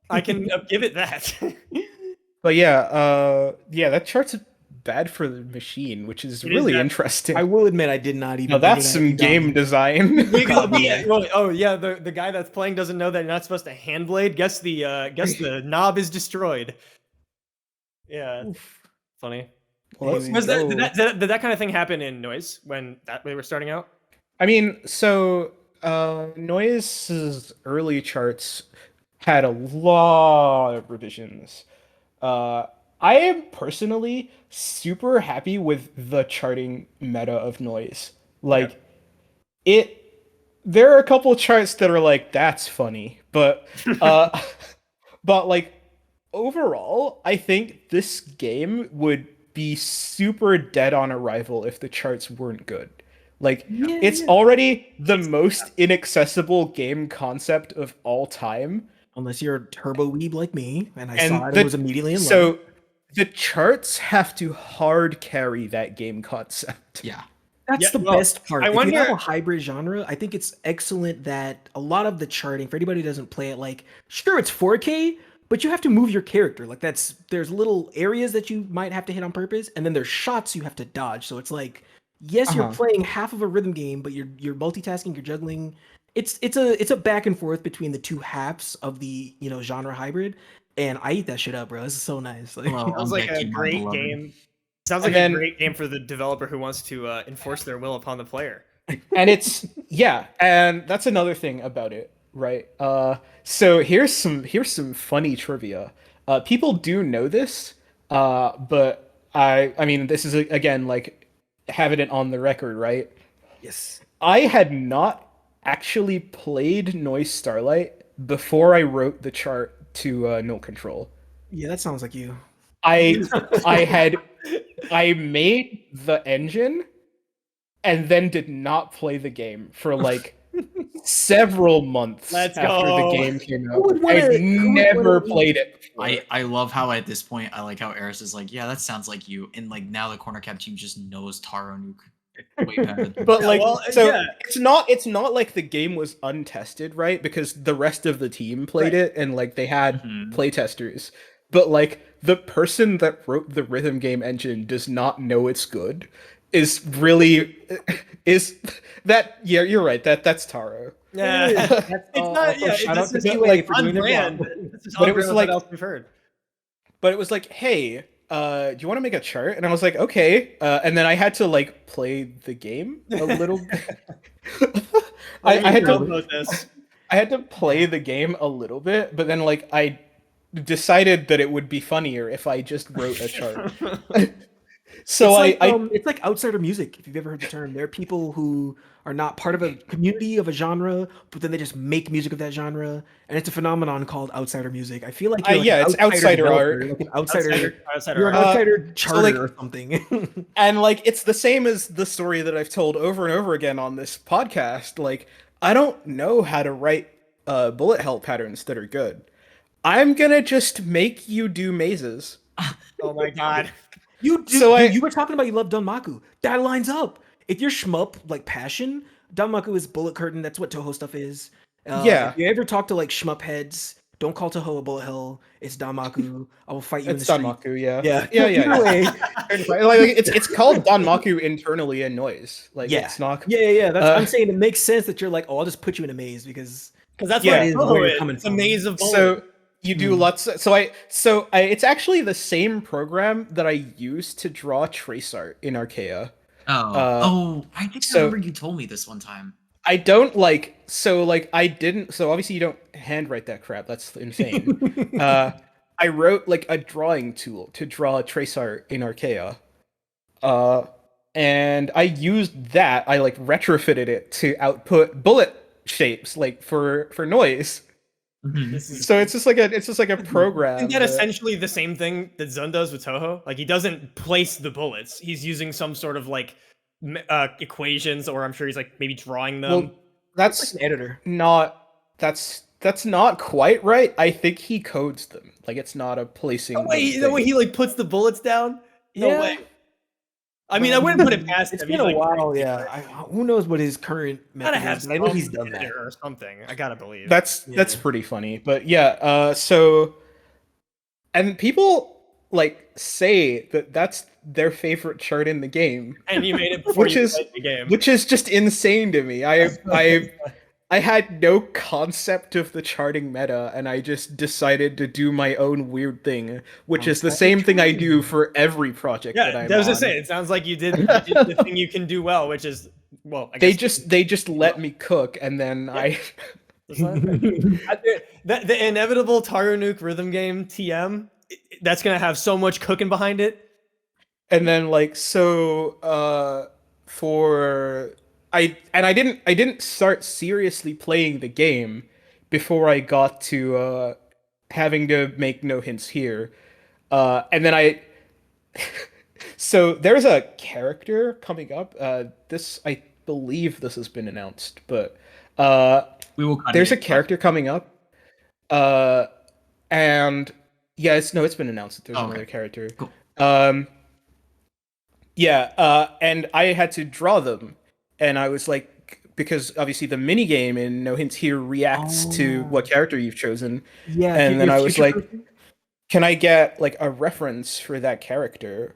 I can give it that. But yeah, that chart's bad for the machine, which is It is really bad. interesting. I will admit I did not even. No, that's think some of that game down. design. The guy that's playing doesn't know that you're not supposed to hand blade. Guess the knob is destroyed. Yeah, funny. Well, let's Was that, go. did that kind of thing happen in NOISZ when they were starting out? I mean, so NOISZ's early charts had a lot of revisions. I am personally super happy with the charting meta of NOISZ. Like, there are a couple charts that are like, that's funny, but but like overall, I think this game would be super dead on arrival if the charts weren't good. Like, it's already the most inaccessible game concept of all time. Unless you're a turbo weeb like me, and I And saw it and was immediately in love. So the charts have to hard carry that game concept. Yeah. That's Yeah, the well, best part. I If you have wonder- a hybrid genre, I think it's excellent that a lot of the charting, for anybody who doesn't play it, like, sure, it's 4K, but you have to move your character. Like, there's little areas that you might have to hit on purpose, and then there's shots you have to dodge. So it's like, yes, you're playing half of a rhythm game, but you're multitasking, you're juggling. It's a back and forth between the two halves of the genre hybrid, and I eat that shit up, bro. This is so nice. Like, Hello, Sounds I'm like a Becky, my great beloved. game. Sounds like a great game for the developer who wants to enforce their will upon the player. And it's and that's another thing about it, right? So here's some funny trivia. People do know this, but I mean this is again like having it on the record, right? yes. I had not actually played NOISZ STARLIVHT before I wrote the chart to Null Control. Yeah, that sounds like you. I made the engine and then did not play the game for like several months Let's after go. the game came Who out. would wanna- I've who would never wanna- played it before. I love how at this point I like how Eris is like, yeah, that sounds like you, and like now the corner cap team just knows TaroNuke way better. But like, well, so yeah. it's not like the game was untested, right? Because the rest of the team played it and like they had playtesters. But like the person that wrote the rhythm game engine does not know it's good. Is really that? Yeah, you're right. That's Taro. Yeah, That's it's all- not. also Yeah, shout this out to is PUA like for on doing their brand. job. This is But it on was brand with like- what else we've heard. But it was like, hey, do you want to make a chart? And I was like, okay. And then I had to like play the game a little. I had to about this. I had to play the game a little bit, but then like I decided that it would be funnier if I just wrote a chart. So it's like outsider music, if you've ever heard the term. There are people who are not part of a community of a genre, but then they just make music of that genre, and it's a phenomenon called outsider music. I feel like you're like yeah, an it's outsider developer, art. like an outsider. Outsider You're an art. outsider charter like- or something. And like it's the same as the story that I've told over and over again on this podcast. Like I don't know how to write bullet hell patterns that are good. I'm gonna just make you do mazes. Oh my god. You were talking about you love Danmaku. That lines up. If you're shmup like passion, Danmaku is bullet curtain. That's what Toho stuff is. If you ever talk to like shmup heads, don't call Toho a bullet hell. It's Danmaku. I will fight you in the street. Danmaku, yeah. Yeah. Either way, it's called Danmaku internally in NOISZ. Like, it's not. Yeah. That's I'm saying. It makes sense that you're like, oh, I'll just put you in a maze because that's what it is. It's a maze of bullets. So you do lots. So it's actually the same program that I used to draw trace art in Archaea. I think I remember you told me this one time. I don't like, I didn't, so obviously you don't handwrite that crap, that's insane. I wrote like a drawing tool to draw trace art in Archaea. And I used that, I like retrofitted it to output bullet shapes, like for NOISZ. So it's just like a program. Isn't that essentially the same thing that Zun does with Toho? Like, he doesn't place the bullets, he's using some sort of like equations, or I'm sure he's like maybe drawing them. Well, that's like an editor. That's not quite right. I think he codes them. Like, it's not a placing. The way he like puts the bullets down. No way. I mean, I wouldn't put it past him. It's been a while, yeah. Who knows what his current method is? I know he's done that or something. I gotta believe. That's pretty funny. But yeah, so, and people like say that that's their favorite chart in the game, and you made it before you played the game, which is just insane to me. I had no concept of the charting meta, and I just decided to do my own weird thing, which is the same thing I do for every project that I'm on. I was just saying, it sounds like you did the thing you can do well, which is, well, I guess they just let me cook, and then the inevitable TaroNuke rhythm game TM, that's gonna have so much cooking behind it. And then like I didn't start seriously playing the game before I got to having to make no hints here. And then so there's a character coming up. I believe this has been announced, but there's a character coming up. And yeah, it's been announced that there's another character. Cool. And I had to draw them. And I was like, because obviously the mini game in No Hints Here reacts to what character you've chosen. Yeah. And then I was like, can I get like a reference for that character?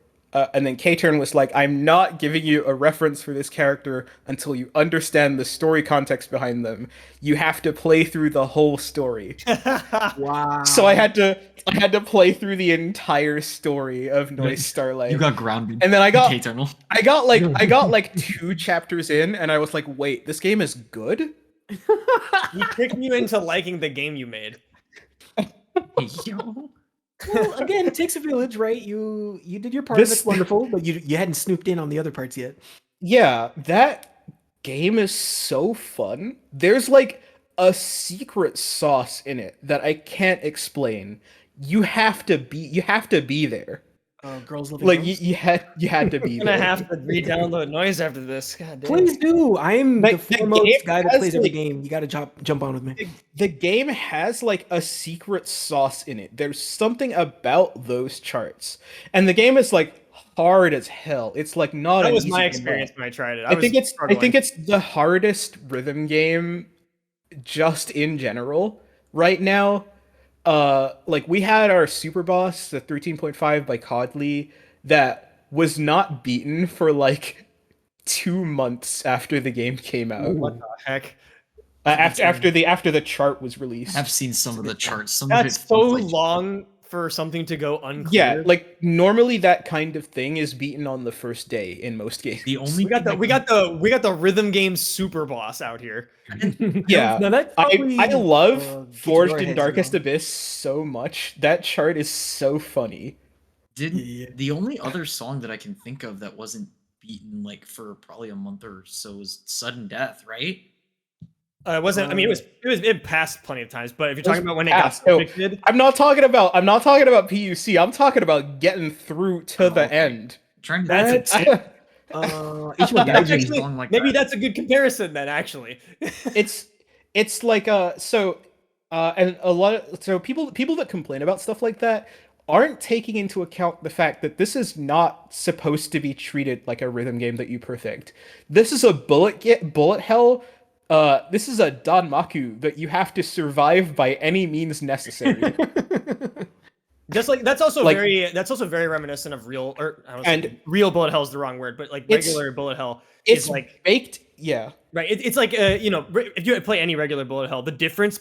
And then K-Turn was like, I'm not giving you a reference for this character until you understand the story context behind them. You have to play through the whole story. Wow. So I had to play through the entire story of NOISZ STARLIVHT. You got grounded. And then I got K-Turnal. I got like 2 chapters in, and I was like, wait, this game is good? He tricked you into liking the game you made. Yo. Well, again, it takes a village, right? You did your part, that's wonderful, but you hadn't snooped in on the other parts yet. Yeah, that game is so fun. There's like a secret sauce in it that I can't explain. You have to be there. Girls Living like girls? you had to be I'm there. gonna have to re-download NOISZ after this. God damn. Please do. I'm the foremost guy that plays every like, game. You gotta jump on with me. The game has like a secret sauce in it. There's something about those charts, and the game is like hard as hell. It's like not. That was my experience when I tried it. I think it's the hardest rhythm game, just in general, right now. Like we had our super boss, the 13.5 by Codley, that was not beaten for like 2 months after the game came out. What the heck? After the chart was released. I've seen some of the charts. That's so long for something to go unclear. Yeah, like normally that kind of thing is beaten on the first day in most games. The only we got the rhythm game super boss out here. Yeah, I love Forged in Darkest ago. Abyss so much. That chart is so funny. The only other song that I can think of that wasn't beaten like for probably a month or so was Sudden Death, right? It wasn't. I mean, it passed plenty of times. But if you're talking about when it got No, predicted, I'm not talking about PUC. I'm talking about getting through to the end. Trying to that's maybe that's a good comparison then. Actually, it's like and a lot of people that complain about stuff like that aren't taking into account the fact that this is not supposed to be treated like a rhythm game that you perfect. This is a bullet hell This is a danmaku that you have to survive by any means necessary. Just like that's also very reminiscent of real, or I don't say real bullet hell is the wrong word, but like regular bullet hell is like baked. Yeah, right. It's like if you play any regular bullet hell, the difference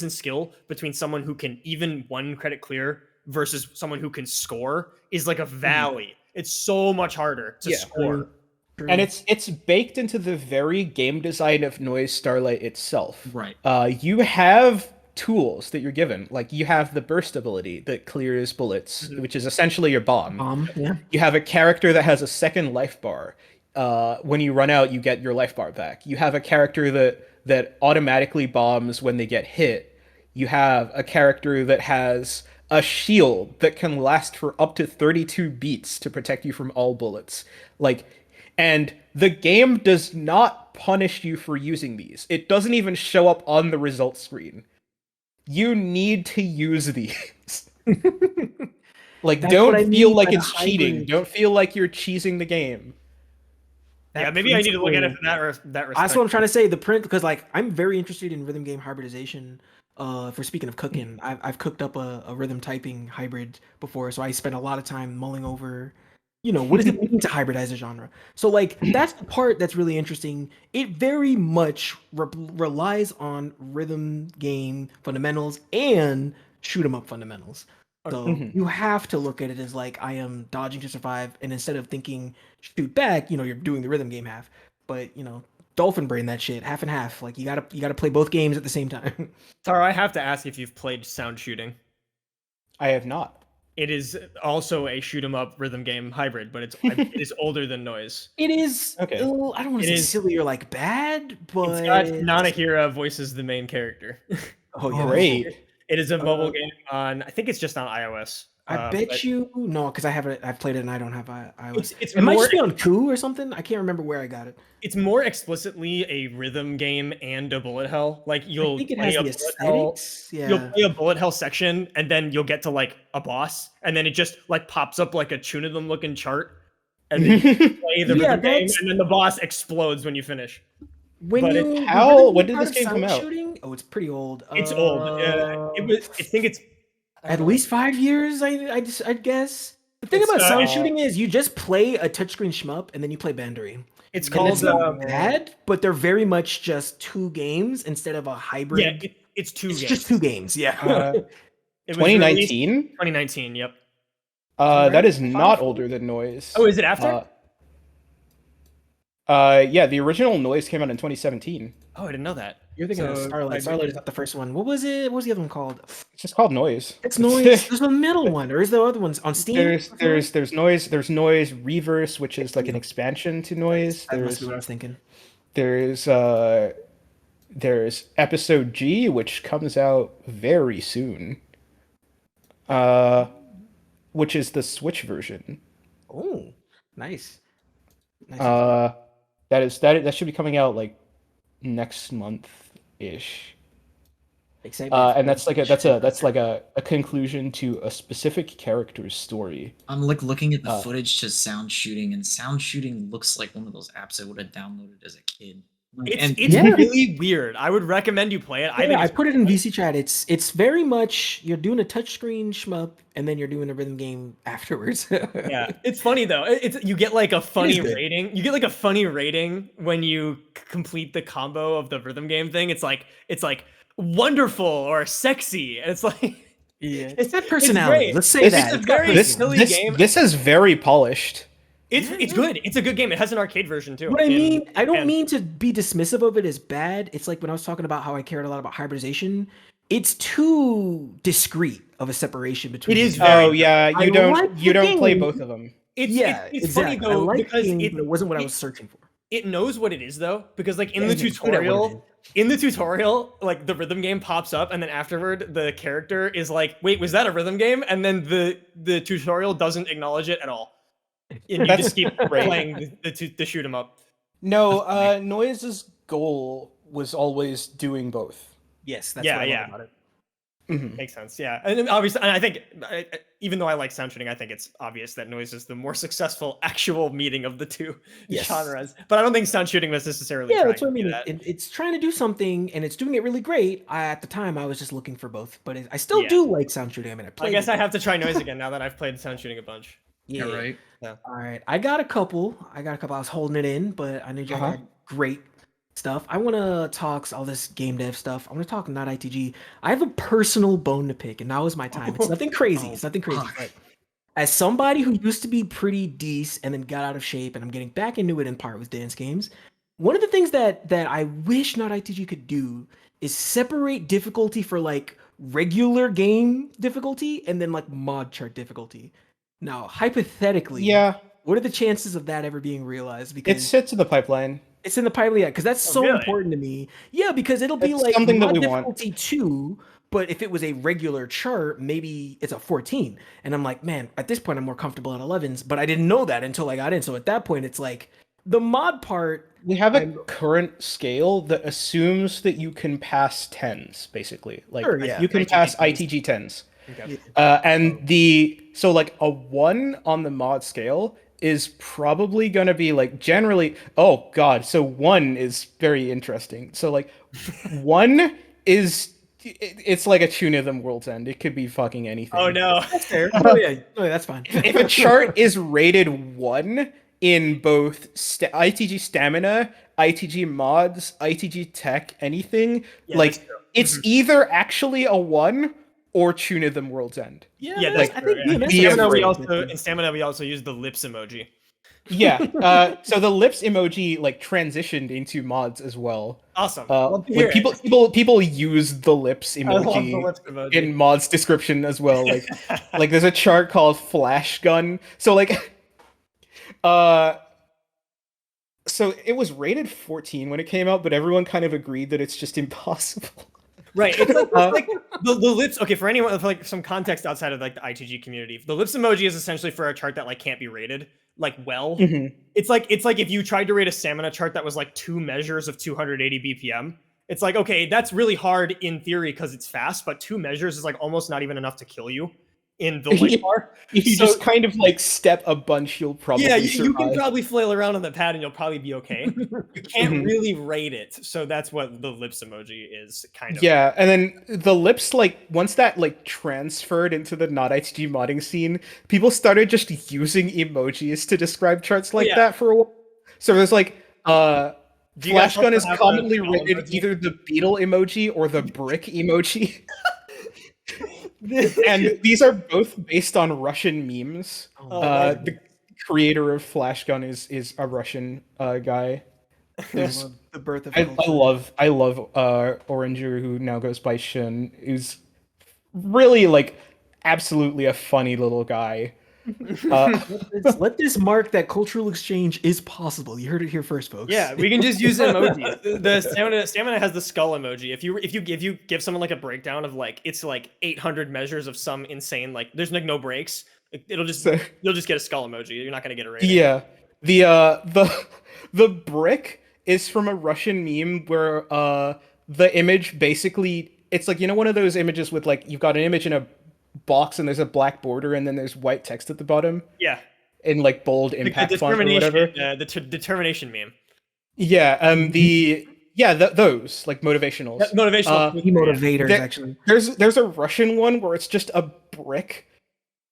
in skill between someone who can even 1 credit clear versus someone who can score is like a valley. It's so much harder to score. True. And it's baked into the very game design of NOISZ STARLIVHT itself. Right. You have tools that you're given. Like, you have the burst ability that clears bullets, which is essentially your bomb. Yeah. You have a character that has a second life bar. When you run out, you get your life bar back. You have a character that automatically bombs when they get hit. You have a character that has a shield that can last for up to 32 beats to protect you from all bullets. And the game does not punish you for using these. It doesn't even show up on the results screen. You need to use these. Don't feel like it's cheating. Don't feel like you're cheesing the game. Maybe I need to look at it from that respect. That's what I'm trying to say. The print, because like I'm very interested in rhythm game hybridization. For speaking of cooking, I've cooked up a rhythm typing hybrid before, so I spent a lot of time mulling over, what does it mean to hybridize a genre? So like that's the part that's really interesting. It very much relies on rhythm game fundamentals and shoot 'em up fundamentals. So you have to look at it as like, I am dodging to survive, and instead of thinking shoot back, you're doing the rhythm game half. But dolphin brain that shit, half and half. Like you gotta play both games at the same time. Taro, I have to ask if you've played sound shooting. I have not. It is also a shoot 'em up rhythm game hybrid, but it is older than NOISZ. It is. Okay. I don't want to say silly or like bad, but it's got Nanahira voices the main character. Oh, yeah. Great. It is a mobile game on. I think it's just on iOS. I bet you no, because I've played it and I don't have iOS. It might just be on Coup or something. I can't remember where I got it. It's more explicitly a rhythm game and a bullet hell. Like I think it has the aesthetics. Yeah. You'll play a bullet hell section and then you'll get to like a boss, and then it just like pops up like a Chunithm looking chart, and then you play the rhythm game, and then the boss explodes when you finish. When did this game come out? Shooting? Oh, it's pretty old. It's old. I think it's at least 5 years. I guess. The thing about sound shooting is you just play a touchscreen shmup and then you play Bandery. It's called it's not bad, but they're very much just 2 games instead of a hybrid. Yeah, it's 2 games. It's just 2 games. Yeah. 2019. 2019. Yep. That is not older than NOISZ. Oh, is it after? Yeah, the original NOISZ came out in 2017. Oh, I didn't know that. You're thinking of Starlight. Starlight is not the first one. What was it? What was the other one called? It's just called NOISZ. It's NOISZ. There's the middle one, or is there other ones on Steam? There's NOISZ. There's NOISZ Reverse, which is like an expansion to NOISZ. That must be what I was thinking. There's Episode G, which comes out very soon. Which is the Switch version. Oh, nice. That should be coming out like next month ish. And that's like a conclusion to a specific character's story. I'm like looking at the footage to sound shooting, and sound shooting looks like one of those apps I would have downloaded as a kid. It's really weird. I would recommend you play it. I put it in VC chat. It's very much you're doing a touchscreen shmup and then you're doing a rhythm game afterwards. Yeah, it's funny though. You get like a funny rating. You get like a funny rating when you complete the combo of the rhythm game thing. It's like wonderful or sexy, and it's like it's that personality. Let's say that. It's a very silly game. This is very polished. It's good. It's a good game. It has an arcade version too. What I mean, I don't mean to be dismissive of it as bad. It's like when I was talking about how I cared a lot about hybridization. It's too discreet of a separation between. It is. You don't play both of them. It's funny though because it wasn't what I was searching for. It knows what it is though, because like in the tutorial, like the rhythm game pops up, and then afterward the character is like, "Wait, was that a rhythm game?" And then the tutorial doesn't acknowledge it at all. And you just keep playing the shoot 'em up. No, NOISZ's goal was always doing both. Yes, that's what I love about it. Makes sense. Yeah, and obviously, and I think even though I like sound shooting, I think it's obvious that NOISZ is the more successful actual meeting of the two genres. But I don't think sound shooting was necessarily. Yeah, that's what I mean. It's trying to do something, and it's doing it really great. At the time, I was just looking for both, but I still do like sound shooting. I mean, I guess I have to try NOISZ again now that I've played sound shooting a bunch. Yeah, right. Yeah. All right, I got a couple. I was holding it in, but I know you had great stuff. I want to talk all this game dev stuff. I want to talk NotITG. I have a personal bone to pick, and now is my time. It's nothing crazy. It's nothing crazy. But as somebody who used to be pretty decent and then got out of shape, and I'm getting back into it in part with dance games, one of the things that I wish NotITG could do is separate difficulty for like regular game difficulty and then like mod chart difficulty. Now, hypothetically, what are the chances of that ever being realized? Because it sits in the pipeline. It's in the pipeline, yeah, because that's so important to me. Yeah, because it'll be like something that we difficulty 2, but if it was a regular chart, maybe it's a 14. And I'm like, man, at this point, I'm more comfortable at 11s, but I didn't know that until I got in. So at that point, it's like the mod part. We have a current scale that assumes that you can pass 10s, basically. Like you can pass ITG 10s. Okay. And so like a 1 on the mod scale is probably going to be like generally, oh god, so 1 is very interesting. So like 1 is, it's like a tune of them World's End. It could be fucking anything. Oh no. That's fair. Oh yeah, that's fine. If a chart is rated 1 in both ITG Stamina, ITG Mods, ITG Tech, anything, like it's either actually a 1 or tune of them World's End. Yeah, that's I think in Stamina we also use the lips emoji. Yeah, so the lips emoji like transitioned into mods as well. Awesome. Like people use the lips emoji in mods description as well. Like there's a chart called Flash Gun. So like, so it was rated 14 when it came out, but everyone kind of agreed that it's just impossible. Right, it's like the lips. Okay, for anyone for like some context outside of like the ITG community, the lips emoji is essentially for a chart that like can't be rated like well. It's like if you tried to rate a stamina chart that was like 2 measures of 280 BPM. It's like, okay, that's really hard in theory because it's fast, but 2 measures is like almost not even enough to kill you in the light bar. If you just kind of like step a bunch, you'll probably survive. You can probably flail around on the pad and you'll probably be okay. You can't really rate it, so that's what the lips emoji is kind of. Yeah, and then the lips, like once that like transferred into the NotITG modding scene, people started just using emojis to describe charts like that for a while. So there's like Flash Gun is commonly rated either the beetle emoji or the brick emoji. And these are both based on Russian memes. The creator of Flash Gun is a Russian guy. The birth of I love Oranger, who now goes by Shin, who's really like absolutely a funny little guy. Let this mark that cultural exchange is possible. You heard it here first, folks. Yeah, we can just use emojis. The stamina has the skull emoji. If you give someone like a breakdown of like it's like 800 measures of some insane like there's like no breaks, you'll just get a skull emoji. You're not gonna get a rating. Yeah, the brick is from a Russian meme where the image basically it's like, you know, one of those images with like you've got an image in a box and there's a black border and then there's white text at the bottom. Yeah. In like bold impact font or whatever. The determination meme. Yeah. Those like motivationals. Motivational motivators actually. There's a Russian one where it's just a brick.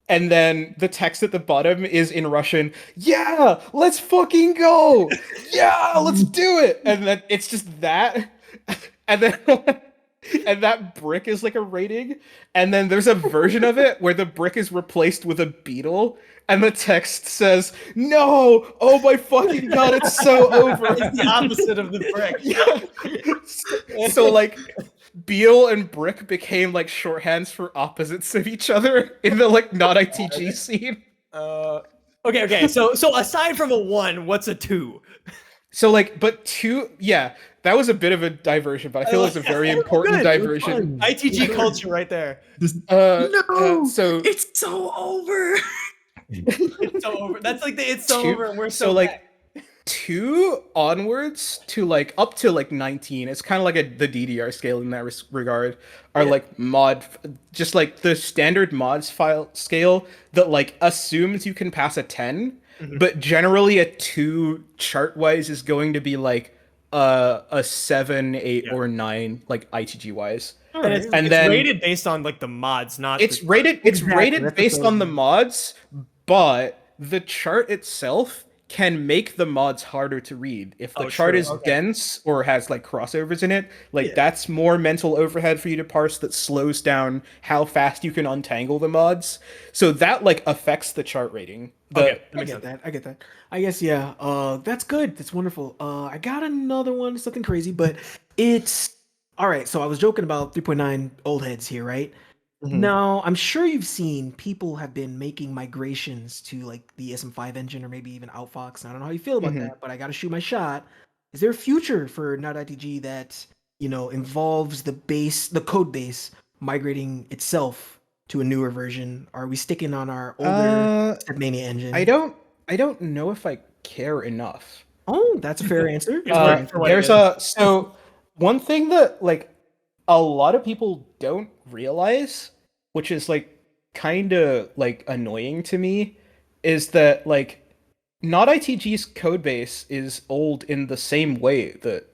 And then the text at the bottom is in Russian. Yeah, let's fucking go. Yeah, let's do it. And then it's just that. And then and that brick is like a rating, and then there's a version of it where the brick is replaced with a beetle, and the text says, "No, oh my fucking god, it's so over." It's the opposite of the brick. Yeah. So like, beetle and brick became like shorthands for opposites of each other in the like NotITG scene. Okay. So aside from a 1, what's a 2? So like, but 2, yeah. That was a bit of a diversion, but I feel it's a very important diversion. ITG culture right there. So it's so over. It's so over. That's like it's so over, and we're so like. 2 onwards to like up to like 19, it's kind of like the DDR scale in that regard, are like just like the standard mods file scale that like assumes you can pass a 10, but generally a 2 chart wise is going to be like a 7, 8, or 9 like ITG wise. And it's then rated based on like the mods, not it's rated based on the mods, but the chart itself can make the mods harder to read. If the chart is dense or has like crossovers in it, like that's more mental overhead for you to parse that slows down how fast you can untangle the mods. So that like affects the chart rating. I get that. I guess that's good. That's wonderful. I got another one, something crazy, but it's all right. So I was joking about 3.9 old heads here, right? Now, I'm sure you've seen people have been making migrations to like the SM5 engine or maybe even Outfox. I don't know how you feel about that, but I got to shoot my shot. Is there a future for NotITG that, involves the code base migrating itself to a newer version? Are we sticking on our older Stepmania engine? I don't know if I care enough. Oh, that's a fair answer. So one thing that like a lot of people don't realize, which is like kind of like annoying to me, is that like NotITG's codebase is old in the same way that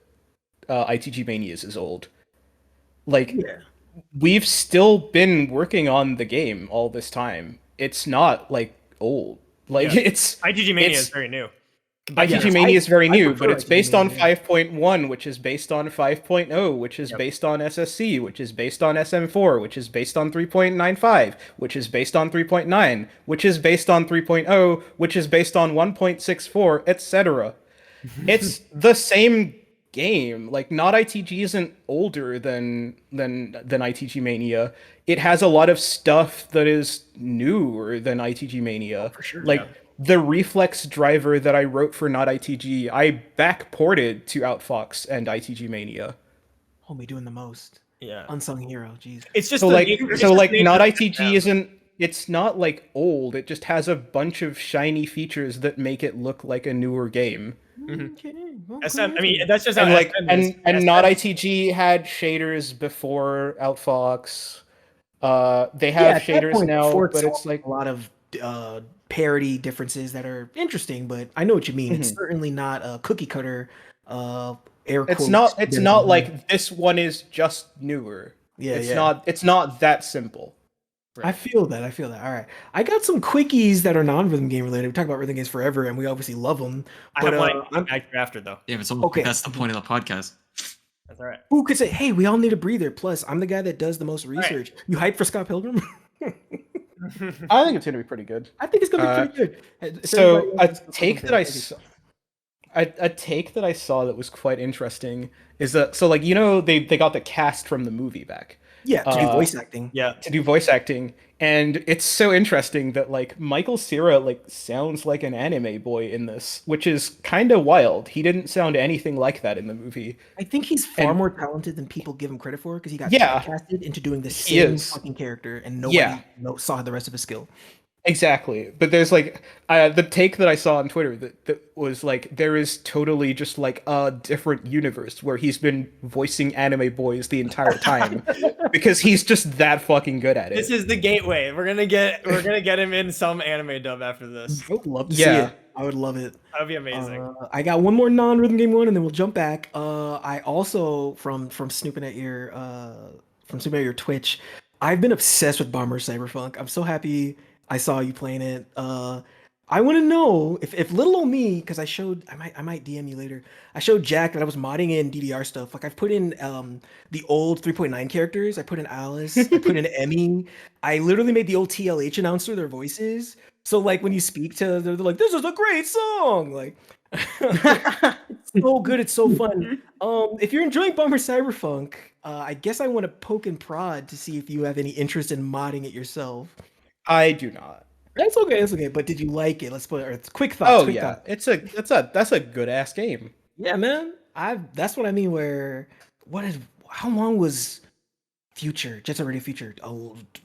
ITG Mania's is old. Like we've still been working on the game all this time. It's not like old. Like it's ITG Mania is very new. ITG Mania is very new, but it's based on 5.1, which is based on 5.0, which is based on SSC, which is based on SM4, which is based on 3.95, which is based on 3.9, which is based on 3.0, which is based on 1.64, etc. It's the same game. Like, NotITG isn't older than ITG Mania. It has a lot of stuff that is newer than ITG Mania. For sure. Like, the reflex driver that I wrote for NotITG, I backported to Outfox and ITG Mania. Homie doing the most. Yeah. Unsung hero. Jeez. It's just NotITG isn't. It's not like old. It just has a bunch of shiny features that make it look like a newer game. Okay. SM, I mean, that's just and how like SM and is. and NotITG had shaders before Outfox. They have shaders now, but it's like a lot of parity differences that are interesting, but I know what you mean. It's certainly not a cookie cutter air quotes. It's not like this one is just newer. It's not that simple. Right. I feel that. All right. I got some quickies that are non-rhythm game related. We talk about rhythm games forever and we obviously love them. I have one after though. Yeah, but that's the point of the podcast. That's all right. Who could say, hey, we all need a breather. Plus, I'm the guy that does the most research. Right. You hyped for Scott Pilgrim? I think it's going to be pretty good. I think it's going to be pretty good. So a take that I saw that was quite interesting is that, so like, they got the cast from the movie back. Yeah, to do voice acting. Yeah, to do voice acting. And it's so interesting that like Michael Cera like sounds like an anime boy in this, which is kind of wild. He didn't sound anything like that in the movie. I think he's far more talented than people give him credit for because he got casted into doing the same fucking character and nobody saw the rest of his skill. Exactly. But there's like the take that I saw on Twitter that was like there is totally just like a different universe where he's been voicing anime boys the entire time because he's just that fucking good at it. This is the gateway. We're gonna get him in some anime dub after this. I would love to see it. I would love it. That would be amazing. I got one more non-rhythm game one and then we'll jump back. I also from snooping at your Twitch, I've been obsessed with Bomber Cyberpunk. I'm so happy I saw you playing it. I want to know if little old me, because I might DM you later. I showed Jack that I was modding in DDR stuff. Like I've put in the old 3.9 characters. I put in Alice. I put in Emmy. I literally made the old TLH announcer their voices. So like when you speak to them, they're like, "This is a great song!" Like, it's so good. It's so fun. If you're enjoying Bomber Cyberpunk, I guess I want to poke and prod to see if you have any interest in modding it yourself. I do not. That's okay. But did you like it? Let's put it. Quick thoughts. Thoughts. That's a good ass game. Yeah, man. That's what I mean. How long was Future? Jet Set Radio Future?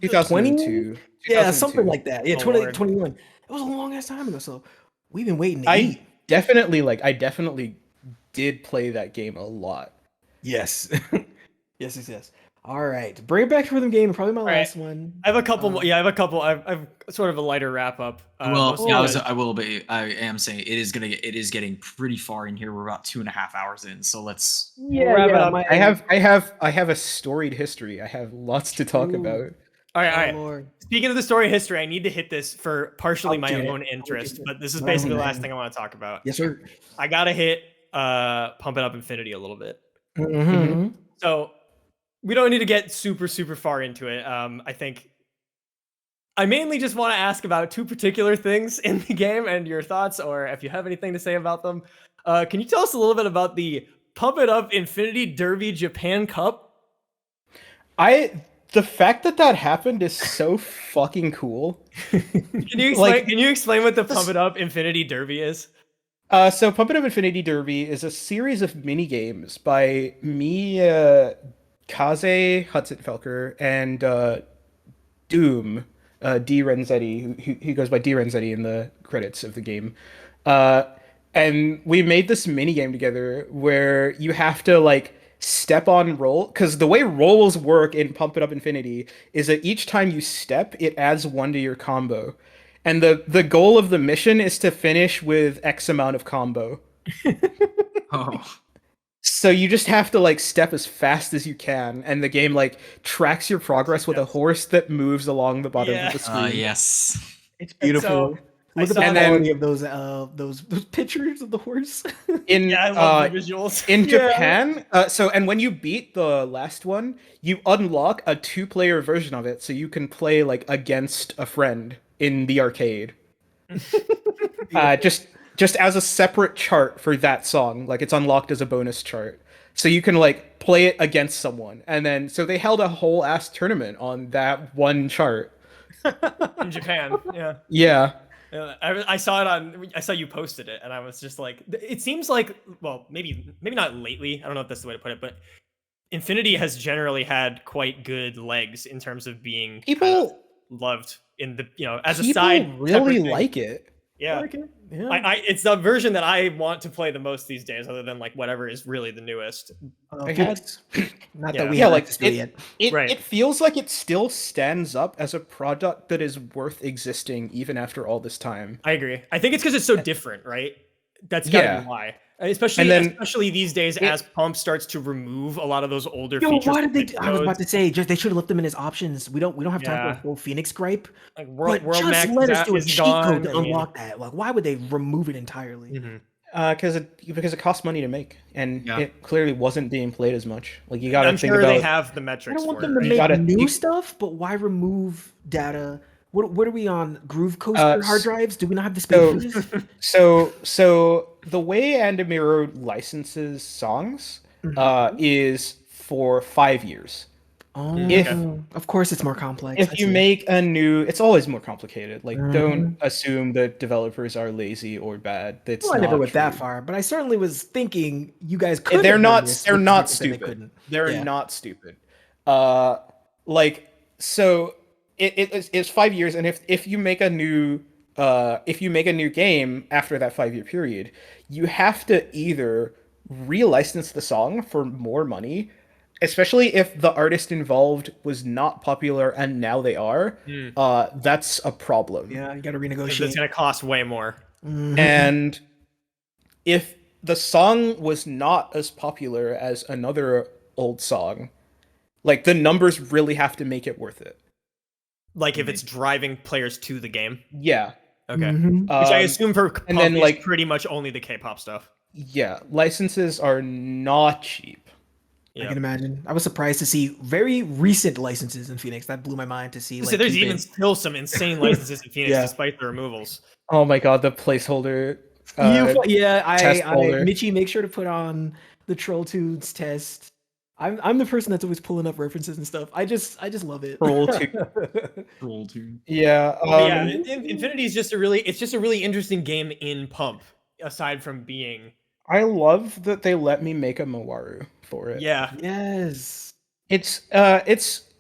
2002. Yeah, something like that. Yeah, 2021. It was a long ass time ago. So we've been waiting to eat. definitely did play that game a lot. Yes. yes. All right, bring it back to rhythm game. Probably my last one. I have a couple more. Yeah, I have a couple. I've sort of a lighter wrap up. I will, but I am saying it is getting pretty far in here. We're about 2.5 hours in, so let's wrap it up. I have a storied history. I have lots to talk about. All right. Lord. Speaking of the story history, I need to hit this for partially my own interest, but this is basically the last thing I want to talk about. Yes, sir. I gotta hit Pump It Up Infinity a little bit. So we don't need to get super far into it. I think I mainly just want to ask about two particular things in the game and your thoughts, or if you have anything to say about them. Can you tell us a little bit about the Pump It Up Infinity Derby Japan Cup? The fact that happened is so fucking cool. Can you explain what the Pump It Up Infinity Derby is? So Pump It Up Infinity Derby is a series of mini games by me, Kaze Hudson Felker, and Doom, D. Renzetti, who goes by D. Renzetti in the credits of the game. And we made this mini game together where you have to like step on roll, because the way rolls work in Pump It Up Infinity is that each time you step, it adds 1 to your combo. And the goal of the mission is to finish with X amount of combo. So you just have to like step as fast as you can, and the game like tracks your progress with a horse that moves along the bottom of the screen. Yes, it's beautiful. Look at the quality of those pictures of the horse. I love the visuals. In Japan, and when you beat the last one, you unlock a 2-player version of it, so you can play like against a friend in the arcade. Just as a separate chart for that song, like it's unlocked as a bonus chart, so you can like play it against someone, and then so they held a whole ass tournament on that one chart in Japan. Yeah. I saw you posted it, and I was just like, it seems like, well, maybe not lately. I don't know if that's the way to put it, but Infinity has generally had quite good legs in terms of being people loved in the as a side. People really like it. Yeah. It's the version that I want to play the most these days, other than like whatever is really the newest. It feels like it still stands up as a product that is worth existing even after all this time. I agree. I think it's because it's so different, right? That's gotta be why. Especially these days, as Pump starts to remove a lot of those older features. Why did they? I was about to say, they should have left them in as options. We don't have time for a whole Phoenix gripe. Like World Max let us do a cheat code to unlock that. Like, why would they remove it entirely? Because it costs money to make, and it clearly wasn't being played as much. Like you got to think about. I'm sure they have the metrics. I don't want them to make new stuff, but why remove data? What are we on? Groove Coaster hard drives? Do we not have the space for this? So the way Andamiro licenses songs is for 5 years. Of course it's more complex. If you make a new, it's always more complicated. Like, don't assume that developers are lazy or bad. That's I never went that far, but I certainly was thinking you guys could. They're not stupid. They're not stupid. It's 5 years, and if you make a new game after that 5-year period, you have to either relicense the song for more money, especially if the artist involved was not popular and now they are. That's a problem. Yeah, you got to renegotiate. It's going to cost way more. And if the song was not as popular as another old song, like the numbers really have to make it worth it. Like if it's driving players to the game. Yeah. Okay. Which I assume for Pump and then like pretty much only the K-pop stuff. Yeah, licenses are not cheap. I can imagine. I was surprised to see very recent licenses in Phoenix. That blew my mind to see. So there's even still some insane licenses in Phoenix despite the removals. Oh my god, the placeholder. Michi, make sure to put on the Troll Tunes test. I'm the person that's always pulling up references and stuff. I just love it. Troll Tune. Yeah. Infinity is just a really interesting game in Pump. Aside from being, I love that they let me make a Mawaru for it. Yeah. Yes. It's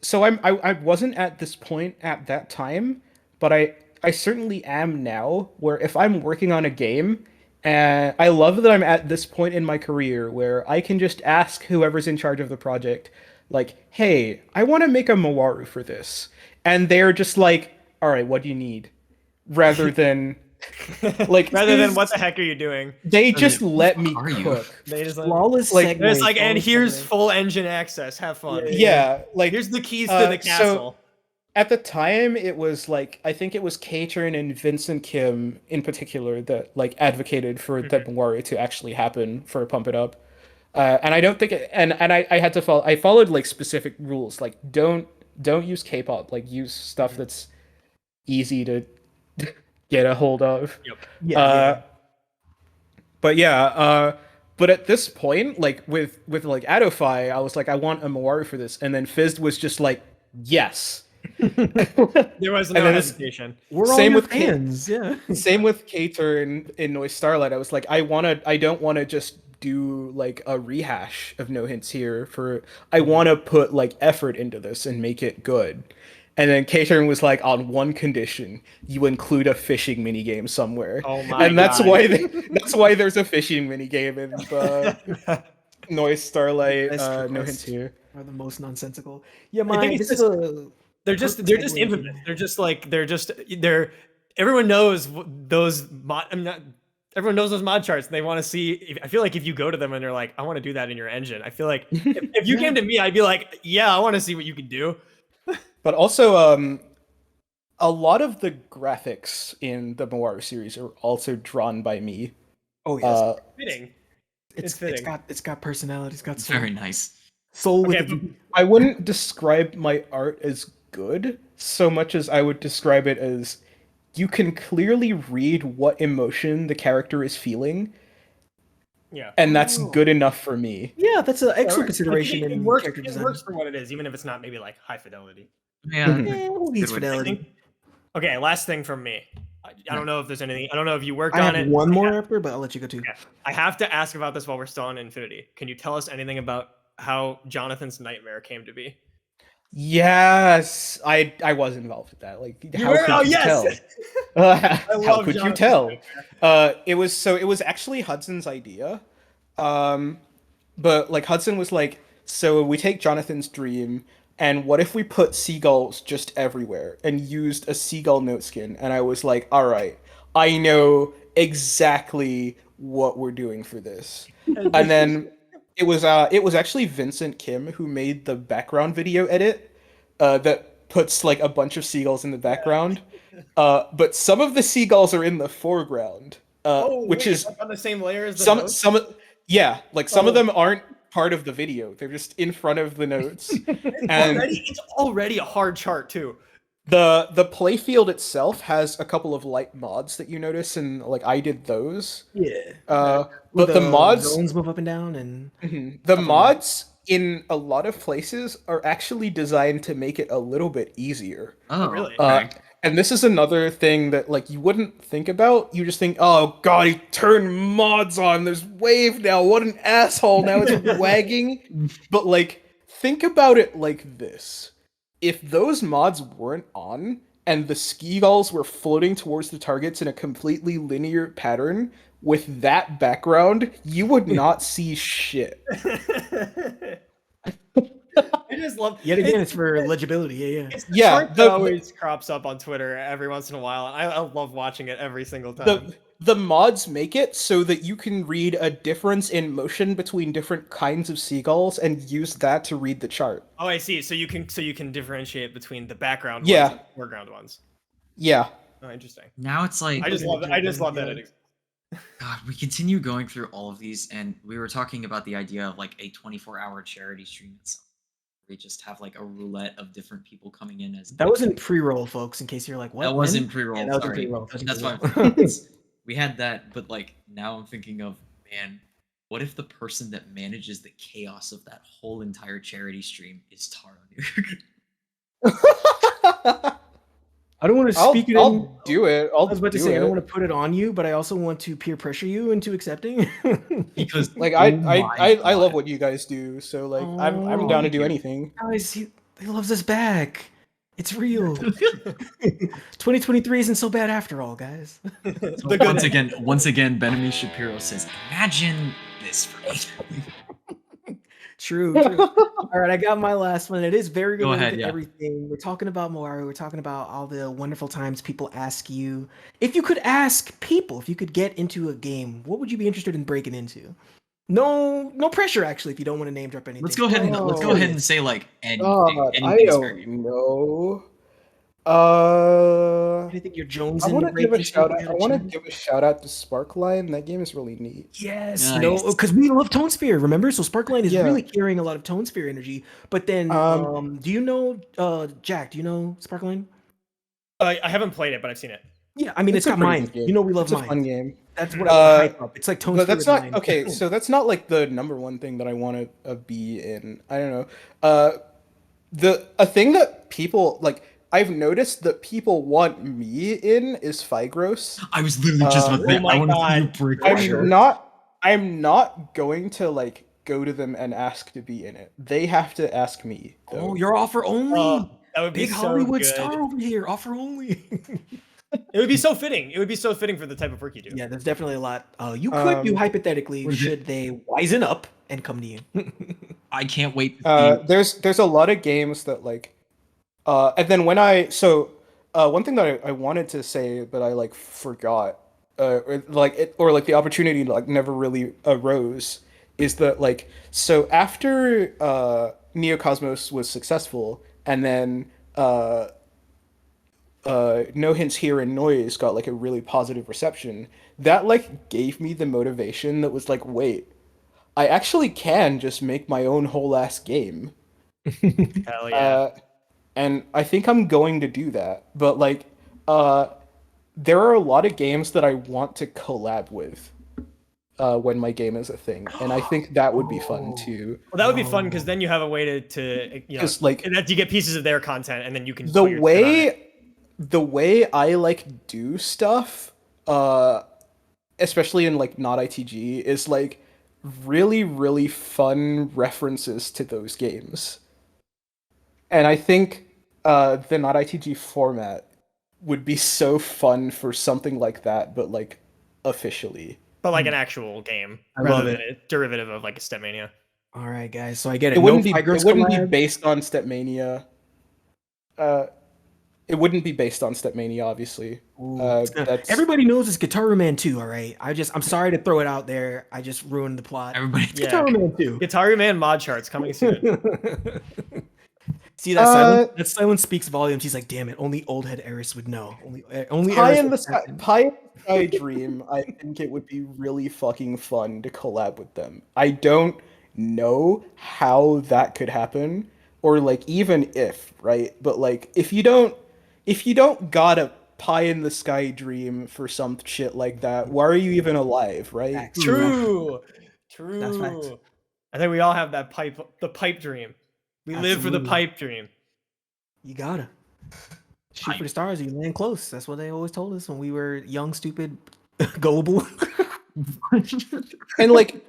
so I wasn't at this point at that time, but I certainly am now. Where if I'm working on a game And I love that I'm at this point in my career where I can just ask whoever's in charge of the project, like, hey, I want to make a MAWARU for this. And they're just like, all right, what do you need? Rather than rather than what the heck are you doing? They just let me cook. They just flawless like it's like, and here's full engine access. Have fun. Yeah, like here's the keys to the castle. So at the time, it was like I think it was K-Turn and Vincent Kim in particular that like advocated for that MAWARU to actually happen for Pump It Up. And I don't think it, and I had to follow. I followed like specific rules, like don't use K-pop, like use stuff that's easy to get a hold of. Yep. But yeah, but at this point, like with like ADOFAI, I was like, I want a MAWARU for this, and then Fizzed was just like, yes. There was no hesitation. We're all your fans. Same with K-Turn in NOISZ STARLIVHT. I was like, I don't want to just do like a rehash of No Hints Here. I want to put like effort into this and make it good. And then K-Turn was like, on one condition, you include a fishing minigame somewhere. Oh my and that's God. that's why there's a fishing minigame in the NOISZ STARLIVHT No Hints Here. Are the most nonsensical. Yeah, they're just infamous. Everyone knows those everyone knows those mod charts, and they want to see. I feel like if you go to them and they're like, I want to do that in your engine, I feel like if you came to me, I'd be like, yeah, I want to see what you can do. But also, a lot of the graphics in the MAWARU series are also drawn by me. Oh yes, fitting. It's got personality. It's got soul. Very nice. Soul with I wouldn't describe my art as good so much as I would describe it as you can clearly read what emotion the character is feeling. Yeah, and that's good enough for me. Yeah, that's an excellent consideration. It works for what it is, even if it's not maybe like high fidelity. Yeah, needs fidelity. Okay, last thing from me. I don't know if there's anything. I don't know if you worked on it. I have one more after, but I'll let you go too. Yeah. I have to ask about this while we're still on Infinity. Can you tell us anything about how Jonathan's nightmare came to be? Yes, I was involved with that. Like, how could you tell? How could you tell? It was actually Hudson's idea. But like Hudson was like, so we take Jonathan's dream, and what if we put seagulls just everywhere and used a seagull note skin? And I was like, all right, I know exactly what we're doing for this. And then it was actually Vincent Kim who made the background video edit that puts like a bunch of seagulls in the background. But some of the seagulls are in the foreground, which is on the same layer as the notes? some of them aren't part of the video. They're just in front of the notes. It's already a hard chart too. The playfield itself has a couple of light mods that you notice, and like I did those. Yeah. But the mods zones move up and down, and the mods in a lot of places are actually designed to make it a little bit easier. Oh, really? And this is another thing that like you wouldn't think about. You just think, oh god, he turned mods on. There's wave now. What an asshole. Now it's wagging. But like, think about it like this. If those mods weren't on and the ski gulls were floating towards the targets in a completely linear pattern with that background, you would not see shit. I just love. Yet again, it's for legibility. Yeah. It always crops up on Twitter every once in a while. I love watching it every single time. The mods make it so that you can read a difference in motion between different kinds of seagulls and use that to read the chart. Oh, I see. So you can differentiate between the background ones and the foreground ones. Yeah. Oh, interesting. Now it's like I just love that it exists. God, we continue going through all of these, and we were talking about the idea of like a 24-hour charity stream. We just have like a roulette of different people coming in as. That was in pre-roll, folks. In case you're like, what? That was in pre-roll. Yeah, that was sorry. in pre-roll. That's why we had that, but like now I'm thinking of, man, what if the person that manages the chaos of that whole entire charity stream is TaroNuke? I don't want to speak it. I'll do it. I was about to say I don't want to put it on you, but I also want to peer pressure you into accepting. Because like I love what you guys do, so like I'm down to do anything. Guys, he loves us back. It's real. 2023 isn't so bad after all, guys. Once again, Benjamin Shapiro says, "Imagine this for me." True. All right, I got my last one. It is very related to everything. We're talking about MAWARU. We're talking about all the wonderful times people ask you. If you could ask people, if you could get into a game, what would you be interested in breaking into? No pressure, actually, if you don't want to name drop anything. Let's go ahead and say like anything. I don't know. Anything you're Jones? I want to give a shout out. I want to give a shout out to Sparkline. That game is really neat. Yes, nice. Because we love Tone Sphere. Remember, so Sparkline is really carrying a lot of Tone Sphere energy. But then, do you know, Jack? Do you know Sparkline? I haven't played it, but I've seen it. Yeah, I mean, it's got mine. You know, we love mine. It's a fun game. That's what I hype up. It's like Tone Sphere. That's not okay. So that's not like the number one thing that I want to be in. I don't know. A thing that people like. I've noticed that people want me in is Figros. I was literally just about to I want to see you break. I'm not going to like go to them and ask to be in it. They have to ask me. Though. Oh, you're offer only. That would be big so Hollywood good. star over here. Offer only. It would be so fitting. It would be so fitting for the type of work you do. Yeah, there's definitely a lot. You could do hypothetically should they wisen up and come to you. I can't wait. There's a lot of games that like. And then when one thing that I wanted to say but I like forgot, or the opportunity like never really arose, is that like so after Neocosmos was successful and then No Hints Here and NOISZ got like a really positive reception, that like gave me the motivation that was like, wait, I actually can just make my own whole ass game. Hell yeah. And I think I'm going to do that. But like, there are a lot of games that I want to collab with when my game is a thing, and I think that would be fun too. Well, that would be fun because then you have a way to you know, like that you get pieces of their content, and then you can. The way I like do stuff, especially in like NotITG, is like really really fun references to those games. And I think the NotITG format would be so fun for something like that, but like officially. But like an actual game, rather than a derivative of like a Stepmania. All right, guys. So I get it. It wouldn't be based on Stepmania. It wouldn't be based on Stepmania, obviously. Everybody knows it's Guitar Man 2, all right? I'm sorry to throw it out there. I just ruined the plot. Guitar Man 2. Guitar Man mod charts coming soon. See that silence? That silence speaks volumes. He's like, damn it, only old head Eris would know. Only Pie in the Sky Dream, I think it would be really fucking fun to collab with them. I don't know how that could happen, or like even if, right? But like if you don't got a Pie in the Sky Dream for some shit like that, why are you even alive, right? Facts. True. That's facts. I think we all have that the pipe dream. We live for the pipe dream. You gotta shoot for the stars. You land close. That's what they always told us when we were young, stupid, gullible. And like,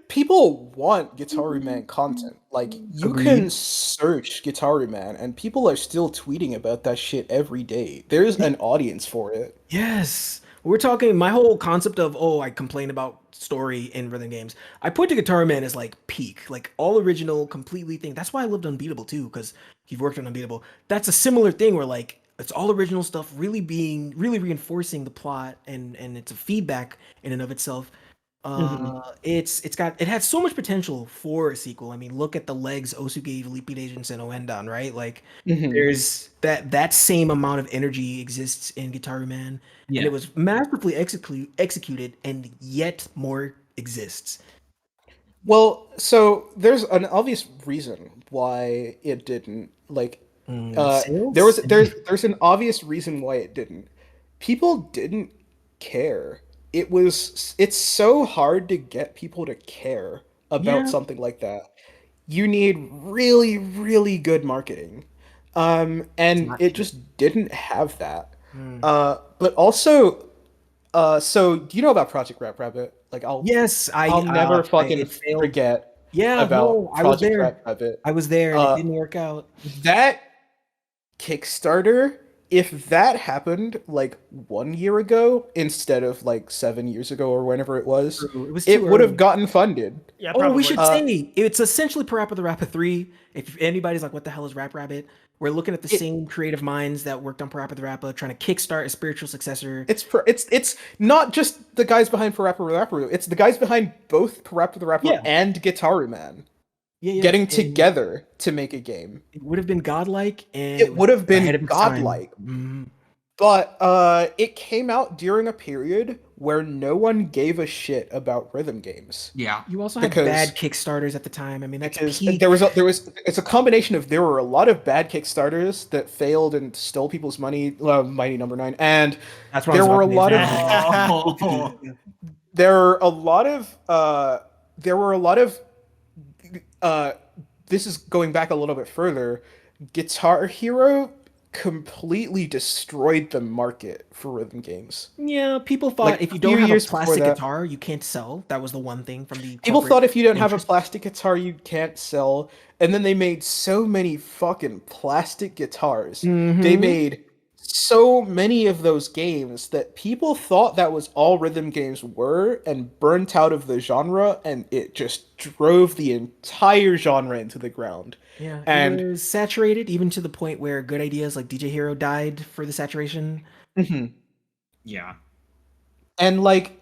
people want Guitar Man content. Like, you can search Guitar Man, and people are still tweeting about that shit every day. There's an audience for it. Yes. We're talking, my whole concept of, I complain about story in rhythm games. I put the Guitar Man as like peak, like all original, completely thing. That's why I loved Unbeatable too, because you've worked on Unbeatable. That's a similar thing where like, it's all original stuff, really reinforcing the plot, and it's a feedback in and of itself. It had so much potential for a sequel. I mean, look at the legs Osu gave Leaping Agents and Oendan, right? Like there's that same amount of energy exists in Guitar Man, and it was masterfully executed, and yet more exists. Well, so there's an obvious reason why it didn't. Like, there's an obvious reason why it didn't. People didn't care. It's so hard to get people to care about something like that. You need really, really good marketing. And it just didn't have that. But also, so do you know about Project Rap Rabbit? Like I'll never fucking forget Yeah, about no, I was Project there. Rap Rabbit. I was there. And it didn't work out. That Kickstarter, if that happened like 1 year ago instead of like 7 years ago or whenever it was, it would have gotten funded. Yeah, Oh, probably. we should say it's essentially Parappa the Rapper 3. If anybody's like, what the hell is Rap Rabbit? We're looking at the same creative minds that worked on Parappa the Rapper, trying to kickstart a spiritual successor. It's not just the guys behind Parappa the Rapper, it's the guys behind both Parappa the Rapper and Gitaru Man. Getting together to make a game. It would have been godlike, and it would have been godlike. But it came out during a period where no one gave a shit about rhythm games. Yeah, you also had bad Kickstarters at the time. I mean, that's peak. It's a combination of there were a lot of bad Kickstarters that failed and stole people's money. Mighty Number 9, and there were a lot of. This is going back a little bit further. Guitar Hero completely destroyed the market for rhythm games. Yeah, people thought if you don't have a plastic guitar, you can't sell. That was the one thing from the people thought if you don't have a plastic guitar, you can't sell. And then they made so many fucking plastic guitars. They made so many of those games that people thought that was all rhythm games were, and burnt out of the genre, and it just drove the entire genre into the ground. Yeah, and it was saturated even to the point where good ideas like DJ Hero died for the saturation. Yeah, and like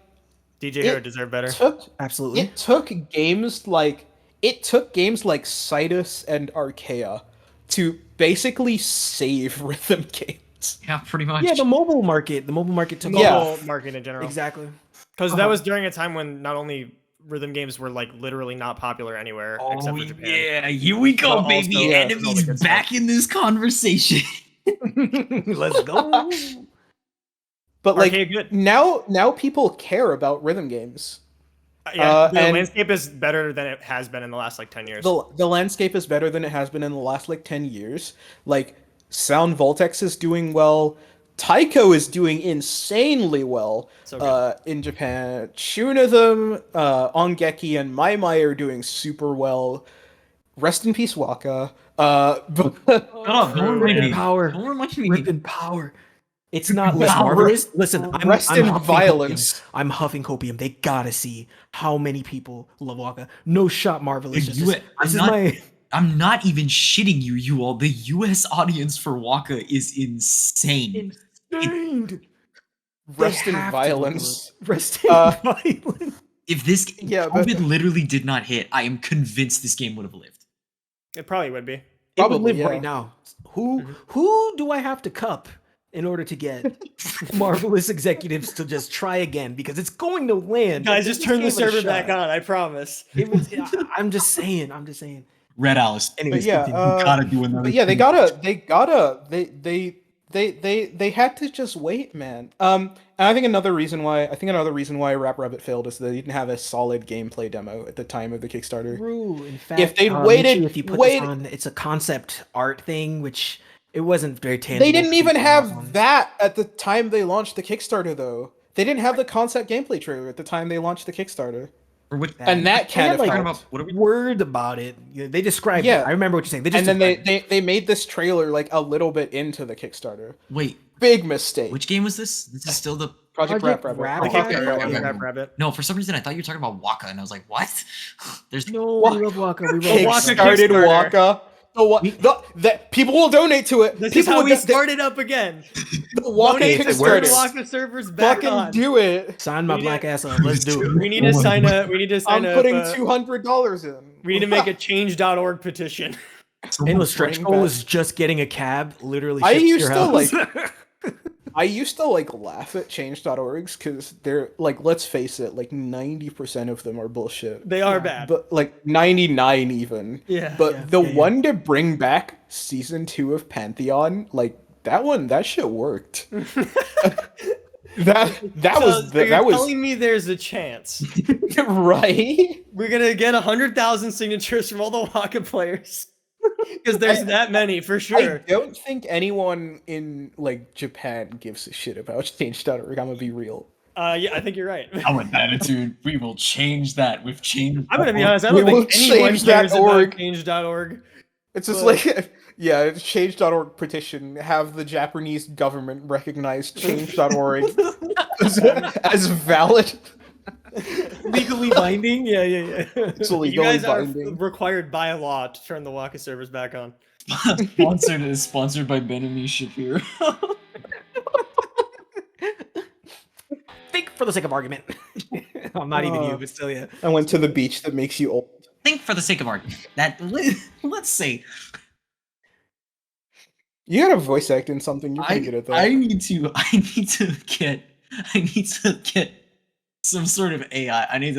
DJ Hero deserved better. Absolutely, it took games like Citus and Archaea to basically save rhythm games. Yeah, pretty much. Yeah, the mobile market took mobile market in general. Exactly. Because that was during a time when not only rhythm games were like literally not popular anywhere except for Japan. Yeah, here we go, but baby. Enemies back in this conversation. Let's go. But like now people care about rhythm games. Yeah, the landscape is better than it has been in the last like 10 years. The landscape is better than it has been in the last like 10 years. Like Sound Voltex is doing well. Taiko is doing insanely well in Japan. Shunithm, Ongeki, and Maimai are doing super well. Rest in peace, Waka. Rip in power. Rip in power. It's not less marvelous. Listen, Rest in violence. I'm huffing copium. They gotta see how many people love Waka. No shot, marvelous. I'm not even shitting you, you all. The U.S. audience for Waka is insane. Rest in violence. Rest in violence. If this COVID literally did not hit, I am convinced this game would have lived. It probably would be. Probably right now. Who do I have to cup in order to get Marvelous executives to just try again? Because it's going to land. Guys, just turn the server back on. I promise. I'm just saying. Red Alice. Anyways, gotta do another. But yeah, they had to just wait, man. And I think another reason why Rap Rabbit failed is they didn't have a solid gameplay demo at the time of the Kickstarter. True. In fact, if they'd waited, Mischief, if you put this on, it's a concept art thing, which it wasn't very tangible. They didn't even have that at the time they launched the Kickstarter, though. They didn't have the concept gameplay trailer at the time they launched the Kickstarter. And that kind of word about it. They described it. I remember what you're saying. They made this trailer like a little bit into the Kickstarter. Wait, big mistake. Which game was this? This is still the Project Rap Rabbit. No, for some reason I thought you were talking about Waka, and I was like, what? We love Waka. We started Waka. People will donate to it. This is how we started up again. The Waka servers back on. Do it. Sign my black ass up. Let's do it. We need to sign up. I'm putting $200 in. We need to make a change.org petition. Endless stretch goal is just getting a cab. Literally, I used to laugh at change.orgs because they're like, let's face it, like 90% of them are bullshit. They are bad. But like 99 even. Yeah. But the one to bring back season 2 of Pantheon, like that shit worked. that was telling me there's a chance. Right? We're gonna get 100,000 signatures from all the Waka players. Because there's that many for sure. I don't think anyone in like Japan gives a shit about change.org. I'm gonna be real. Yeah, I think you're right. How with attitude, we will change that. We've changed. I'm gonna be honest. I don't think anyone cares about change.org. It's just like, yeah, change.org petition. Have the Japanese government recognize change.org as valid. Legally binding? Yeah. It's legally you guys binding. Are required by law to turn the Waka servers back on. Sponsored by Benami Shapiro. Think for the sake of argument. I'm not even you, but still, yeah. I went to the beach that makes you old. Think for the sake of argument. That let's say you gotta voice act in something. You're pretty good at that. I need to get some sort of AI. I need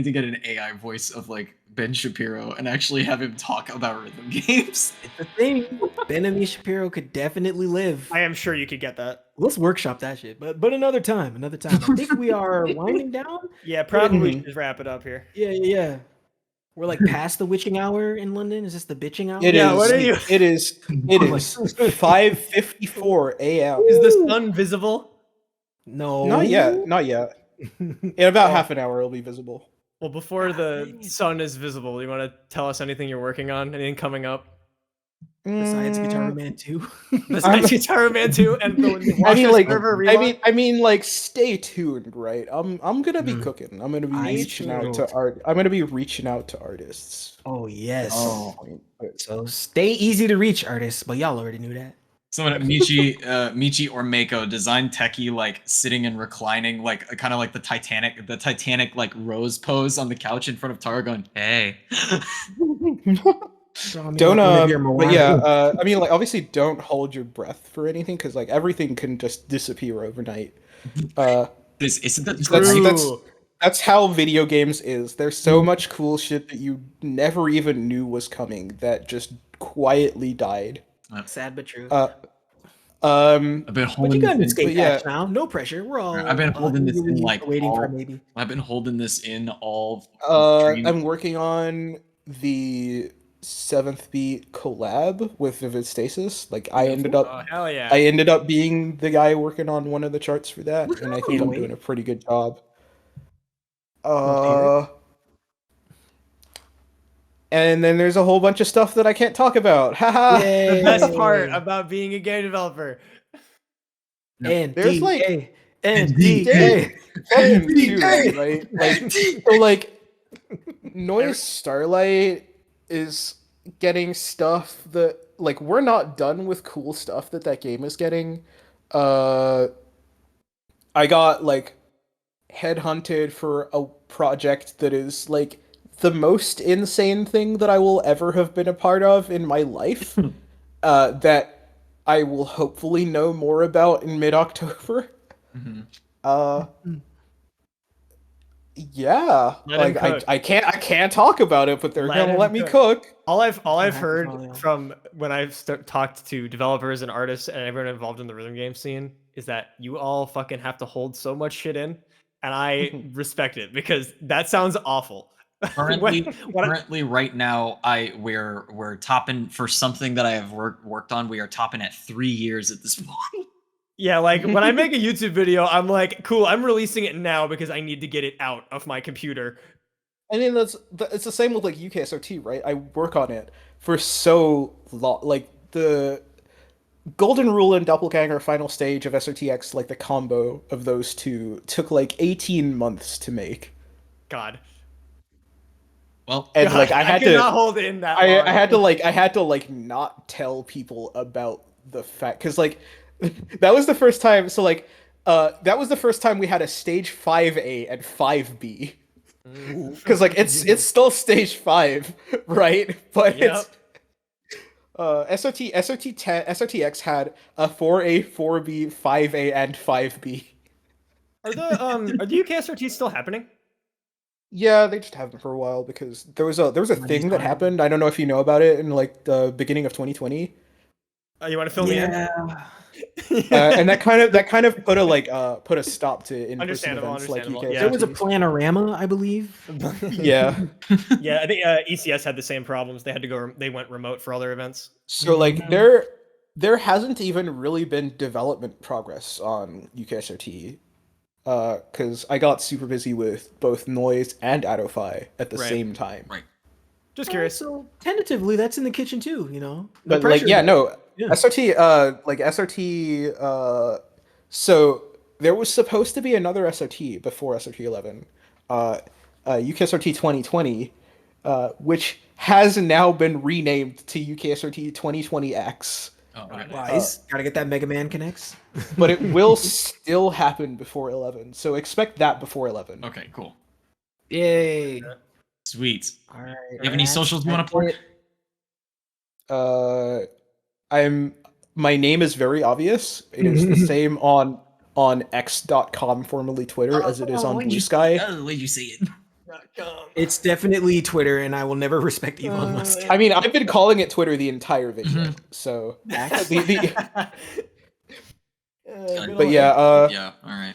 to get an AI voice of like Ben Shapiro and actually have him talk about rhythm games. It's the thing. Benami Shapiro could definitely live. I am sure you could get that. Let's workshop that shit, but another time. I think we are winding down. Yeah, probably just wrap it up here. Yeah. We're like past the witching hour in London. Is this the bitching hour? It is. What are you? It is 5:54 a.m. Is the sun visible? No. Not yet. In about half an hour, it'll be visible. Well, before the sun is visible, you want to tell us anything you're working on? Anything coming up? Besides Guitar Man 2. Besides Guitar Man 2 and the I mean, like, stay tuned, right? I'm gonna be cooking. I'm gonna be reaching out to artists. Oh yes. So stay easy to reach, artists. But y'all already knew that. Someone at Michi or Mako designed techie like sitting and reclining, like kind of like the Titanic like rose pose on the couch in front of Taro, going, "Hey." Don't but yeah, I mean, like, obviously don't hold your breath for anything, because like everything can just disappear overnight. This isn't that true. That's how video games is. There's so much cool shit that you never even knew was coming that just quietly died. Sad but true. I've been holding. But you got an escape hatch now. No pressure. We're all. I've been holding this in like waiting for maybe. I've been holding this in all. I'm working on the 7th beat collab with Vivid Stasis. Like, I ended up being the guy working on one of the charts for that, and I think I'm doing a pretty good job. And then there's a whole bunch of stuff that I can't talk about. Haha. The best part about being a game developer. And there's like NDA, right? Like, so like NOISZ STARLIVHT is getting stuff that, like, we're not done with cool stuff that game is getting. I got like headhunted for a project that is like the most insane thing that I will ever have been a part of in my life. That I will hopefully know more about in mid-October. Yeah, like I can't talk about it, but they're gonna let me cook. All I've heard from when I've talked to developers and artists and everyone involved in the rhythm game scene is that you all fucking have to hold so much shit in, and I respect it, because that sounds awful. Currently, right now, we're topping for something that I have worked on. We are topping at 3 years at this point. Yeah, like when I make a YouTube video, I'm like, cool, I'm releasing it now because I need to get it out of my computer. I mean, it's the same with like UKSRT, right? I work on it for so long. Like the Golden Rule and Doppelganger final stage of SRTX, like the combo of those two took like 18 months to make. God. Well, and like I had to hold in that. I had to not tell people about the fact, because like that was the first time. So like that was the first time we had a stage 5A and 5B. Because like it's still stage 5, right? But it's SRTX had a 4A, 4B, 5A, and 5B. Are the UKSRT still happening? Yeah, they just haven't for a while, because there was a thing that happened. I don't know if you know about it, in like the beginning of 2020. You want to fill me in? And that kind of put a stop to in-person events like UK. Yeah. There was a Planorama, I believe. Yeah. Yeah, I think ECS had the same problems. They went remote for all their events. So like there hasn't even really been development progress on UKSRT. because I got super busy with both NOISZ and ADOFAI at the Right. same time. Right. Just curious. So tentatively, that's in the kitchen too. You know, But pressure, like, yeah, no, Yeah. SRT, like SRT, so there was supposed to be another SRT before SRT 11, UKSRT 2020, which has now been renamed to UKSRT 2020X. Oh, okay. Wise. Gotta get that Mega Man connects. But it will still happen before 11, so expect that before 11. Okay, cool. Yay. Sweet. All right. You have any socials you want to plug? My name is very obvious. It is the same on x.com, formerly Twitter, as it is on Blue Sky. The way you say it. It's definitely Twitter, and I will never respect Elon Musk. I mean, I've been calling it Twitter the entire video, so but yeah, yeah, all right.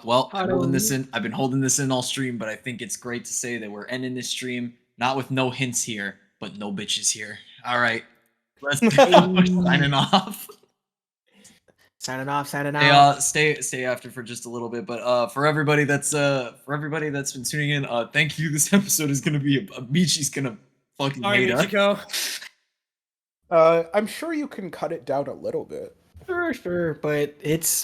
Well, I've been holding this in all stream, but I think it's great to say that we're ending this stream not with no hints here, but no bitches here. All right, let's go. Signing off. Signing off. Stay after for just a little bit, but for everybody that's been tuning in, thank you. This episode is gonna be Michi's gonna fucking hate us. I'm sure you can cut it down a little bit. Sure, but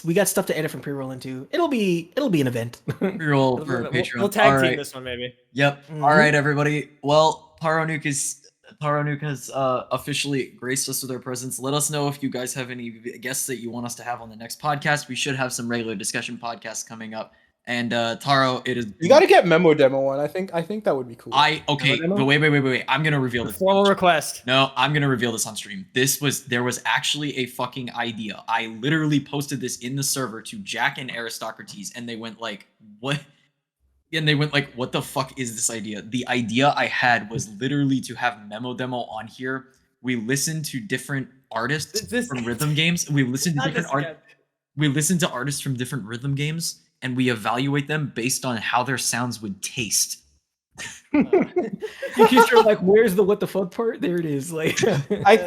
we got stuff to edit from pre-roll into. It'll be an event. Pre-roll for Patreon. We'll tag team this one maybe. Yep. All right, everybody. Well, TaroNuke has officially graced us with their presence. Let us know if you guys have any guests that you want us to have on the next podcast. We should have some regular discussion podcasts coming up. And Taro, it is. You got to get Memo Demo one. I think that would be cool. But wait. I'm gonna reveal this. Formal request. No, I'm gonna reveal this on stream. There was actually a fucking idea. I literally posted this in the server to Jack and Aristocrates, and they went like, "What?" And they went like, "What the fuck is this idea?" The idea I had was literally to have Memo Demo on here. We listen to different artists from rhythm games. We listen to artists from different rhythm games, and we evaluate them based on how their sounds would taste. You just are like, where's the what the fuck part? There it is. Like, I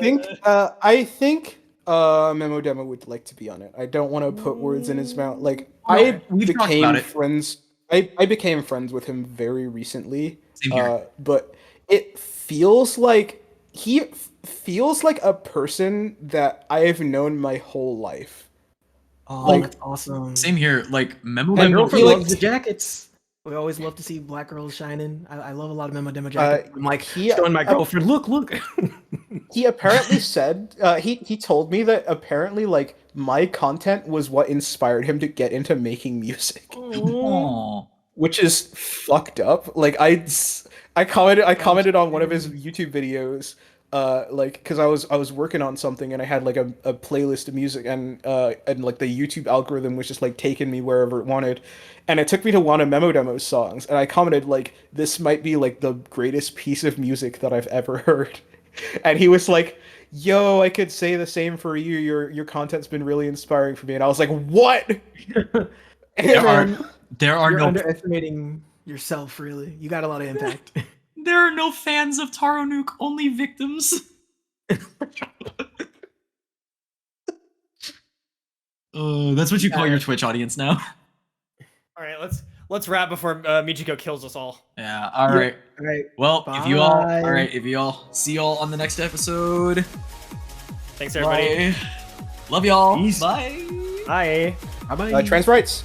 think Memo Demo would like to be on it. I don't want to put words in his mouth. Like, I became friends with him very recently. Same here. But it feels like he feels like a person that I have known my whole life. Oh, like, that's awesome. Same here. Like Memo My Demo. girlfriend loves the jackets. We always love to see black girls shining. I love a lot of Memo Demo jackets. I'm like showing my girlfriend, look. He apparently said he told me that apparently like my content was what inspired him to get into making music. Aww. Which is fucked up. Like I commented on one of his YouTube videos. Like, cause I was working on something and I had like a playlist of music and like the YouTube algorithm was just like taking me wherever it wanted, and it took me to one of Memo Demo's songs, and I commented like, this might be like the greatest piece of music that I've ever heard, and he was like, yo, I could say the same for you. Your content's been really inspiring for me, and I was like, what? There are You're no underestimating yourself. Really, you got a lot of impact. There are no fans of TaroNuke, only victims. That's what you call your Twitch audience now. All right, let's wrap before Michiko kills us all. Yeah. All right. All right. Well, Bye. if you all see y'all on the next episode. Thanks everybody. Bye. Love y'all. Peace. Bye. Bye. Bye. Trans rights.